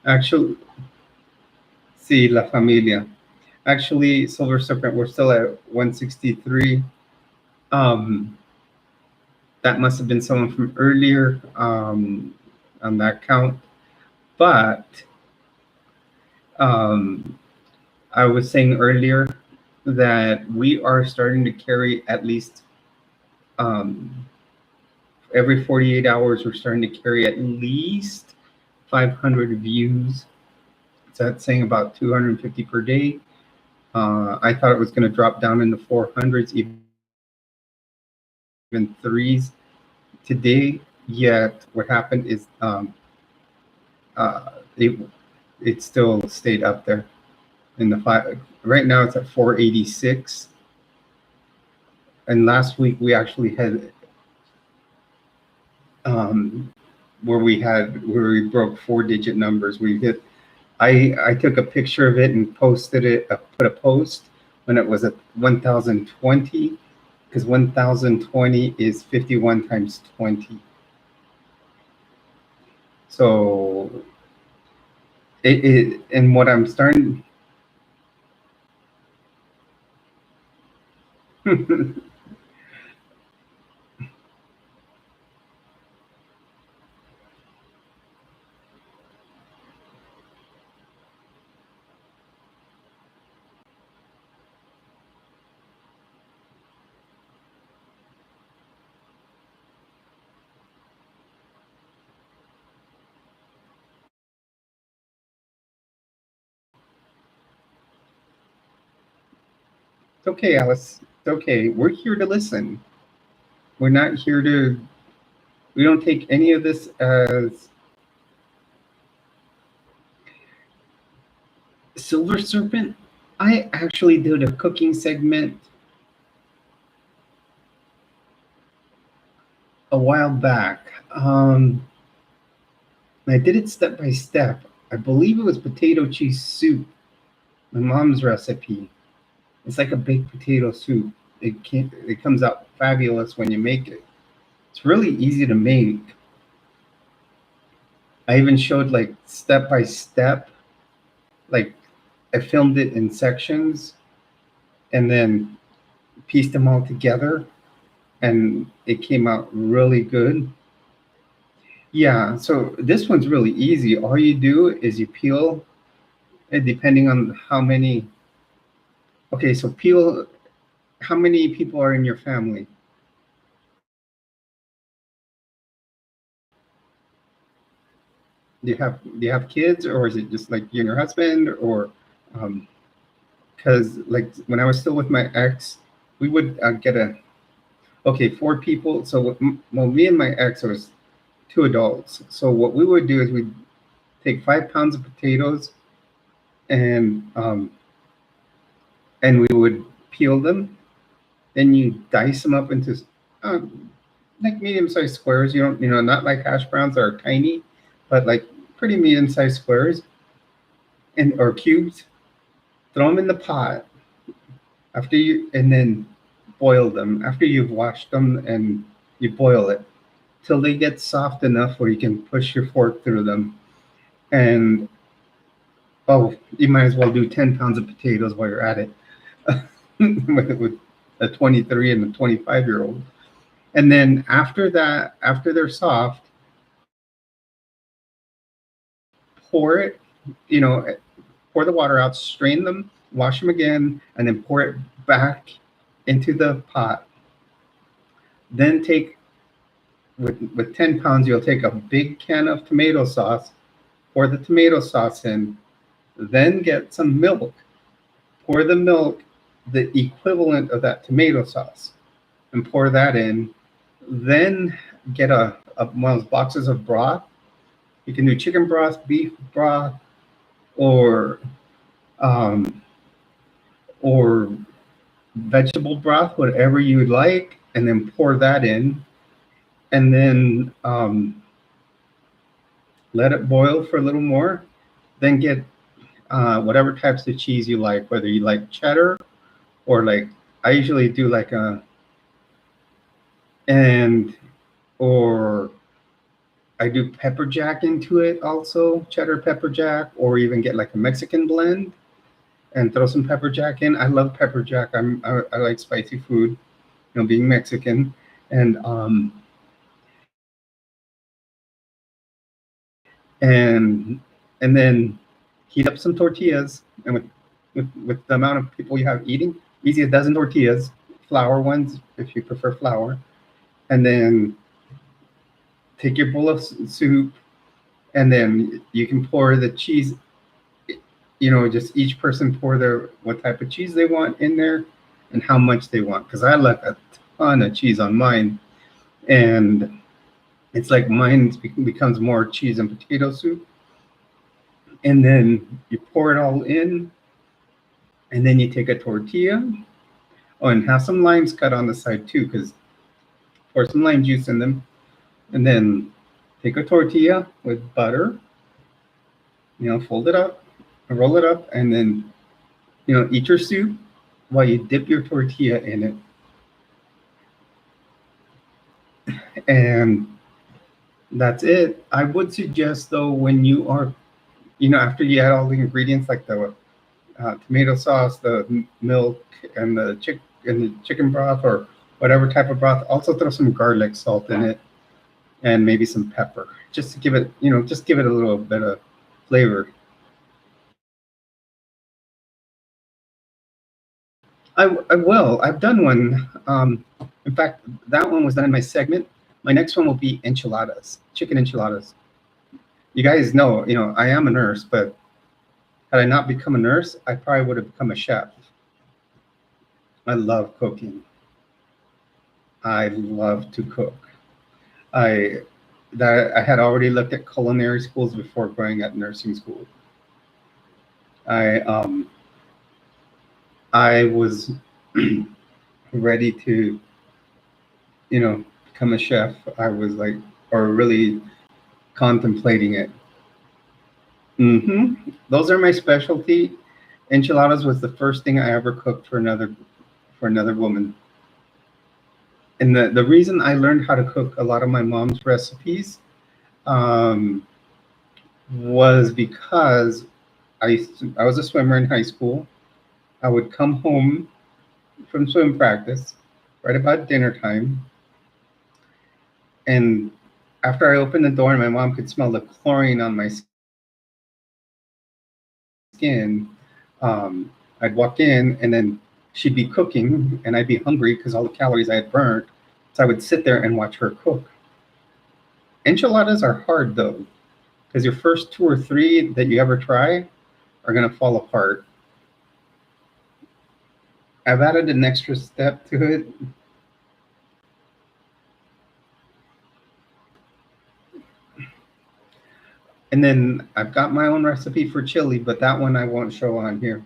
Actually, sí, la familia. Actually, Silver Serpent, we're still at 163. That must have been someone from earlier on that count. But I was saying earlier that we are starting to carry at least every 48 hours, we're starting to carry at least 500 views. So that's saying about 250 per day. I thought it was going to drop down in the 400s, even threes today. Yet what happened is it still stayed up there in the five. Right now it's at 486. And last week we actually had where we broke 4-digit numbers. We hit. I took a picture of it and posted it. Put a post when it was at 1,020, because 1,020 is 51 times 20. So and what I'm starting. It's okay, Alice. It's okay. We're here to listen. We're not here to. We don't take any of this as Silver Serpent. I actually did a cooking segment a while back. I did it step by step. I believe it was potato cheese soup, my mom's recipe. It's like a baked potato soup. It comes out fabulous when you make it. It's really easy to make. I even showed like step by step, like I filmed it in sections and then pieced them all together, and it came out really good. Yeah, so this one's really easy. All you do is you peel, depending on how many. Okay, so peel. How many people are in your family? Do you have kids, or is it just like you and your husband, or because like when I was still with my ex, we would get a okay, 4 people. So well, me and my ex was 2 adults. So what we would do is we'd take 5 pounds of potatoes and we would peel them. Then you dice them up into um, like medium-sized squares. You don't, not like hash browns that are tiny, but like pretty medium-sized squares and or cubes. Throw them in the pot and then boil them after you've washed them and you boil it till they get soft enough where you can push your fork through them. And oh, you might as well do 10 pounds of potatoes while you're at it with a 23 and a 25-year-old. And then after that, after they're soft, pour it, you know, pour the water out, strain them, wash them again, and then pour it back into the pot. Then with 10 pounds, you'll take a big can of tomato sauce, pour the tomato sauce in, then get some milk, pour the milk, the equivalent of that tomato sauce, and pour that in. Then get one of those boxes of broth. You can do chicken broth, beef broth, or um, or vegetable broth, whatever you would like, and then pour that in, and then let it boil for a little more. Then get whatever types of cheese you like, whether you like cheddar or like I usually do like a and or I do pepper jack into it also, cheddar pepper jack, or even get like a Mexican blend and throw some pepper jack in. I love pepper jack. I like spicy food, being Mexican, and and and then heat up some tortillas, and with the amount of people you have eating, easy a dozen tortillas, flour ones if you prefer flour, and then take your bowl of soup, and then you can pour the cheese. Just each person pour their what type of cheese they want in there, and how much they want. Because I like a ton of cheese on mine, and it's like mine becomes more cheese and potato soup. And then you pour it all in, and then you take a tortilla. Oh, and have some limes cut on the side too, because pour some lime juice in them. And then take a tortilla with butter, fold it up, roll it up, and then, eat your soup while you dip your tortilla in it. And that's it. I would suggest, though, when you are, after you add all the ingredients like the tomato sauce, the milk, and the chicken broth, or whatever type of broth, also throw some garlic salt in it, and maybe some pepper, just to give it, just give it a little bit of flavor. I will. I've done one. In fact, that one was done in my segment. My next one will be enchiladas, chicken enchiladas. You guys know, I am a nurse, but had I not become a nurse, I probably would have become a chef. I love cooking. I love to cook. I had already looked at culinary schools before going at nursing school. I was ready to, become a chef. I was like, or really contemplating it. Those are my specialty. Enchiladas was the first thing I ever cooked for another woman. And the reason I learned how to cook a lot of my mom's recipes, was because I was a swimmer in high school. I would come home from swim practice right about dinner time, and after I opened the door and my mom could smell the chlorine on my skin, I'd walk in and then she'd be cooking and I'd be hungry because all the calories I had burnt. So I would sit there and watch her cook. Enchiladas are hard though, because your first two or three that you ever try are gonna fall apart. I've added an extra step to it. And then I've got my own recipe for chili, but that one I won't show on here.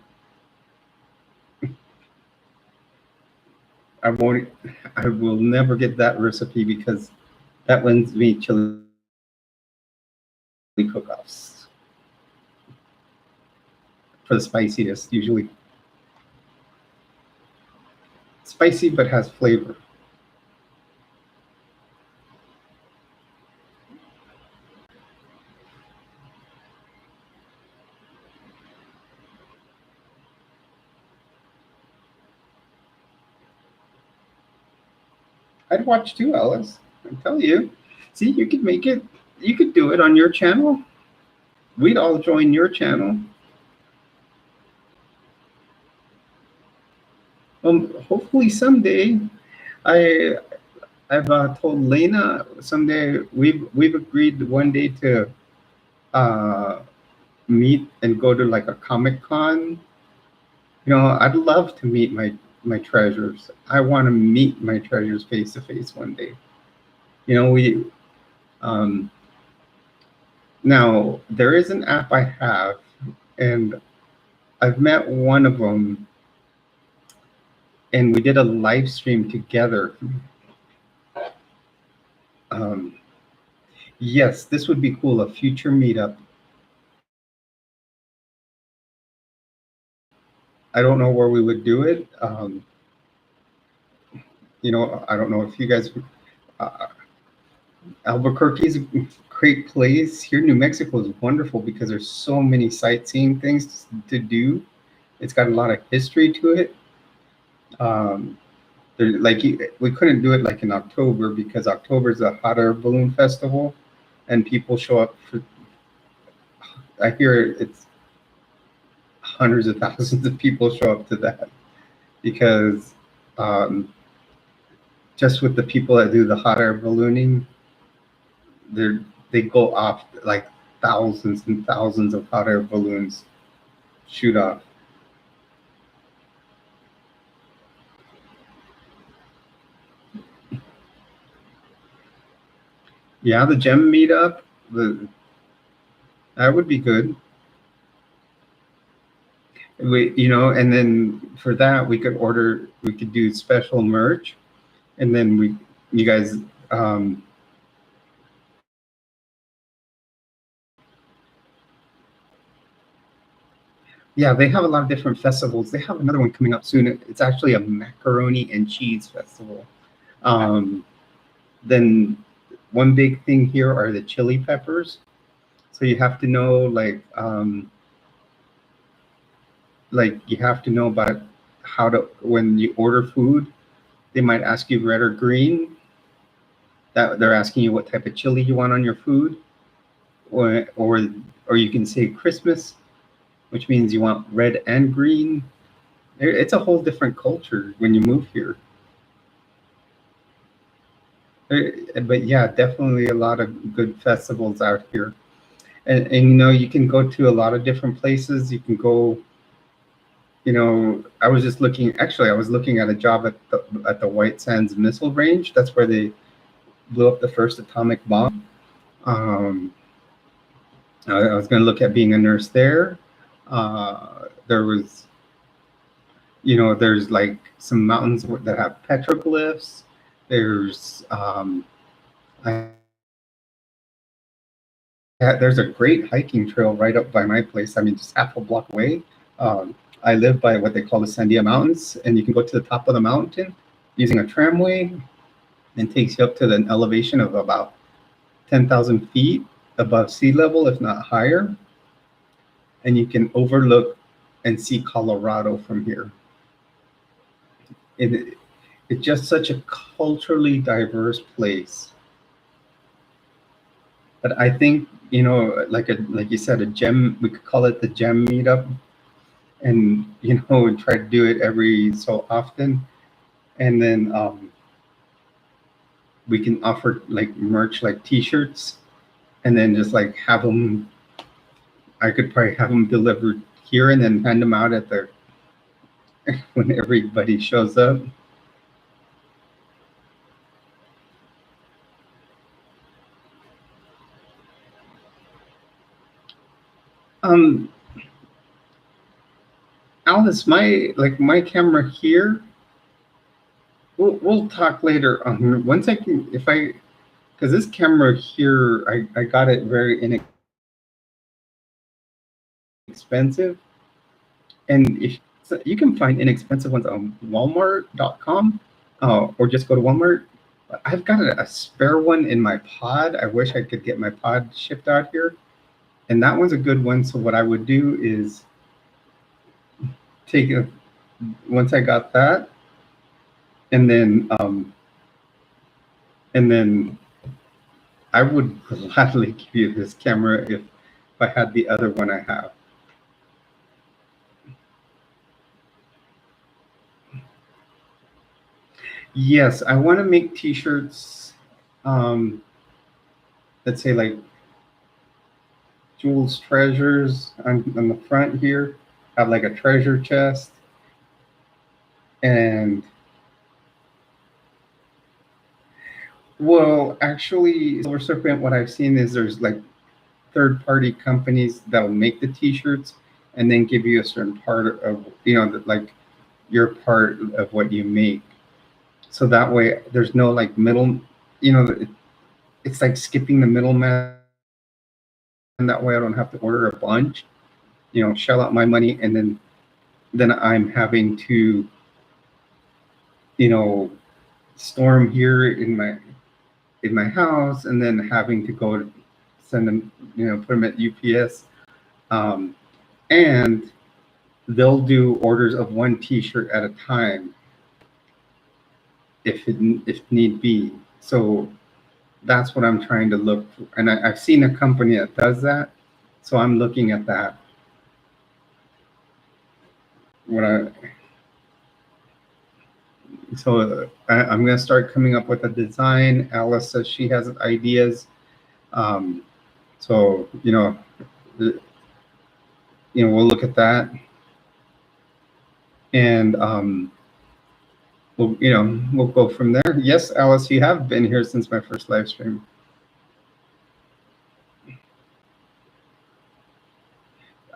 I won't, I will never get that recipe because that wins me chili cook-offs for the spiciness, usually. Spicy, but has flavor. I'd watch too, Ellis. I tell you. See, you could make it, you could do it on your channel. We'd all join your channel. Hopefully someday. I've told Lena someday we've agreed one day to meet and go to like a Comic-Con. You know, I'd love to meet my treasures. I want to meet my treasures face to face one day. You know, now there is an app I have, and I've met one of them, and we did a live stream together. Yes, this would be cool, a future meetup. I don't know where we would do it. You know, I don't know if you guys, Albuquerque is a great place. Here, New Mexico is wonderful because there's so many sightseeing things to do. It's got a lot of history to it. Like we couldn't do it like in October because October is a hot air balloon festival, and people show up for. I hear it's hundreds of thousands of people show up to that because just with the people that do the hot air ballooning, they go off like thousands and thousands of hot air balloons shoot off. Yeah, the gem meetup, that would be good. You know, and then for that we could do special merch, and then you guys, yeah, they have a lot of different festivals. They have another one coming up soon. It's actually a macaroni and cheese festival. Then one big thing here are the chili peppers. So you have to know like you have to know about how to, when you order food, they might ask you red or green. That they're asking you what type of chili you want on your food, or you can say Christmas, which means you want red and green. It's a whole different culture when you move here. But yeah, definitely a lot of good festivals out here. And you know, you can go to a lot of different places. You can go, you know, I was looking at a job at the White Sands Missile Range. That's where they blew up the first atomic bomb. I was going to look at being a nurse there. There was, you know, there's like some mountains that have petroglyphs. There's there's a great hiking trail right up by my place. I mean, just half a block away. I live by what they call the Sandia Mountains, and you can go to the top of the mountain using a tramway, and takes you up to an elevation of about 10,000 feet. above sea level, if not higher, and you can overlook and see Colorado from here. It, it's just such a culturally diverse place. But I think, you know, like you said, a gem, we could call it the gem meetup, and you know, try to do it every so often, and then we can offer like merch, like T-shirts, and then just like have them. I could probably have them delivered here and then hand them out at the when everybody shows up. Um, Alice, my camera here. We'll talk later on. Once I can, if I, because this camera here, I got it very inexpensive, and if so you can find inexpensive ones on Walmart.com, or just go to Walmart. I've got a spare one in my pod. I wish I could get my pod shipped out here, and that one's a good one. So what I would do is take a, once I got that, and then I would gladly give you this camera if I had the other one I have. Yes, I want to make T-shirts. Let's say like Jules Treasures on the front here. Have like a treasure chest, and well, actually, Silver Serpent. What I've seen is there's like third-party companies that'll make the T-shirts and then give you a certain part of, you know, like your part of what you make. So that way, there's no like middle, you know, it's like skipping the middleman. And that way, I don't have to order a bunch, you know, shell out my money, and then I'm having to, you know, store them here in my house, and then having to go to send them, you know, put them at UPS, and they'll do orders of one T-shirt at a time if need be. So that's what I'm trying to look for, and I've seen a company that does that, so I'm looking at that. I'm going to start coming up with a design. Alice says she has ideas. So, you know, we'll look at that. And we'll go from there. Yes, Alice, you have been here since my first live stream.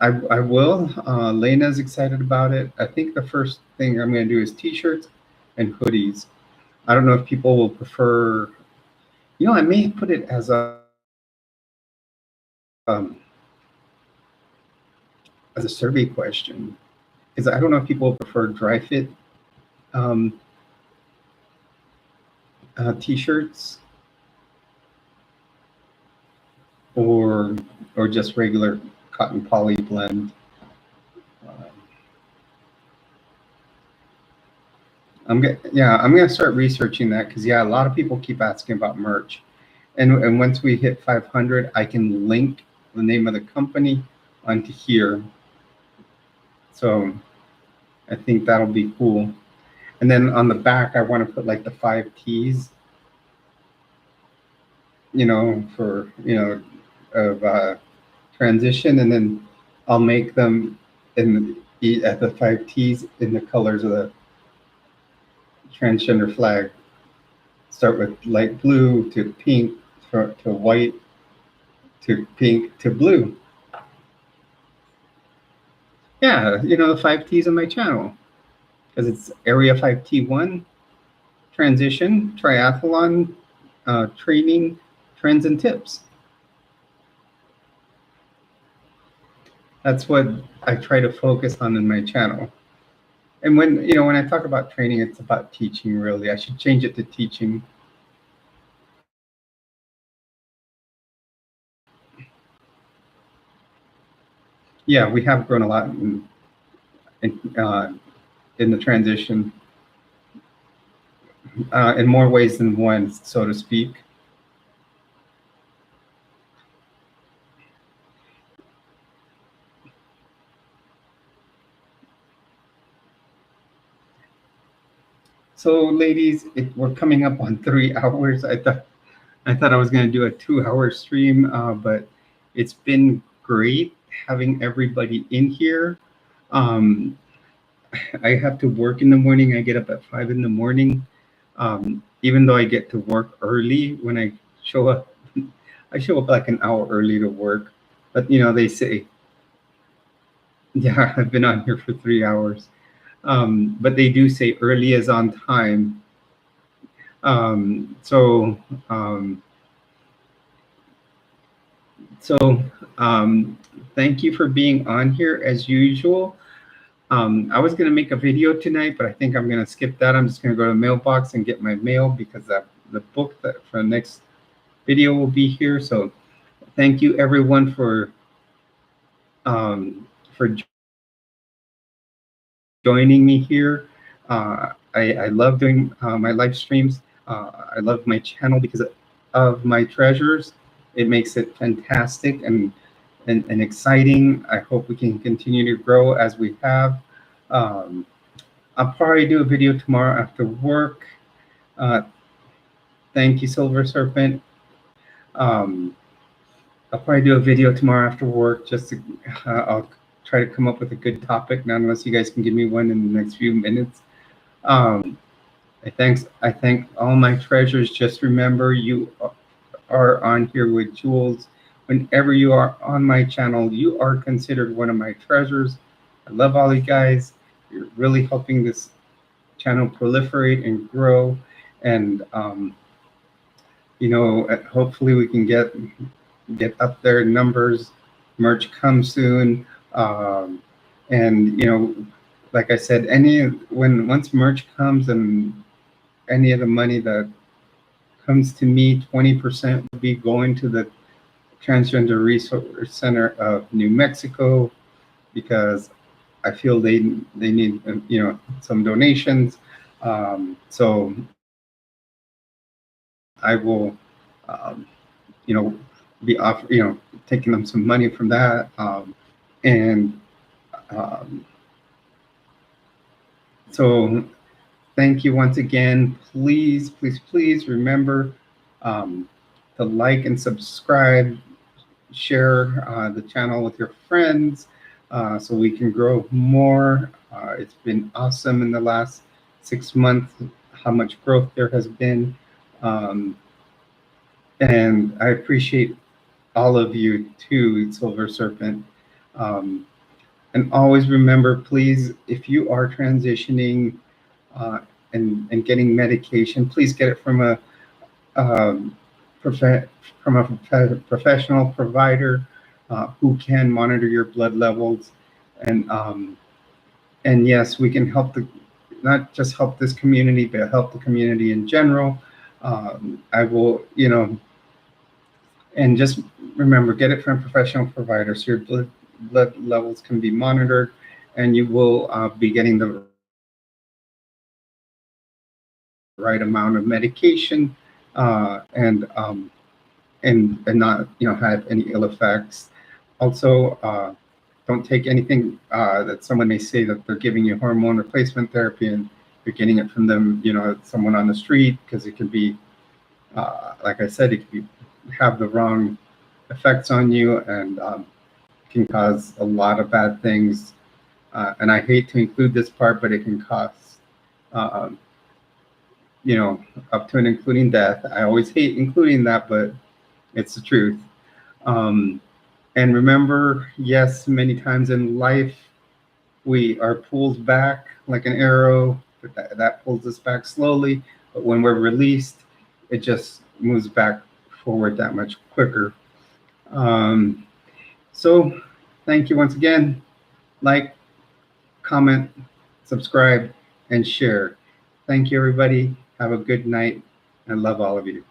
I will. Lena's excited about it. I think the first thing I'm going to do is T-shirts and hoodies. I don't know if people will prefer, you know, I may put it as a survey question, because I don't know if people prefer dry fit T-shirts or just regular cotton poly blend. I'm gonna start researching that, because a lot of people keep asking about merch, and once we hit 500, I can link the name of the company onto here. So I think that'll be cool. And then on the back, I want to put like the 5 T's, you know, for, you know, of transition, and then I'll make them at the 5 T's in the colors of the transgender flag. Start with light blue to pink to white to pink to blue. Yeah, you know, the 5 T's on my channel, because it's Area 5T1, transition, triathlon, training, trends and tips. That's what I try to focus on in my channel. And when I talk about training, it's about teaching, really. I should change it to teaching. yeah, we have grown a lot in the transition, in more ways than one, so to speak. So, ladies, we're coming up on 3 hours. I thought I was going to do a 2 hour stream, but it's been great having everybody in here. Um, I have to work in the morning. I get up at 5 in the morning. Even though I get to work early when I show up, I show up like an hour early to work. But they say, yeah, I've been on here for 3 hours. But they do say early is on time. Um, so, um, so thank you for being on here as usual. I was going to make a video tonight, but I think I'm going to skip that. I'm just going to go to the mailbox and get my mail because the book that for the next video will be here. So thank you everyone for joining me here. I love doing my live streams. I love my channel because of my treasures. It makes it fantastic and exciting. I hope we can continue to grow as we have. I'll probably do a video tomorrow after work. Thank you, Silver Serpent. I'll probably do a video tomorrow after work. Just to, I'll try to come up with a good topic. Not unless you guys can give me one in the next few minutes. I thank all my treasures. Just remember, you are on here with Jules. Whenever you are on my channel, you are considered one of my treasures. I love all you guys. You're really helping this channel proliferate and grow. And hopefully we can get up there in numbers. Merch comes soon. And like I said, once merch comes and any of the money that comes to me, 20% will be going to the Transgender Resource Center of New Mexico, because I feel they need some donations. So I will be taking them some money from that. So thank you once again. Please, please, please remember to like and subscribe, share the channel with your friends so we can grow more. It's been awesome in the last 6 months, how much growth there has been. And I appreciate all of you too, Silver Serpent. And always remember, please, if you are transitioning and getting medication, please get it from a professional provider who can monitor your blood levels. And yes, we can help not just help this community, but help the community in general. I will, and just remember, get it from a professional provider so your blood levels can be monitored, and you will be getting the right amount of medication and not have any ill effects. Also, don't take anything that someone may say that they're giving you hormone replacement therapy and you're getting it from them, someone on the street, because it can be, like I said, it can have the wrong effects on you and can cause a lot of bad things. And I hate to include this part, but it can cause, up to and including death. I always hate including that, but it's the truth. And remember, yes, many times in life, we are pulled back like an arrow, but that pulls us back slowly. But when we're released, it just moves back forward that much quicker. So thank you once again. Like, comment, subscribe, and share. Thank you, everybody. Have a good night. I love all of you.